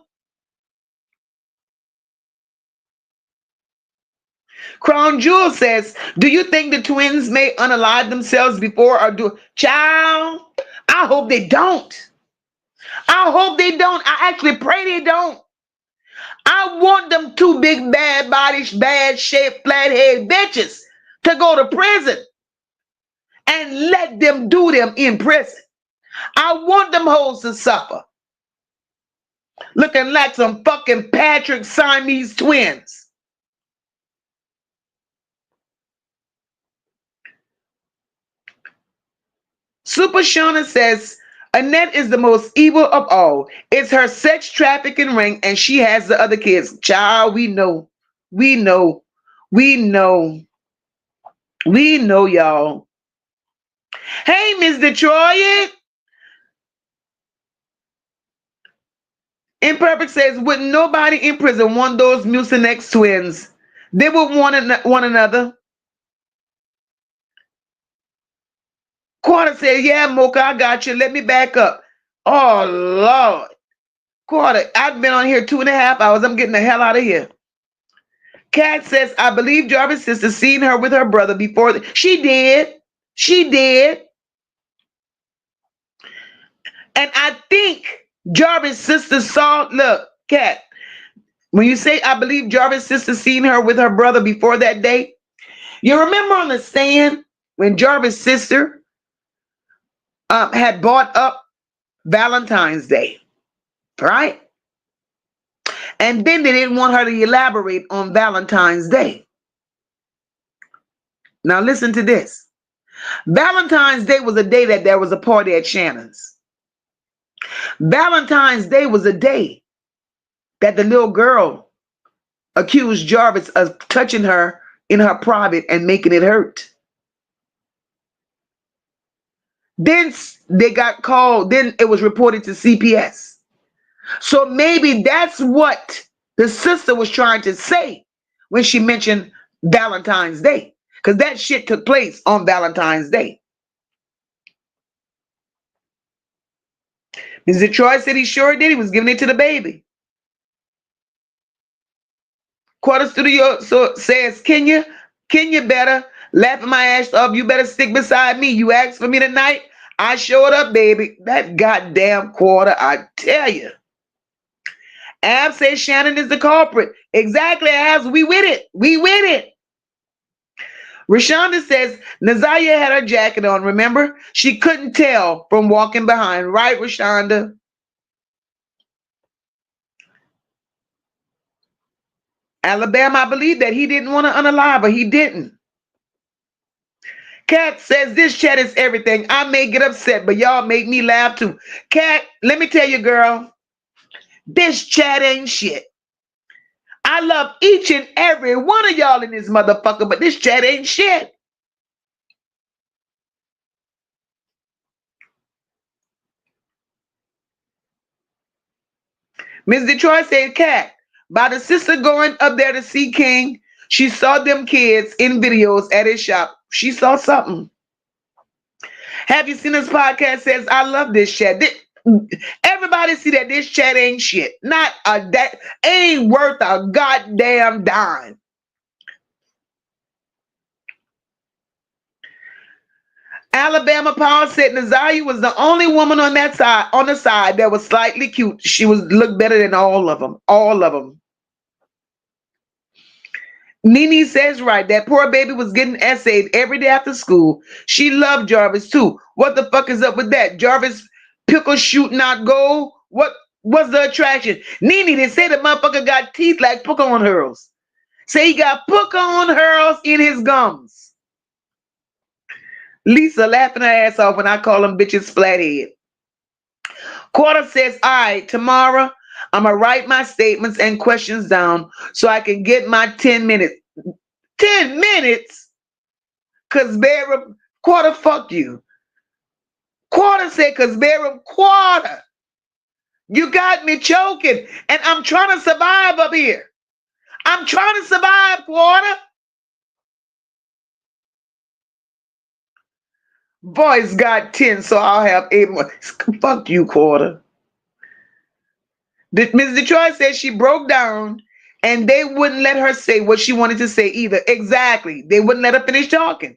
Crown Jewel says, do you think the twins may unalive themselves before or do? Child, I hope they don't. I hope they don't. I actually pray they don't. I want them two big bad bodies, bad shaped flathead bitches to go to prison and let them do them in prison. I want them hoes to suffer. Looking like some fucking Patrick Siamese twins. Super Shauna says, Annette is the most evil of all. It's her sex trafficking ring and she has the other kids. Child, we know. We know. We know. We know, y'all. Hey, Miss Detroit. Imperfect says, would nobody in prison want those Mucinex twins? They would want one another. Quarter said, yeah, Mocha, I got you. Let me back up. Oh, Lord. Quarter, I've been on here 2.5 hours. I'm getting the hell out of here. Kat says, I believe Jarvis' sister seen her with her brother before. She did. She did. And I think Jarvis' sister saw, look, Kat, When you say, I believe Jarvis' sister seen her with her brother before that day, you remember on the stand when Jarvis' sister had brought up Valentine's Day, right? And then they didn't want her to elaborate on Valentine's Day. Now listen to this. Valentine's Day was a day that there was a party at Shannon's. Valentine's Day was a day that the little girl accused Jarvis of touching her in her private and making it hurt. Then they got called, then it was reported to CPS. So maybe that's what the sister was trying to say when she mentioned Valentine's Day, because that shit took place on Valentine's Day. Mr. Troy said he sure did. He was giving it to the baby. Quarter Studio says, Kenya better laughing my ass off. You better stick beside me. You asked for me tonight. I showed up, baby. That goddamn Quarter, I tell you. Ab says Shannon is the culprit. Exactly, Abs. We with it. We with it. Rashonda says Nazaya had her jacket on. Remember? She couldn't tell from walking behind. Right, Rashonda? Alabama, I believe that he didn't want to unalive her. He didn't. Kat says this chat is everything. I may get upset, but y'all make me laugh too. Kat, let me tell you, girl, this chat ain't shit. I love each and every one of y'all in this motherfucker, but this chat ain't shit. Miss Detroit said, Kat, by the sister going up there to see King, she saw them kids in videos at his shop. She saw something. Have you seen this podcast? Says, I love this chat. Everybody see that this chat ain't shit. Not that ain't worth a goddamn dime. Alabama Power said Nazaya was the only woman on that side, on the side that was slightly cute. She was looked better than all of them. All of them. Nene says right. That poor baby was getting essayed every day after school. She loved Jarvis too. What the fuck is up with that? Jarvis pickle shooting out gold? What's the attraction? Nene, they say the motherfucker got teeth like Puka on hurls. Say he got Puka on hurls in his gums. Lisa laughing her ass off when I call them bitches flathead. Quarter says, all right, tomorrow I'm going to write my statements and questions down so I can get my 10 minutes. 10 minutes? Because Barham, Quarter, fuck you. Quarter said, because Barham, Quarter. You got me choking, and I'm trying to survive up here. I'm trying to survive, Quarter. Boys got 10, so I'll have 8 more. Fuck you, Quarter. Ms. Detroit said she broke down and they wouldn't let her say what she wanted to say either. Exactly. They wouldn't let her finish talking.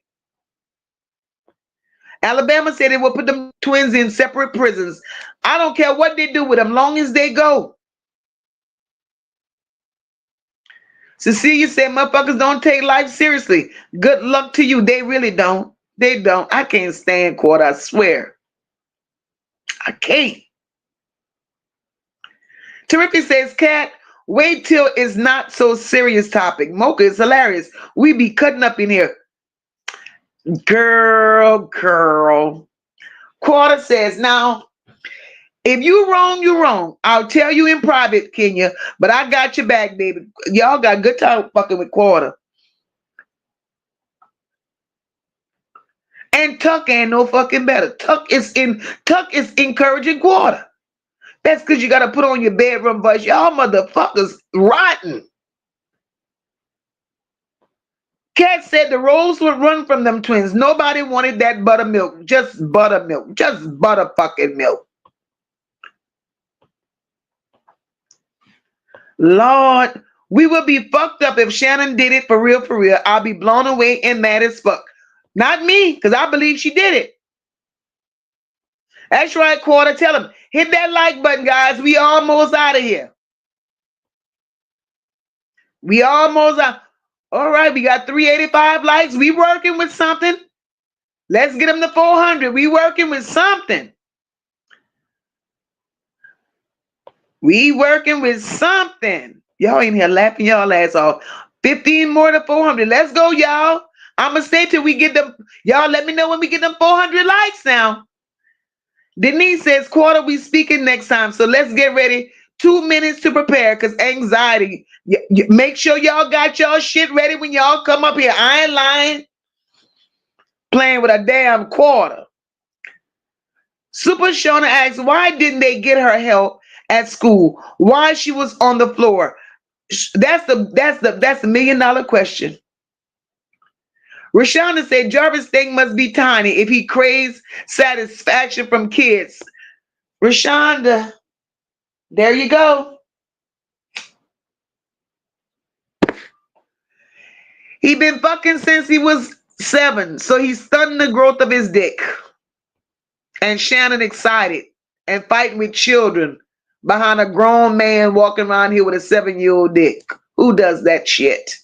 Alabama said they will put them twins in separate prisons. I don't care what they do with them, long as they go. Cecilia said motherfuckers don't take life seriously. Good luck to you. They really don't. They don't. I can't stand Quarter, I swear. I can't. Terrific says, Kat, wait till it's not so serious topic. Mocha is hilarious. We be cutting up in here. Girl. Quarter says, now, if you wrong, you wrong. I'll tell you in private, Kenya, but I got your back, baby. Y'all got good time fucking with Quarter. And Tuck ain't no fucking better. Tuck is encouraging Quarter. That's because you got to put on your bedroom voice. Y'all motherfuckers rotten. Kat said the roles would run from them twins. Nobody wanted that buttermilk. Just buttermilk. Just butter fucking milk. Lord, we would be fucked up if Shannon did it for real, for real. I'll be blown away and mad as fuck. Not me, because I believe she did it. That's right, Quarter. Tell him. Hit that like button, guys. We almost out of here. We almost are. All right, we got 385 likes. We working with something. Let's get them to 400. We working with something. We working with something. Y'all in here laughing y'all ass off. 15 more to 400. Let's go, y'all. I'ma stay till we get them. Y'all let me know when we get them 400 likes now. Denise says, quarter, we speaking next time. So let's get ready. 2 minutes to prepare because anxiety. Make sure y'all got y'all shit ready when y'all come up here. I ain't lying. Playing with a damn quarter. Super Shona asks, why didn't they get her help at school? Why she was on the floor? That's the $1 million question. Rashonda said Jarvis' thing must be tiny if he craves satisfaction from kids. Rashonda, there you go. He been fucking since he was 7, so he's stunning the growth of his dick. And Shannon excited and fighting with children behind a grown man walking around here with a 7-year-old dick. Who does that shit?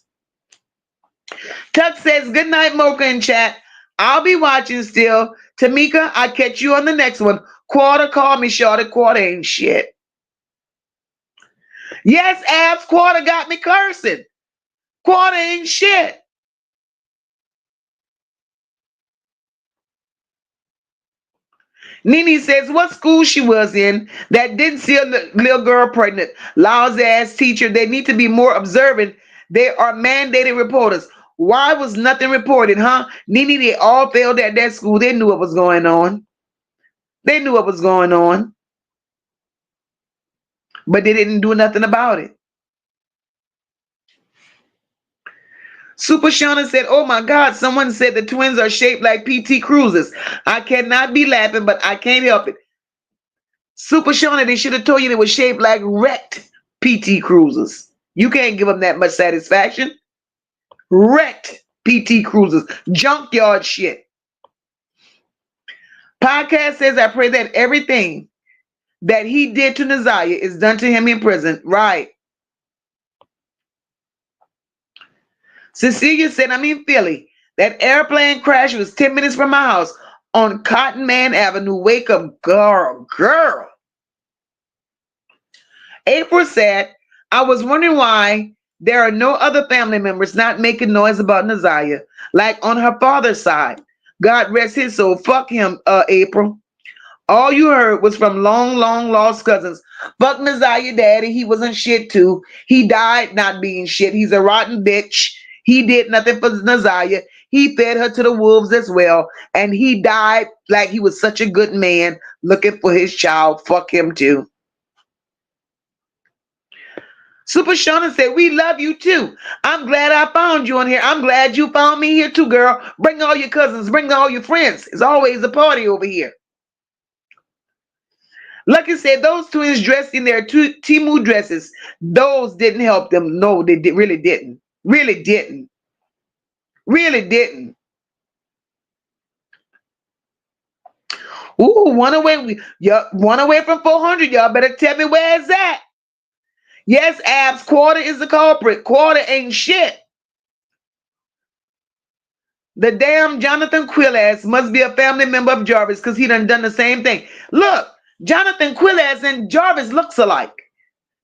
Tuck says, good night, Mocha in chat. I'll be watching still. Tamika, I'll catch you on the next one. Quarter, call me shorty. Quarter ain't shit. Yes, Abs, quarter got me cursing. Quarter ain't shit. Nene says, what school she was in that didn't see a little girl pregnant? Lousy ass teacher. They need to be more observant. They are mandated reporters. Why was nothing reported, huh? Nene, they all failed at that school. They knew what was going on. They knew what was going on. But they didn't do nothing about it. Super Shauna said, oh my God, someone said the twins are shaped like PT Cruises. I cannot be laughing, but I can't help it. Super Shauna, they should have told you they were shaped like wrecked PT Cruisers. You can't give them that much satisfaction. Wrecked PT Cruisers. Junkyard shit. Podcast says, I pray that everything that he did to Ziyah is done to him in prison. Right. Cecilia said, I'm in Philly. That airplane crash was 10 minutes from my house on Cotton Man Avenue. Wake up, girl. April said, I was wondering why there are no other family members not making noise about Ziyah, like on her father's side. God rest his soul. Fuck him, April. All you heard was from long lost cousins. Fuck Ziyah daddy. He wasn't shit too. He died not being shit. He's a rotten bitch. He did nothing for Ziyah. He fed her to the wolves as well. And he died like he was such a good man looking for his child. Fuck him too. Super Shauna said, we love you too. I'm glad I found you on here. I'm glad you found me here too, girl. Bring all your cousins. Bring all your friends. It's always a party over here. Lucky said, those twins dressed in their Timu dresses. Those didn't help them. No, they really didn't. Really didn't. Really didn't. Ooh, one away from 400. Y'all better tell me where it's at. Yes, Abs, quarter is the culprit. Quarter ain't shit. The damn Jonathan Quillass must be a family member of Jarvis because he done the same thing. Look, Jonathan Quillass and Jarvis looks alike.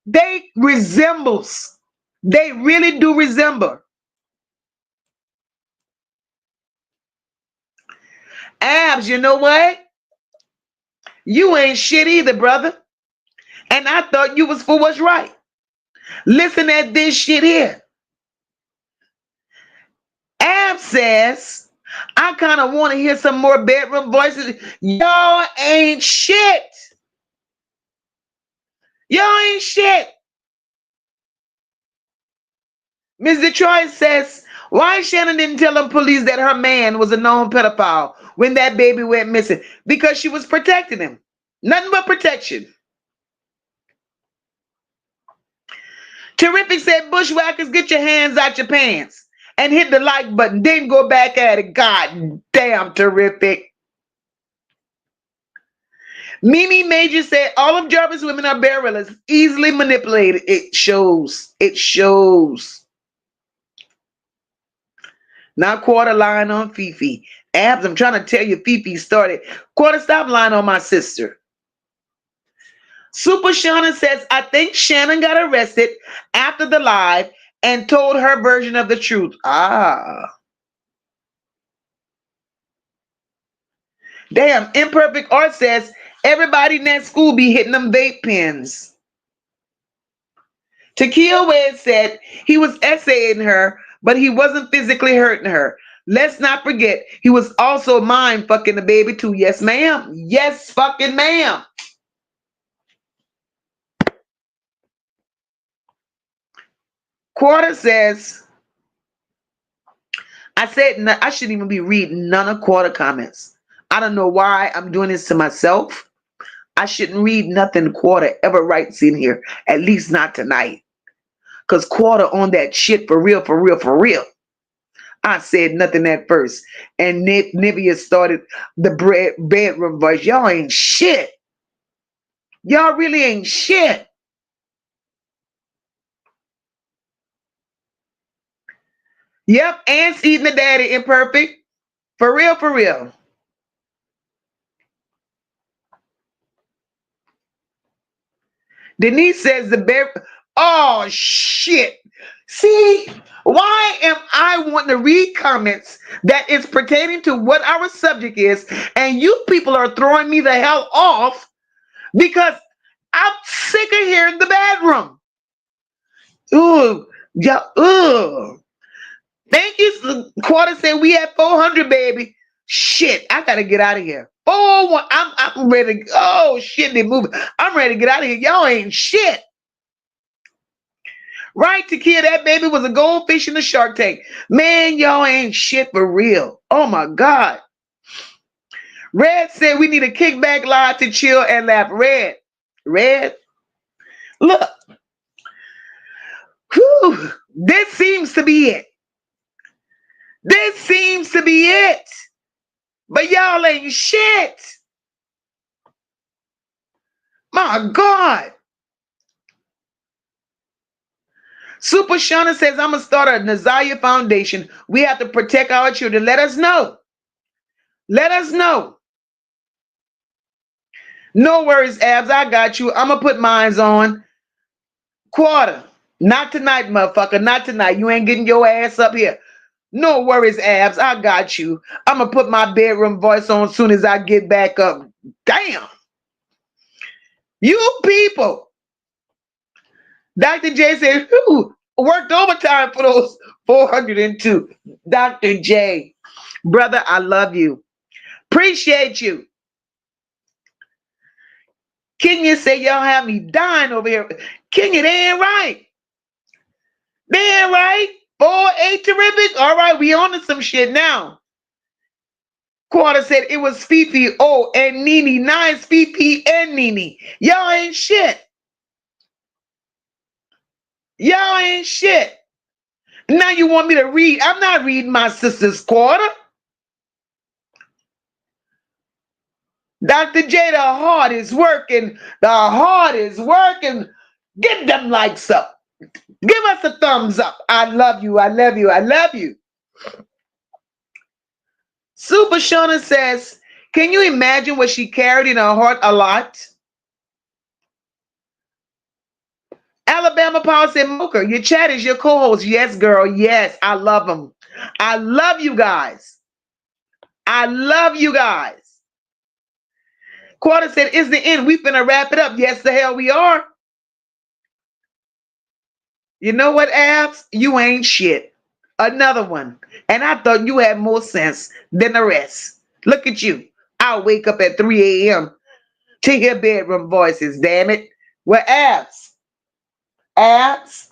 They resembles. They really do resemble. Abs, you know what? You ain't shit either, brother. And I thought you was for what's right. Listen at this shit here. Ab says, I kind of want to hear some more bedroom voices. Y'all ain't shit. Y'all ain't shit. Ms. Detroit says, why Shannon didn't tell the police that her man was a known pedophile when that baby went missing? Because she was protecting him. Nothing but protection. Terrific said, bushwhackers, get your hands out your pants and hit the like button. Then go back at it. God damn, Terrific. Mimi Major said, all of Jarvis women are barrelers, easily manipulated. It shows. It shows. Not Quarter lying on Fifi. Abs, I'm trying to tell you, Fifi started. Quarter, stop lying on my sister. Super Shannon says, I think Shannon got arrested after the live and told her version of the truth. Ah. Damn, Imperfect Art says, everybody in that school be hitting them vape pens. Takia Wade said he was essaying her, but he wasn't physically hurting her. Let's not forget, he was also mind fucking the baby too. Yes, ma'am. Yes, fucking ma'am. Quarter says, I said I shouldn't even be reading none of Quarter comments. I don't know why I'm doing this to myself. I shouldn't read nothing Quarter ever writes in here, at least not tonight. Because Quarter on that shit for real, for real, for real. I said nothing at first. And Nivea started the bedroom voice. Y'all ain't shit. Y'all really ain't shit. Yep, Aunt's eating the daddy imperfect. For real, for real. Denise says the bear. Oh, shit. See, why am I wanting to read comments that is pertaining to what our subject is, and you people are throwing me the hell off because I'm sick of hearing the bedroom. Ooh, yeah, ooh. Thank you. Quarter said we had 400, baby. Shit, I gotta get out of here. Oh, I'm ready. Oh shit, they moving. I'm ready to get out of here. Y'all ain't shit. Right, Takia, that baby was a goldfish in the Shark Tank. Man, y'all ain't shit for real. Oh my God. Red said we need a kickback live to chill and laugh. Red, look. Whew, this seems to be it. This seems to be it. But y'all ain't shit. My God. Super Shauna says, I'm going to start a Ziyah Foundation. We have to protect our children. Let us know. Let us know. No worries, Abs. I got you. I'm going to put mines on. Quarter. Not tonight, motherfucker. Not tonight. You ain't getting your ass up here. No worries, Abs. I got you. I'm going to put my bedroom voice on as soon as I get back up. Damn. You people. Dr. J said, who worked overtime for those 402. Dr. J, brother, I love you. Appreciate you. Kenya said, y'all have me dying over here. Kenya, they ain't right. They ain't right. 4-8 terrific. All right, we on to some shit now. Quarter said it was Fifi, oh, and Nene. Nice, Fifi and Nene. Y'all ain't shit. Y'all ain't shit. Now you want me to read. I'm not reading my sister's Quarter. Dr. J, the heart is working. The heart is working. Get them likes up. Give us a thumbs up. I love you. I love you. I love you. Super Shauna says, can you imagine what she carried in her heart a lot? Alabama Power said, Mocha, your chat is your co-host. Yes, girl. Yes, I love them. I love you guys. I love you guys. Quarter said, it's the end. We finna wrap it up. Yes, the hell we are. You know what, Abs? You ain't shit. Another one. And I thought you had more sense than the rest. Look at you. I'll wake up at 3 a.m. to hear bedroom voices, damn it. Well, Abs. Abs.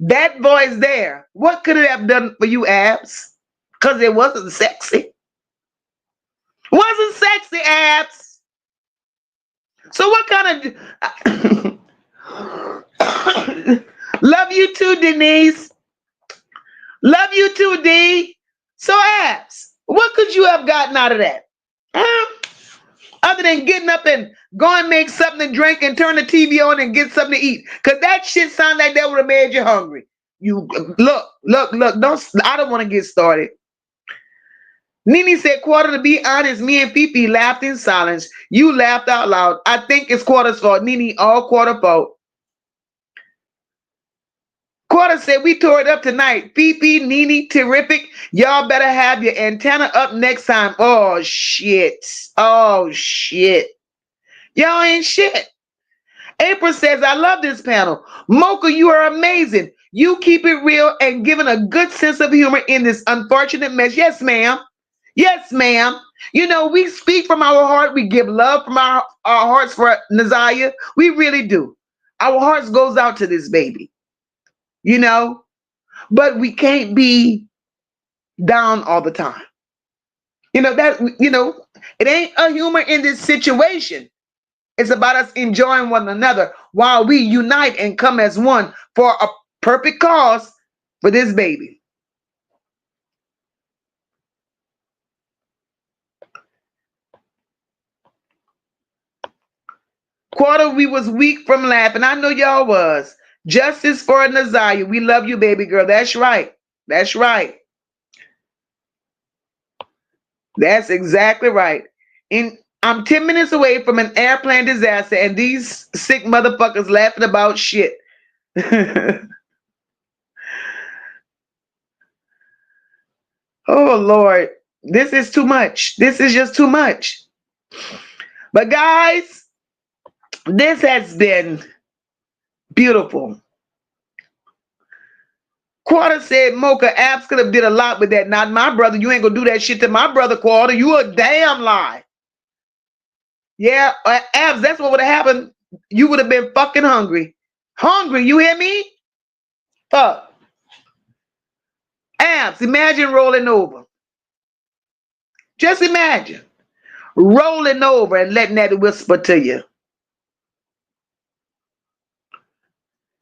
That voice there, what could it have done for you, Abs? Because it wasn't sexy. Wasn't sexy, Abs. So what kind of... Love you too, Denise. Love you too, D. So, Abs, what could you have gotten out of that? Huh? Other than getting up and go and make something to drink and turn the TV on and get something to eat. Because that shit sounds like that would have made you hungry. You look. I don't want to get started. Nene said, Quarter, to be honest, me and Fifi laughed in silence. You laughed out loud. I think it's Quarter's fault. Nene, all Quarter fault. Quarter said, we tore it up tonight. Fifi, Nene, terrific. Y'all better have your antenna up next time. Oh, shit. Oh, shit. Y'all ain't shit. April says, I love this panel. Mocha, you are amazing. You keep it real and giving a good sense of humor in this unfortunate mess. Yes, ma'am. Yes, ma'am. You know, we speak from our heart. We give love from our hearts for Ziyah. We really do. Our hearts goes out to this baby. You know, but we can't be down all the time. You know, it ain't a humor in this situation. It's about us enjoying one another while we unite and come as one for a perfect cause for this baby. Quarter, we was weak from laughing. I know y'all was. Justice for Ziyah. We love you, baby girl. That's right. That's right. That's exactly right. I'm 10 minutes away from an airplane disaster, and these sick motherfuckers laughing about shit. Oh, Lord. This is too much. This is just too much. But guys, this has been beautiful. Quarter said Mocha Apps could have did a lot with that. Not my brother. You ain't gonna do that shit to my brother, Quarter. You a damn lie. Yeah, Abs, that's what would have happened. You would have been fucking hungry. Hungry, you hear me? Fuck. Abs, imagine rolling over. Just imagine rolling over and letting that whisper to you.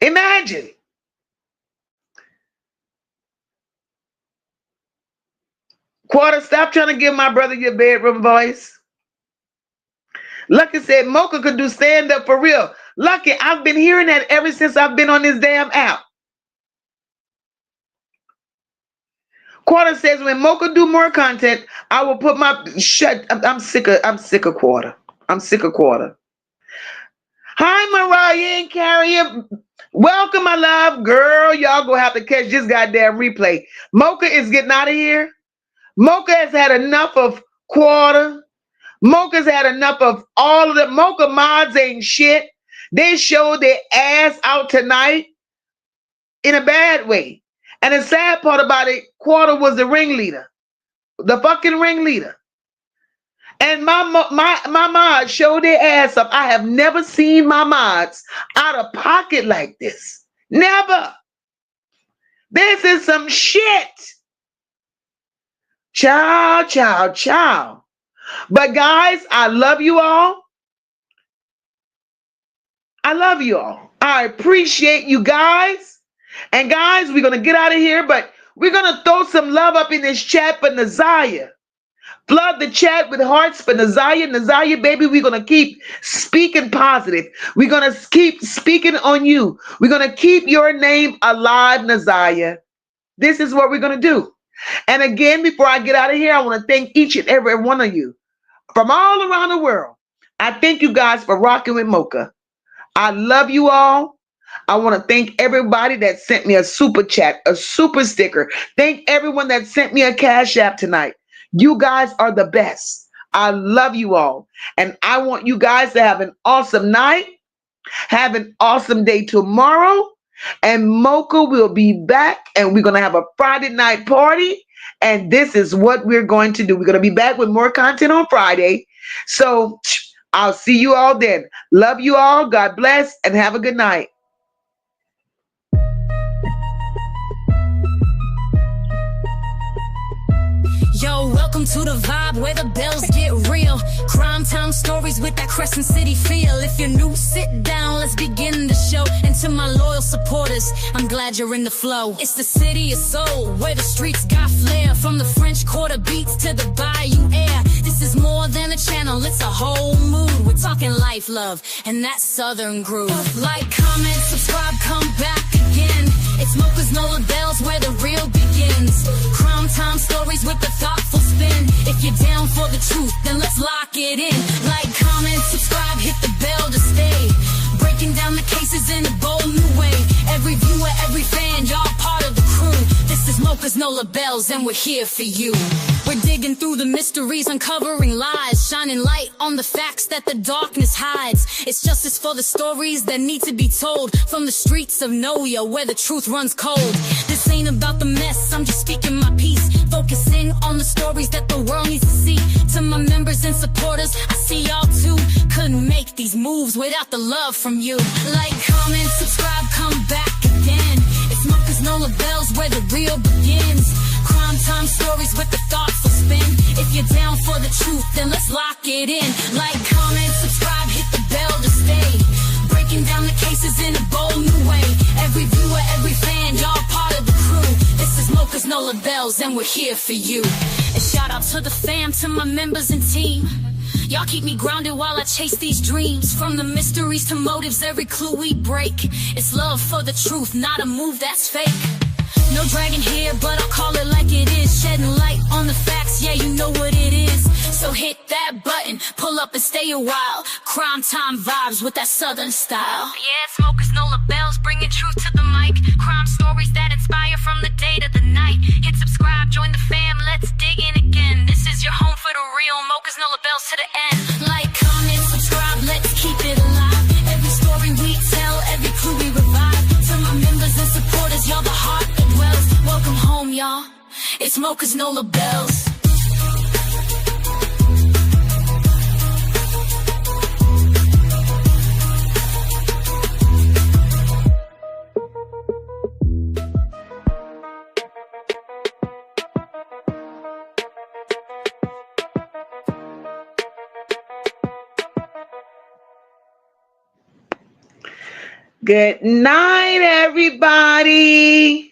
Imagine. Quarter, stop trying to give my brother your bedroom voice. Lucky said Mocha could do stand-up for real. Lucky, I've been hearing that ever since I've been on this damn app. Quarter says when Mocha do more content, I will put my I'm sick of Quarter. I'm sick of Quarter. Hi, Mariah and Carrier. Welcome, my love. Girl, y'all gonna have to catch this goddamn replay. Mocha is getting out of here. Mocha has had enough of Quarter. Mocha's had enough of all of the Mocha mods ain't shit. They showed their ass out tonight in a bad way. And the sad part about it, Quarter was the ringleader. The fucking ringleader. And my mods showed their ass up. I have never seen my mods out of pocket like this. Never. This is some shit. Ciao, ciao, ciao. But guys, I love you all. I love you all. I appreciate you guys. And guys, we're going to get out of here, but we're going to throw some love up in this chat for Ziyah. Flood the chat with hearts for Ziyah. Ziyah, baby, we're going to keep speaking positive. We're going to keep speaking on you. We're going to keep your name alive, Ziyah. This is what we're going to do. And again, before I get out of here, I want to thank each and every one of you from all around the world. I thank you guys for rocking with Mocha. I love you all. I want to thank everybody that sent me a super chat, a super sticker. Thank everyone that sent me a Cash App tonight. You guys are the best. I love you all. And I want you guys to have an awesome night. Have an awesome day tomorrow. And Mocha will be back. And we're going to have a Friday night party. And this is what we're going to do. We're going to be back with more content on Friday. So I'll see you all then. Love you all. God bless. And have a good night. Yo, welcome to the vibe where the bells get real. Crime time stories with that Crescent City feel. If you're new, sit down, let's begin the show. And to my loyal supporters, I'm glad you're in the flow. It's the city of soul, where the streets got flair. From the French Quarter beats to the Bayou air. This is more than a channel, it's a whole mood. We're talking life, love, and that southern groove. Like, comment, subscribe, come back again. It's Mocha's no labels, where the real begins. Crime time stories with a thoughtful spin. If you're down for the truth, then let's lock it in. Like, comment, subscribe, hit the bell to stay. Breaking down the cases in a bold new way. Every viewer, every fan, y'all part of the crew. This is Mocha's No Labels, and we're here for you. We're digging through the mysteries, uncovering lies, shining light on the facts that the darkness hides. It's justice for the stories that need to be told, from the streets of Noya where the truth runs cold. This ain't about the mess, I'm just speaking my piece, focusing on the stories that the world needs to see. To my members and supporters, I see y'all too. Couldn't make these moves without the love from you. Like, comment, subscribe, come back again. It's Mocha's No Labels, where the real begins. Crime time stories with a thoughtful spin. If you're down for the truth, then let's lock it in. Like, comment, subscribe, hit the bell to stay. Breaking down the cases in a bold new way. Every viewer, every fan, y'all part of the crew. This is Mocha's No Labels, and we're here for you. And shout out to the fam, to my members and team. Y'all keep me grounded while I chase these dreams. From the mysteries to motives, every clue we break. It's love for the truth, not a move that's fake. No dragon here, but I'll call it like it is. Shedding light on the facts, yeah, you know what it is. So hit that button, pull up and stay a while. Crime time vibes with that southern style. Yeah, it's Mocha's No Labels, bringing truth to the mic. Crime stories that inspire from the day to the night. Hit subscribe, join the fam, let's dig in again. This is your home for the real, Mocha's No Labels to the end. Like, comment, subscribe, let's keep it alive. Every story we tell, every clue we revive. To my members and supporters, y'all the heart that dwells. Welcome home, y'all. It's Mocha's No Labels. Good night, everybody.